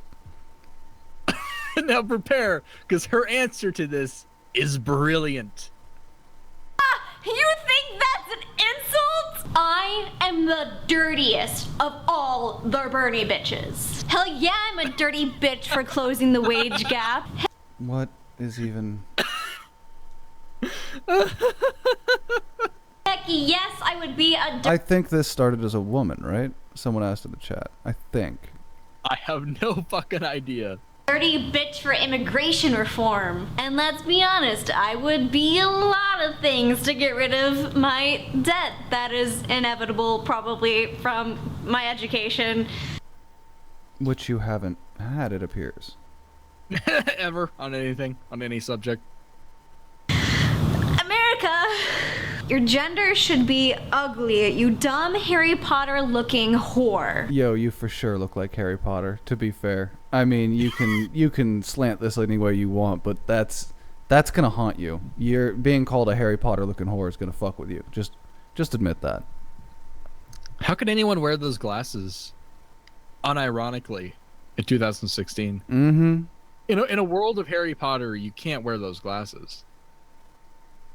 S1: Now prepare, because her answer to this is brilliant.
S9: You think that's an insult? I am the dirtiest of all the Bernie bitches. Hell yeah, I'm a dirty bitch for closing the wage gap.
S2: What is even...
S9: Heck yes, I would be a
S2: I think this started as a woman, right? Someone asked in the chat. I think.
S1: I have no fucking idea.
S9: dirty bitch for immigration reform. And let's be honest, I would be a lot of things to get rid of my debt that is inevitable probably from my education.
S2: Which you haven't had, it appears.
S1: Ever on anything, on any subject.
S9: America, your gender should be ugly, you dumb Harry Potter looking whore.
S2: Yo, you for sure look like Harry Potter, to be fair. I mean, you can slant this any way you want, but that's gonna haunt you. You're being called a Harry Potter looking whore is gonna fuck with you. Just admit that.
S1: How could anyone wear those glasses unironically in 2016?
S2: Mm-hmm.
S1: In a world of Harry Potter, you can't wear those glasses.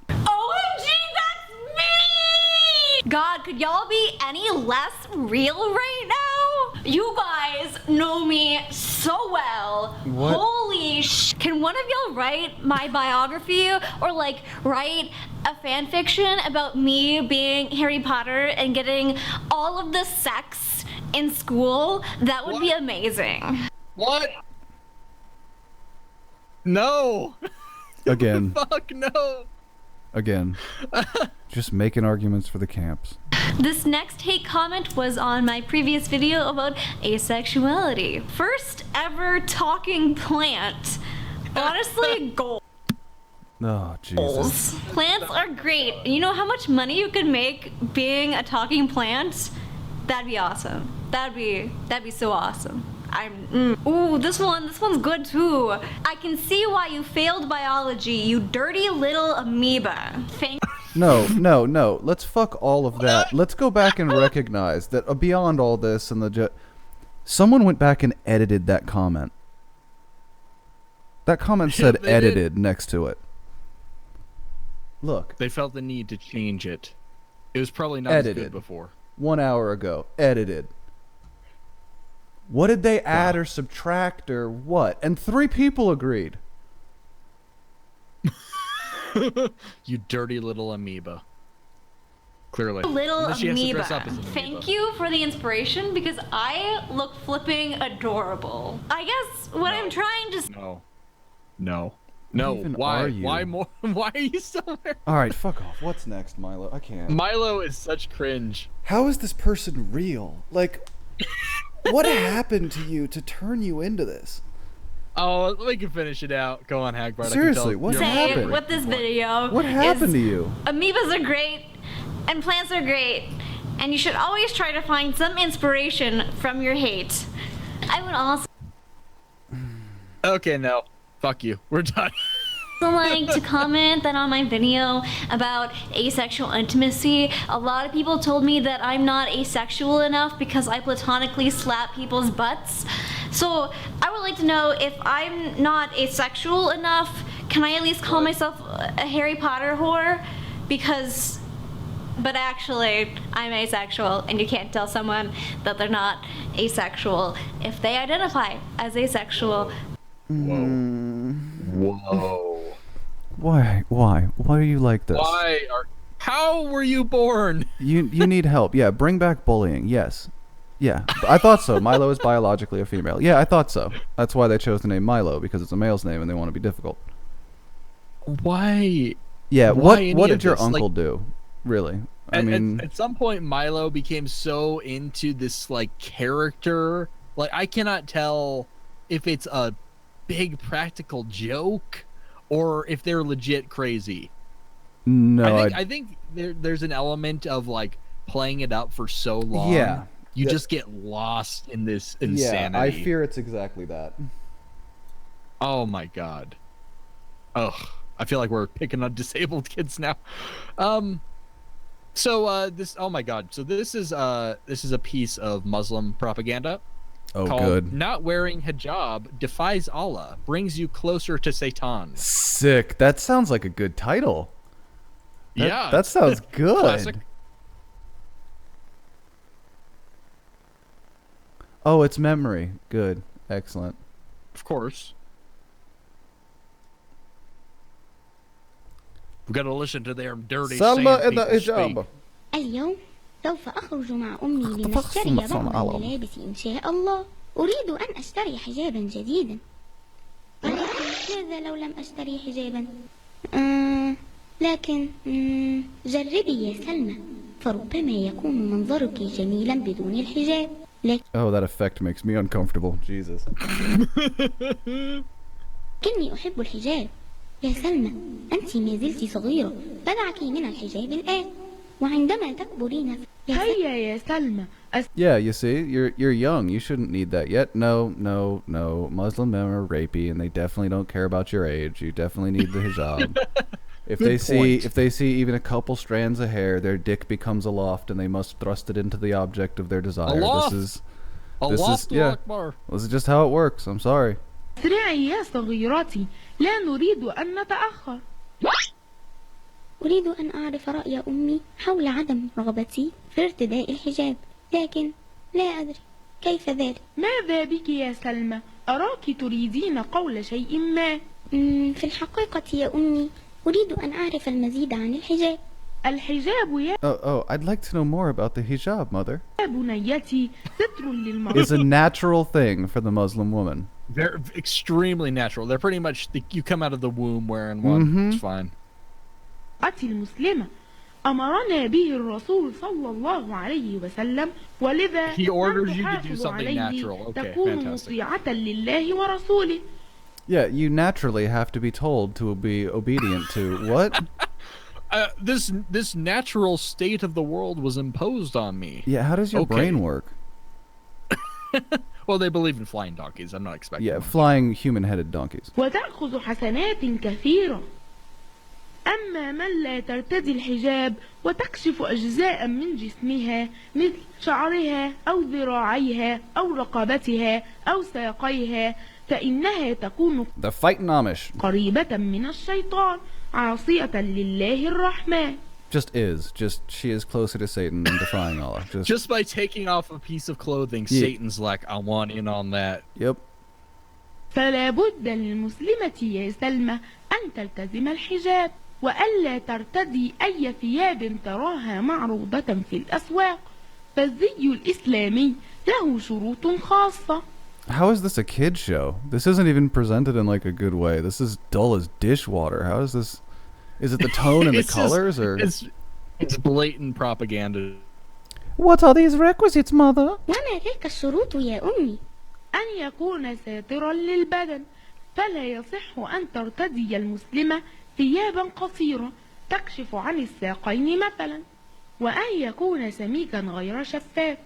S9: OMG, that's me! God, could y'all be any less real right now? You guys know me so well.
S2: What?
S9: Holy sh! Can one of y'all write my biography or like write a fan fiction about me being Harry Potter and getting all of the sex in school? That would be amazing.
S1: What? No.
S2: Again.
S1: Fuck no.
S2: Again. Just making arguments for the camps.
S9: This next hate comment was on my previous video about asexuality. First ever talking plant. Honestly, gold.
S2: Oh, Jesus.
S9: Plants are great. You know how much money you could make being a talking plant? That'd be awesome. That'd be so awesome. Ooh, this one's good too. I can see why you failed biology, you dirty little amoeba.
S2: No. Let's fuck all of that. Let's go back and recognize that beyond all this and someone went back and edited that comment. That comment said edited next to it. Look.
S1: They felt the need to change it. It was probably not as good before.
S2: 1 hour ago. Edited. What did they add or subtract or what? And 3 people agreed.
S1: You dirty little amoeba. Clearly.
S9: Little amoeba. Thank you for the inspiration because I look flipping adorable. I guess what I'm trying to...
S1: No.
S2: Why are you?
S1: Why more? Why are you still there?
S2: All right, fuck off. What's next, Milo? I can't.
S1: Milo is such cringe.
S2: How is this person real? Like, what happened to you to turn you into this?
S1: Oh, we can finish it out. Go on, Hagbard.
S2: Seriously, what happened?
S9: With this video.
S2: What happened to you?
S9: Amoebas are great, and plants are great, and you should always try to find some inspiration from your hate. I would also...
S1: Okay, no. Fuck you. We're done.
S9: Like to comment that on my video about asexual intimacy, a lot of people told me that I'm not asexual enough because I platonically slap people's butts. So I would like to know if I'm not asexual enough, can I at least call myself a Harry Potter whore? But actually, I'm asexual, and you can't tell someone that they're not asexual if they identify as asexual.
S1: Whoa.
S2: Why are you like this?
S1: How were you born?
S2: You need help. Yeah, bring back bullying. Yes. Yeah, I thought so. Milo is biologically a female. Yeah, I thought so. That's why they chose the name Milo, because it's a male's name and they want to be difficult.
S1: Why?
S2: Yeah, what did your uncle do? Really? I mean,
S1: at some point Milo became so into this like character, like I cannot tell if it's a big practical joke or if they're legit crazy.
S2: No,
S1: I think there's an element of like playing it up for so long.
S2: Yeah,
S1: you just get lost in this insanity.
S2: Yeah, I fear it's exactly that.
S1: Oh my god. Ugh, I feel like we're picking on disabled kids now. So this, oh my god. So this is a piece of Muslim propaganda.
S2: Oh,
S1: called
S2: good.
S1: Not wearing hijab defies Allah, brings you closer to Satan.
S2: Sick. That sounds like a good title.
S1: Yeah.
S2: That sounds good.
S1: Classic.
S2: Oh, it's memory. Good. Excellent.
S1: Of course. We've got to listen to their dirty
S2: Salma
S1: sand
S2: in the
S1: people
S2: hijab.
S1: speak.
S10: اليوم سوف أخرج مع أمي لنشتري بعض الملابس إن شاء الله. أريد أن أشتري حجابا جديدا. ماذا لو لم أشتري حجابا؟ لكن جربي يا سلمى فربما يكون منظرك جميلا بدون الحجاب.
S2: Oh, that effect makes me uncomfortable. Jesus.
S10: إني أحب الحجاب. يا سلمى أنت ما زلت صغيرة بدعك من الحجاب الآن وعندما تكبرين هيا يا سلمى.
S2: Yeah, you see, you're young. You shouldn't need that yet. No. Muslim men are rapey, and they definitely don't care about your age. You definitely need the hijab. If they see even a couple strands of hair, their dick becomes aloft, and they must thrust it into the object of their desire.
S1: Aloft.
S2: This is just how it works. I'm sorry.
S10: اسرعي يا صغيراتي لا نريد أن نتأخر. أريد أن أعرف رأي أمي حول عدم رغبتي في ارتداء الحجاب لكن لا أدري كيف ذلك. ماذا بك يا سلمى؟ أراك تريدين قول شيء ما. في الحقيقة يا أمي أريد أن أعرف المزيد عن الحجاب الحجاب
S2: Oh, I'd like to know more about the hijab, mother.
S10: يا بنيتي ستر للمرأة.
S2: Is a natural thing for the Muslim woman.
S1: They're extremely natural. They're pretty much you come out of the womb wearing one. It's fine.
S10: المسلمة أمرنا به الرسول صلى الله عليه وسلم ولذا
S1: He orders you to do
S10: تحافظ
S1: something
S10: عليه
S1: natural. Okay,
S10: تكون
S1: fantastic.
S10: مطيعة لله ورسوله.
S2: Yeah, you naturally have to be told to be obedient to what?
S1: This natural state of the world was imposed on me.
S2: Yeah, how does your brain work?
S1: Well, they believe in flying donkeys. I'm not expecting.
S2: Yeah,
S1: much.
S2: flying human-headed donkeys.
S10: وتأخذ حسنات كثيرة. أما من لا ترتدي الحجاب وتكشف أجزاء من جسمها مثل شعرها أو ذراعيها أو رقبتها أو ساقيها فإنها تكون
S2: The fighting Amish.
S10: قريبة من الشيطان عاصية لله الرحمن.
S2: Just she is closer to Satan than defying Allah.
S1: Just by taking off a piece of clothing, Satan's like, I want in on that.
S2: Yep.
S10: فلا بد للمسلمة يا سلمى أن تلتزم الحجاب وألا ترتدي أي ثياب تراها معروضة في الأسواق فالزي الإسلامي له شروط خاصة.
S2: How is this a kid show? This isn't even presented in like a good way. This is dull as dishwater. How is this? Is it the tone and the colors, or
S1: it's blatant propaganda?
S2: What are these requisites, mother?
S10: وما تلك الشروط يا أمي؟ أن يكون ساترا للبدن فلا يصح أن ترتدي المسلمة ثيابا قصيرة تكشف عن الساقين مثلا وأن يكون سميكا غير شفاف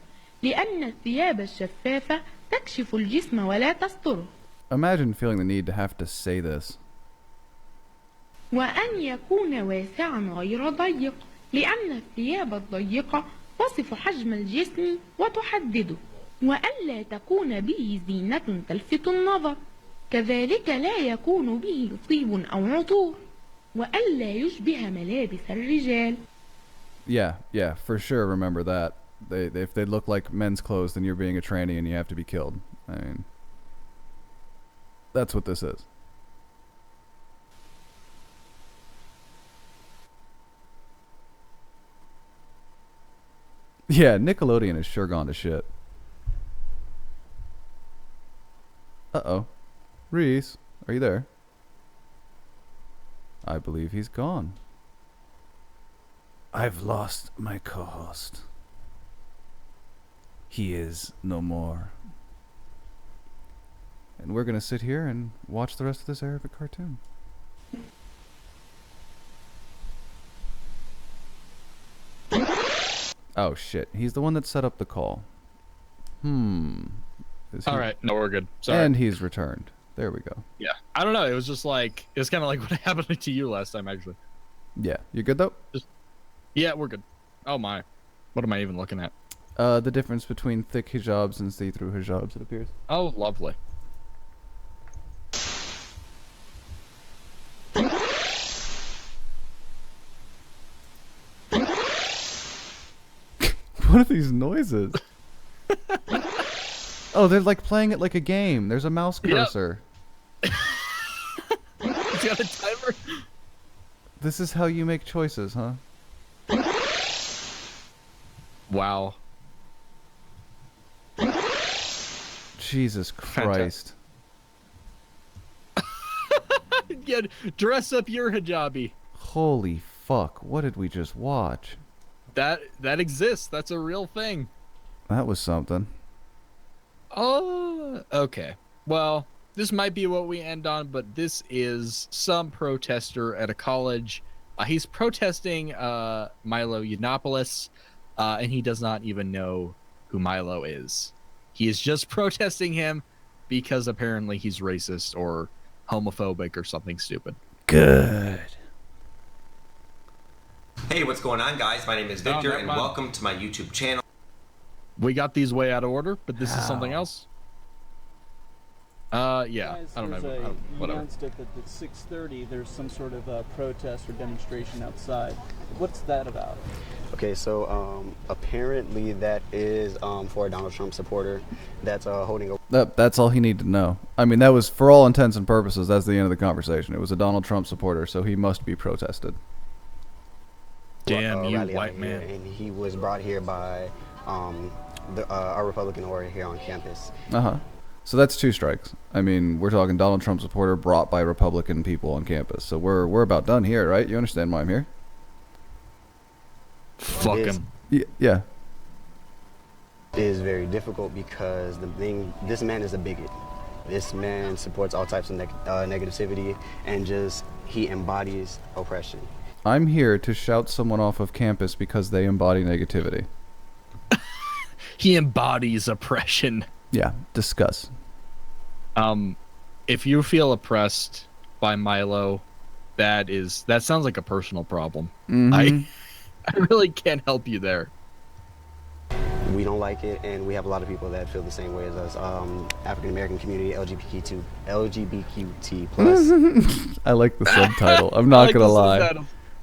S10: لأن الثياب الشفافة تكشف الجسم ولا تستره.
S2: Imagine feeling the need to have to say this.
S10: وأن يكون واسعا غير ضيق لأن الثياب الضيقة تصف حجم الجسم وتحدده وألا تكون به زينة تلفت النظر كذلك لا يكون به طيب أو عطور وألا يشبه ملابس الرجال.
S2: Yeah, for sure. Remember that. If they look like men's clothes, then you're being a tranny and you have to be killed. I mean, that's what this is. Yeah, Nickelodeon has sure gone to shit. Uh-oh. Reese, are you there? I believe he's gone. I've lost my co-host. He is no more. And we're gonna sit here and watch the rest of this Arabic cartoon. Oh shit, he's the one that set up the call.
S1: Alright, no, we're good. Sorry.
S2: And he's returned. There we go.
S1: Yeah. I don't know, it was just like, it was kind of like what happened to you last time, actually.
S2: Yeah, you good though?
S1: Yeah, we're good. Oh my. What am I even looking at?
S2: The difference between thick hijabs and see-through hijabs, it appears.
S1: Oh, lovely.
S2: What are these noises? Oh, they're like playing it like a game. There's a mouse cursor.
S1: Yep. It's got a timer.
S2: This is how you make choices, huh?
S1: Wow.
S2: Jesus Christ.
S1: Yeah, dress up your hijabi.
S2: Holy fuck, what did we just watch?
S1: That exists. That's a real thing.
S2: That was something.
S1: Oh, okay. Well, this might be what we end on, but this is some protester at a college. He's protesting Milo Yiannopoulos, and he does not even know who Milo is. He is just protesting him because apparently he's racist or homophobic or something stupid.
S2: Good.
S13: Hey, what's going on, guys? My name is Victor, and welcome to my YouTube channel.
S1: We got these way out of order, but this is something else. Yeah,
S14: Guys,
S1: I don't know.
S14: You
S1: Whatever.
S14: announced it that at 6:30 there's some sort of protest or demonstration outside. What's that about?
S15: Okay, so apparently that is for a Donald Trump supporter that's holding a...
S2: That's all he needed to know. I mean, that was, for all intents and purposes, that's the end of the conversation. It was a Donald Trump supporter, so he must be protested.
S1: Damn you,
S15: rally out
S1: white
S15: here,
S1: man.
S15: and he was brought here by our Republican order here on campus.
S2: So that's 2 strikes. I mean, we're talking Donald Trump supporter brought by Republican people on campus. So we're about done here, right? You understand why I'm here?
S1: Fuck him.
S2: Yeah.
S15: It is very difficult because this man is a bigot. This man supports all types of negativity, and he embodies oppression.
S2: I'm here to shout someone off of campus because they embody negativity.
S1: He embodies oppression.
S2: Yeah, discuss.
S1: If you feel oppressed by Milo, that sounds like a personal problem. I really can't help you there.
S15: We don't like it, and we have a lot of people that feel the same way as us. African American community, LGBTQ+.
S2: I like the subtitle. I'm not gonna lie.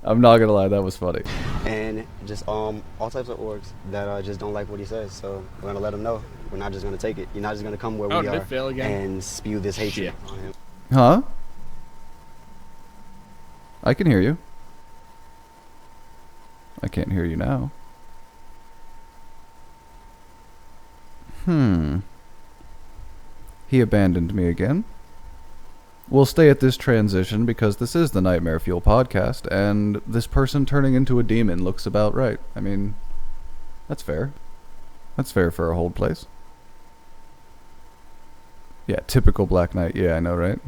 S2: I'm not gonna lie, that was funny.
S15: And just all types of orgs that just don't like what he says. So we're gonna let him know. We're not just gonna take it. You're not just gonna come where we are and spew this hatred on him.
S2: Huh? I can hear you. I can't hear you now. He abandoned me again. We'll stay at this transition because this is the Nightmare Fuel podcast, and this person turning into a demon looks about right. I mean, that's fair. That's fair for a hold place. Yeah, typical Black Knight. Yeah, I know, right?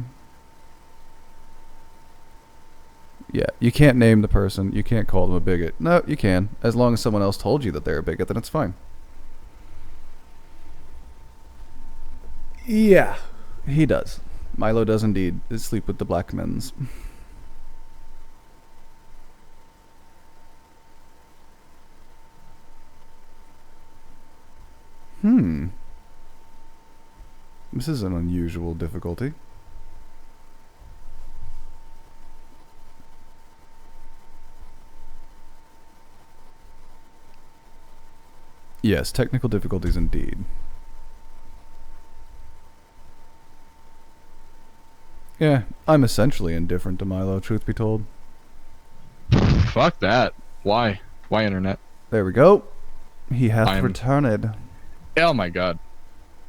S2: Yeah, you can't name the person. You can't call them a bigot. No, you can. As long as someone else told you that they're a bigot, then it's fine. Yeah, he does. Milo does indeed sleep with the black men's. This is an unusual difficulty. Yes, technical difficulties indeed. Yeah, I'm essentially indifferent to Milo, truth be told.
S1: Fuck that. Why? Why internet?
S2: There we go. He hath returned.
S1: Oh my god.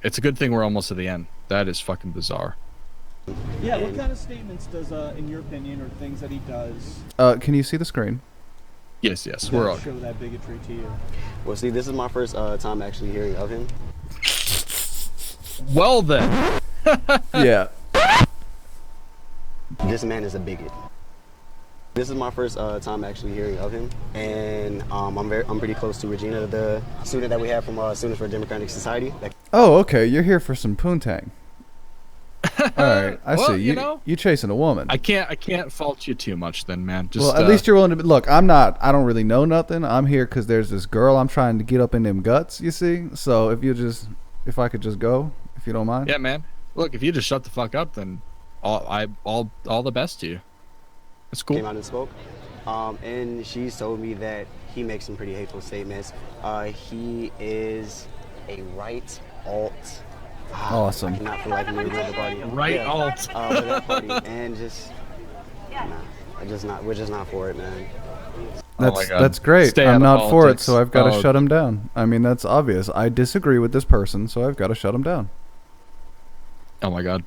S1: It's a good thing we're almost to the end. That is fucking bizarre.
S14: Yeah, what kind of statements does, in your opinion, or things that he does...
S2: Can you see the screen?
S1: Yes, we're all
S14: show that bigotry to you?
S15: Well, see, this is my first time actually hearing of him.
S1: Well then.
S2: Yeah.
S15: This man is a bigot. This is my first time actually hearing of him, and I'm pretty close to Regina, the student that we have from Students for Democratic Society.
S2: Oh, okay. You're here for some poontang. All right, I
S1: well,
S2: see. You chasing a woman.
S1: I can't fault you too much, then, man. Just,
S2: well, at least you're willing to look. I don't really know nothing. I'm here because there's this girl I'm trying to get up in them guts. You see. So if I could just go, if you don't mind.
S1: Yeah, man. Look, if you just shut the fuck up, then all the best to you. That's cool.
S15: Came out and spoke, and she told me that he makes some pretty hateful statements. He is a right alt.
S2: Awesome.
S15: I cannot for life remember the party.
S1: Right alt.
S15: For that party, and we're just not for it, man.
S2: That's great. I'm not for it, so I've got to shut him down. I mean, that's obvious. I disagree with this person, so I've got to shut him down.
S1: Oh my god.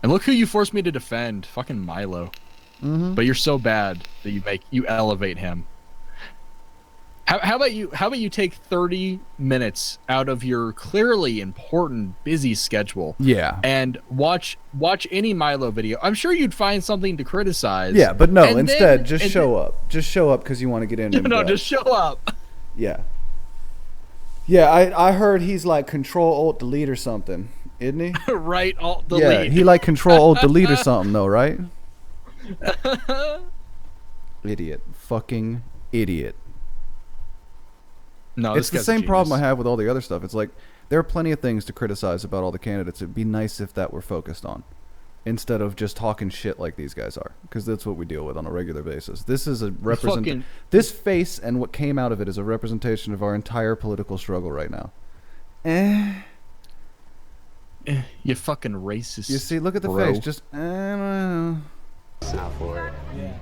S1: And look who you forced me to defend. Fucking Milo. But you're so bad that you elevate him. How about you take 30 minutes out of your clearly important busy schedule?
S2: Yeah.
S1: And watch any Milo video. I'm sure you'd find something to criticize.
S2: Yeah, but no, instead just show up. Just show up because you want to get in.
S1: No, just show up.
S2: Yeah. Yeah, I heard he's like Control Alt Delete or something, isn't he?
S1: Right, Alt Delete.
S2: Yeah, he like Control Alt Delete or something though, right? Idiot. Fucking idiot.
S1: No,
S2: it's the same problem I have with all the other stuff. It's like there are plenty of things to criticize about all the candidates. It'd be nice if that were focused on instead of just talking shit like these guys are, because that's what we deal with on a regular basis. This is a this face and what came out of it is a representation of our entire political struggle right now.
S1: You fucking racist.
S2: You see, look at the face. Just
S15: It's not for it.
S14: Yeah.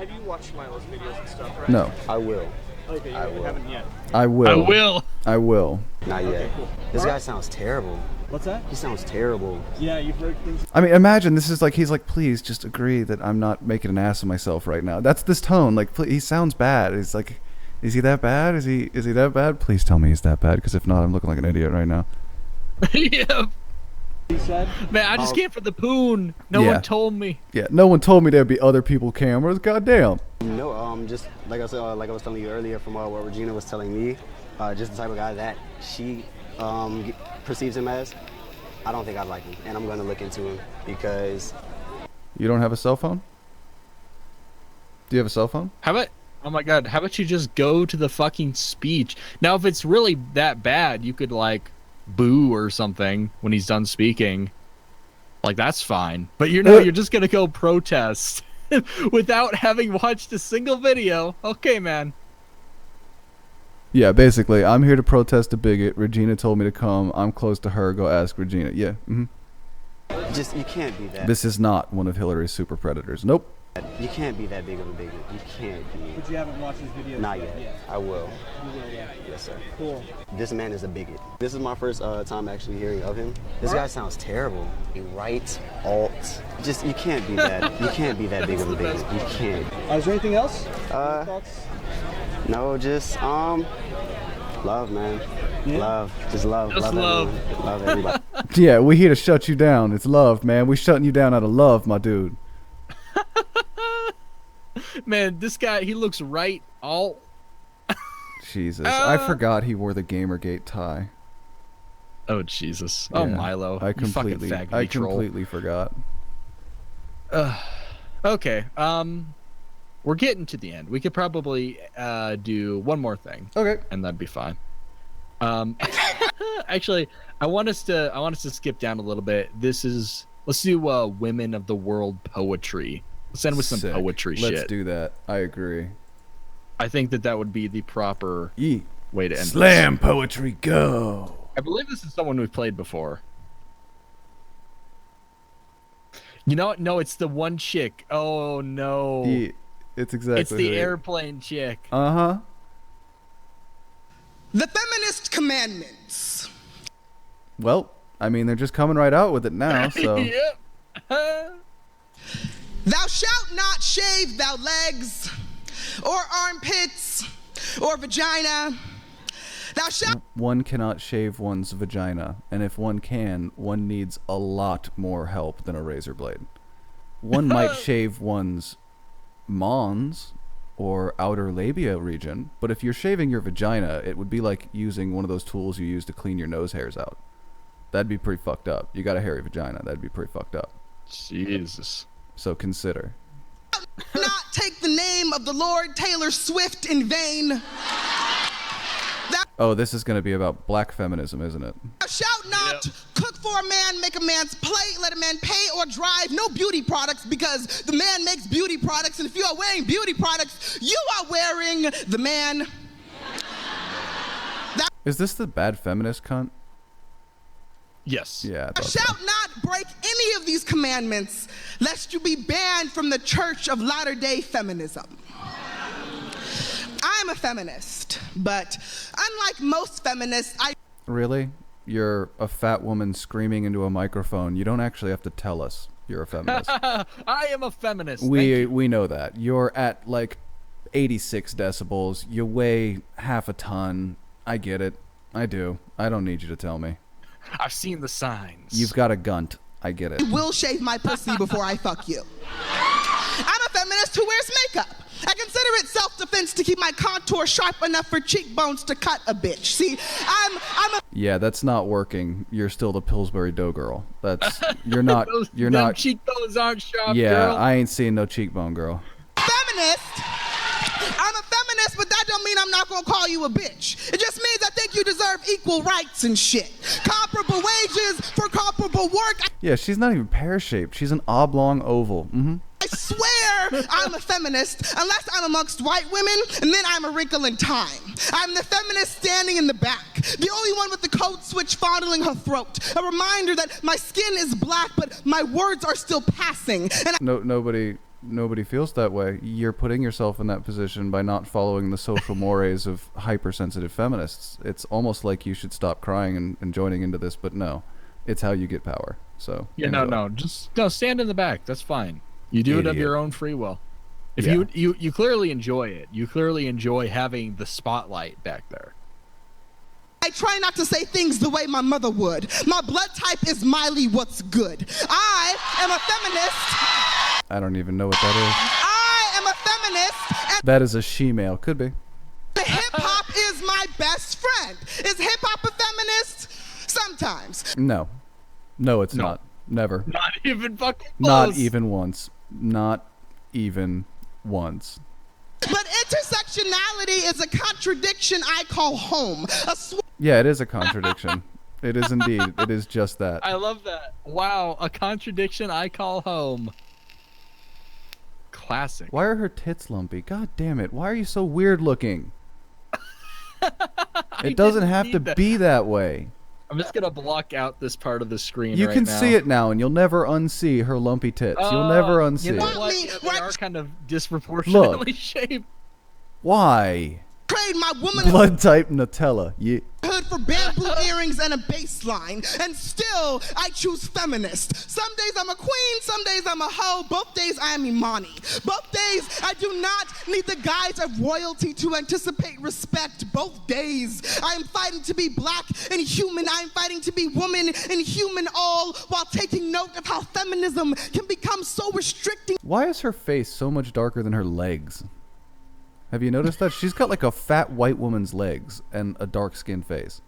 S14: have you watched Milo's videos and stuff, right?
S2: No.
S15: I will.
S14: Okay,
S15: I
S14: you
S15: will.
S14: haven't yet.
S2: I will.
S1: I will.
S2: I will.
S15: Not yet.
S14: Okay, cool.
S15: This
S14: All
S15: guy
S14: right.
S15: sounds terrible.
S14: What's that?
S15: He sounds terrible.
S14: Yeah, you've heard things.
S2: I mean, imagine this is like he's like, please just agree that I'm not making an ass of myself right now. That's this tone. Like, he sounds bad. He's like, is he that bad? Is he that bad? Please tell me he's that bad, because if not, I'm looking like an idiot right now.
S1: Yeah.
S14: He said.
S1: Man, I just came for the poon. No
S2: Yeah.
S1: one told me.
S2: Yeah, no one told me there'd be other people cameras. Goddamn.
S15: No, just like I said, like I was telling you earlier, from what Regina was telling me, just the type of guy that she perceives him as. I don't think I'd like him, and I'm gonna look into him because.
S2: You don't have a cell phone? Do you have a cell phone?
S1: How about? Oh my God! How about you just go to the fucking speech? Now, if it's really that bad, you could like boo or something when he's done speaking. Like, that's fine. But you're just gonna go protest without having watched a single video. Okay, man.
S2: Yeah, basically, I'm here to protest a bigot. Regina told me to come. I'm close to her. Go ask Regina. Yeah.
S15: Just, you can't be that.
S2: This is not one of Hillary's super predators. Nope.
S15: You can't be that big of a bigot. You can't be.
S14: But you haven't watched his videos.
S15: Not yet. I will.
S14: You will, yeah.
S15: Yes, sir.
S14: Cool.
S15: This man is a bigot. This is my first time actually hearing of him. This guy sounds terrible. Right, alt. Just, you can't be that. You can't be that big of a bigot. You can't.
S14: Is there anything else? Thoughts?
S15: No, just love, man.
S14: Yeah.
S15: Love. Just love.
S1: Just
S15: love. Everyone. Love everybody.
S2: Yeah, we here to shut you down. It's love, man. We shutting you down out of love, my dude.
S1: Man, this guy, he looks right all.
S2: Jesus, I forgot he wore the Gamergate tie.
S1: Oh Jesus! Oh
S2: Yeah,
S1: Milo,
S2: I
S1: you
S2: completely,
S1: fucking faggoty
S2: I
S1: troll.
S2: completely forgot.
S1: Okay. We're getting to the end. We could probably do one more thing.
S2: Okay.
S1: And that'd be fine. Actually, I want us to skip down a little bit. Let's do Women of the World poetry. Let's end with some
S2: Sick.
S1: poetry shit.
S2: Let's do that. I agree.
S1: I think that would be the proper way to end
S2: Slam
S1: this.
S2: poetry, go.
S1: I believe this is someone we've played before. You know what? No, it's the one chick. Oh no.
S2: It's exactly.
S1: It's the
S2: who-
S1: airplane chick.
S2: Uh-huh.
S16: The feminist commandments.
S2: Well, I mean, they're just coming right out with it now, so.
S1: Yep.
S16: Thou shalt not shave thou legs, or armpits, or vagina. Thou shalt.
S2: One cannot shave one's vagina, and if one can, one needs a lot more help than a razor blade. One might shave one's mons or outer labia region, but if you're shaving your vagina, it would be like using one of those tools you use to clean your nose hairs out. That'd be pretty fucked up. You got a hairy vagina. That'd be pretty fucked up.
S1: Jesus.
S2: So consider.
S16: Not take the name of the Lord Taylor Swift in vain.
S2: Oh, this is going to be about black feminism, isn't it?
S16: Thou shalt not cook for a man, make a man's plate, let a man pay or drive. No beauty products, because the man makes beauty products, and if you are wearing beauty products, you are wearing the man.
S2: Is this the bad feminist cunt?
S1: Yes.
S2: Yeah. I
S16: Thou
S2: thought so.
S16: shalt not break any of these commandments, lest you be banned from the Church of Latter-day Feminism. I'm a feminist, but unlike most feminists,
S2: Really? You're a fat woman screaming into a microphone. You don't actually have to tell us you're a feminist.
S1: I am a feminist.
S2: We know that. You're at like 86 decibels. You weigh half a ton. I get it. I do. I don't need you to tell me.
S1: I've seen the signs.
S2: You've got a gunt. I get it.
S16: I will shave my pussy before I fuck you. I'm a feminist who wears makeup. I consider it self-defense to keep my contour sharp enough for cheekbones to cut a bitch. See, I'm a
S2: Yeah, that's not working. You're still the Pillsbury Dough girl. That's you're not. You're
S1: Them
S2: not.
S1: cheekbones aren't sharp,
S2: Yeah,
S1: girl.
S2: I ain't seeing no cheekbone girl.
S16: feminist. I'm a feminist, but that don't mean I'm not gonna call you a bitch. It just means I think you deserve equal rights and shit. Comparable wages for comparable work.
S2: Yeah, she's not even pear-shaped. She's an oblong oval.
S16: I swear I'm a feminist unless I'm amongst white women, and then I'm a wrinkle in time. I'm the feminist standing in the back, the only one with the code switch fondling her throat. A reminder that my skin is black, but my words are still passing. And
S2: Nobody nobody feels that way. You're putting yourself in that position by not following the social mores of hypersensitive feminists. It's almost like you should stop crying and joining into this, but no. It's how you get power. So
S1: yeah,
S2: enjoy.
S1: no, just stand in the back. That's fine. You do it of your own free will. If
S2: Yeah.
S1: you clearly enjoy it. You clearly enjoy having the spotlight back there.
S16: I try not to say things the way my mother would. My blood type is Miley what's good. I am a feminist.
S2: I don't even know what that
S16: I am a feminist.
S2: is. That is a she-male. Could be.
S16: Hip-hop is my best friend. Is hip-hop a feminist? Sometimes.
S2: No. No, it's not. Never.
S1: Not even fucking close.
S2: Not even once. Not even once.
S16: But intersectionality is a contradiction I call home.
S2: Yeah, it is a contradiction. It is indeed. It is just that.
S1: I love that. Wow, a contradiction I call home. Classic.
S2: Why are her tits lumpy? God damn it. Why are you so weird looking? It doesn't have to be that way.
S1: I'm just gonna block out this part of the screen.
S2: You
S1: right
S2: can
S1: now.
S2: see it now, and you'll never unsee her lumpy tits. You'll never unsee.
S1: You know
S2: it.
S1: what? They are kind of disproportionately shaped.
S2: Why?
S16: Trade my woman
S2: Blood type Nutella. Yeah.
S16: hood for bamboo earrings and a baseline, and still I choose feminist. Some days I'm a queen, some days I'm a hoe, both days I am Imani. Both days I do not need the guise of royalty to anticipate respect. Both days I am fighting to be black and human. I am fighting to be woman and human, all while taking note of how feminism can become so restricting.
S2: Why is her face so much darker than her legs? Have you noticed that? She's got like a fat white woman's legs and a dark-skinned face.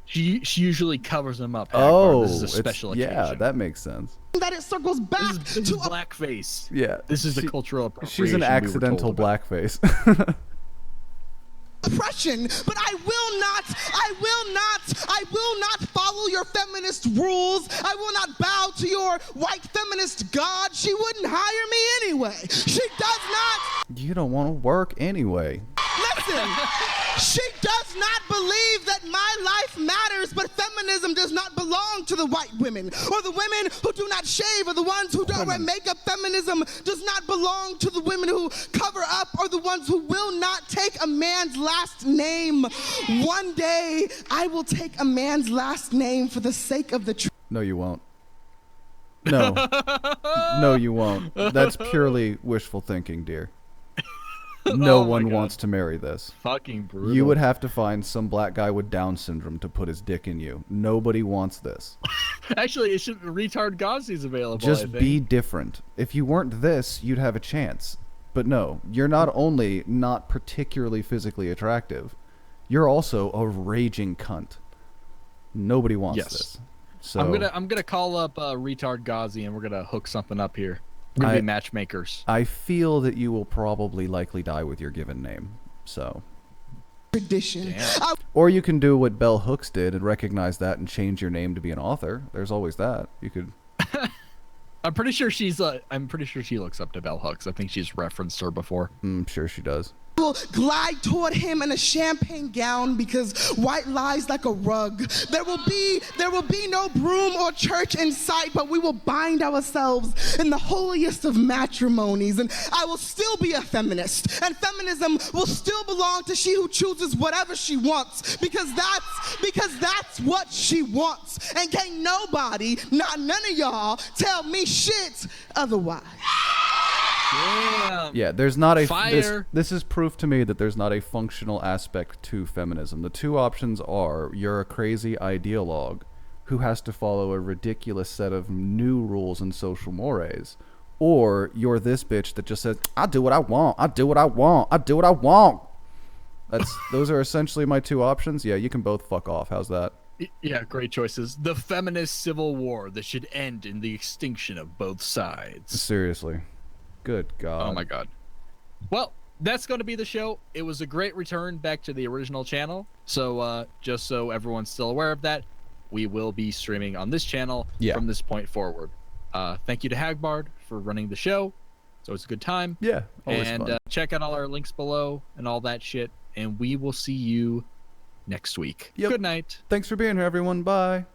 S1: She usually covers them up.
S2: Oh,
S1: this is a special occasion.
S2: Yeah, that makes sense.
S16: That it circles back
S1: this is blackface.
S2: Yeah.
S1: This is the cultural appropriation.
S2: She's an
S1: we were
S2: accidental
S1: told about.
S2: blackface.
S16: Oppression, but I will not follow your feminist rules. I will not bow to your white feminist god. She wouldn't hire me anyway. She does not.
S2: You don't want to work anyway.
S16: Listen, she does not believe that my life matters, but feminism does not belong to the white women or the women who do not shave or the ones who don't wear makeup. Feminism does not belong to the women who cover up or the ones who will not take a man's last name. One day, I will take a man's last name for the sake of the truth.
S2: No, you won't. No. No, you won't. That's purely wishful thinking, dear. No one wants to marry this.
S1: Fucking brutal.
S2: You would have to find some black guy with Down syndrome to put his dick in you. Nobody wants this.
S1: Actually, it should retard Ghazi's available.
S2: Just be different. If you weren't this, you'd have a chance. But no, you're not only not particularly physically attractive, you're also a raging cunt. Nobody wants this. So
S1: I'm gonna call up retard Ghazi and we're gonna hook something up here. We're gonna be matchmakers.
S2: I feel that you will probably likely die with your given name. So
S16: tradition.
S2: Or you can do what Bell Hooks did and recognize that and change your name to be an author. There's always that. You could.
S1: I'm pretty sure she looks up to Bell Hooks. I think she's referenced her before.
S2: I'm sure she does.
S16: Will glide toward him in a champagne gown because white lies like a rug. There will be no broom or church in sight, but we will bind ourselves in the holiest of matrimonies. And I will still be a feminist, and feminism will still belong to she who chooses whatever she wants, because that's what she wants. And can't nobody, not none of y'all, tell me shit otherwise.
S1: Damn.
S2: Yeah, there's not a
S1: Fire.
S2: This is proof to me that there's not a functional aspect to feminism. The two options are you're a crazy ideologue who has to follow a ridiculous set of new rules and social mores, or you're this bitch that just says, I do what I want, I do what I want, I do what I want. Those are essentially my two options. Yeah, you can both fuck off. How's that?
S1: Yeah, great choices. The feminist civil war that should end in the extinction of both sides.
S2: Seriously. Good God.
S1: Oh my God. Well, that's going to be the show. It was a great return back to the original channel. So just so everyone's still aware of that, we will be streaming on this channel from this point forward. Thank you to Hagbard for running the show. So it's a good time.
S2: Yeah. Always
S1: and
S2: fun.
S1: check out all our links below and all that shit. And we will see you next week.
S2: Yep.
S1: Good night.
S2: Thanks for being here, everyone. Bye.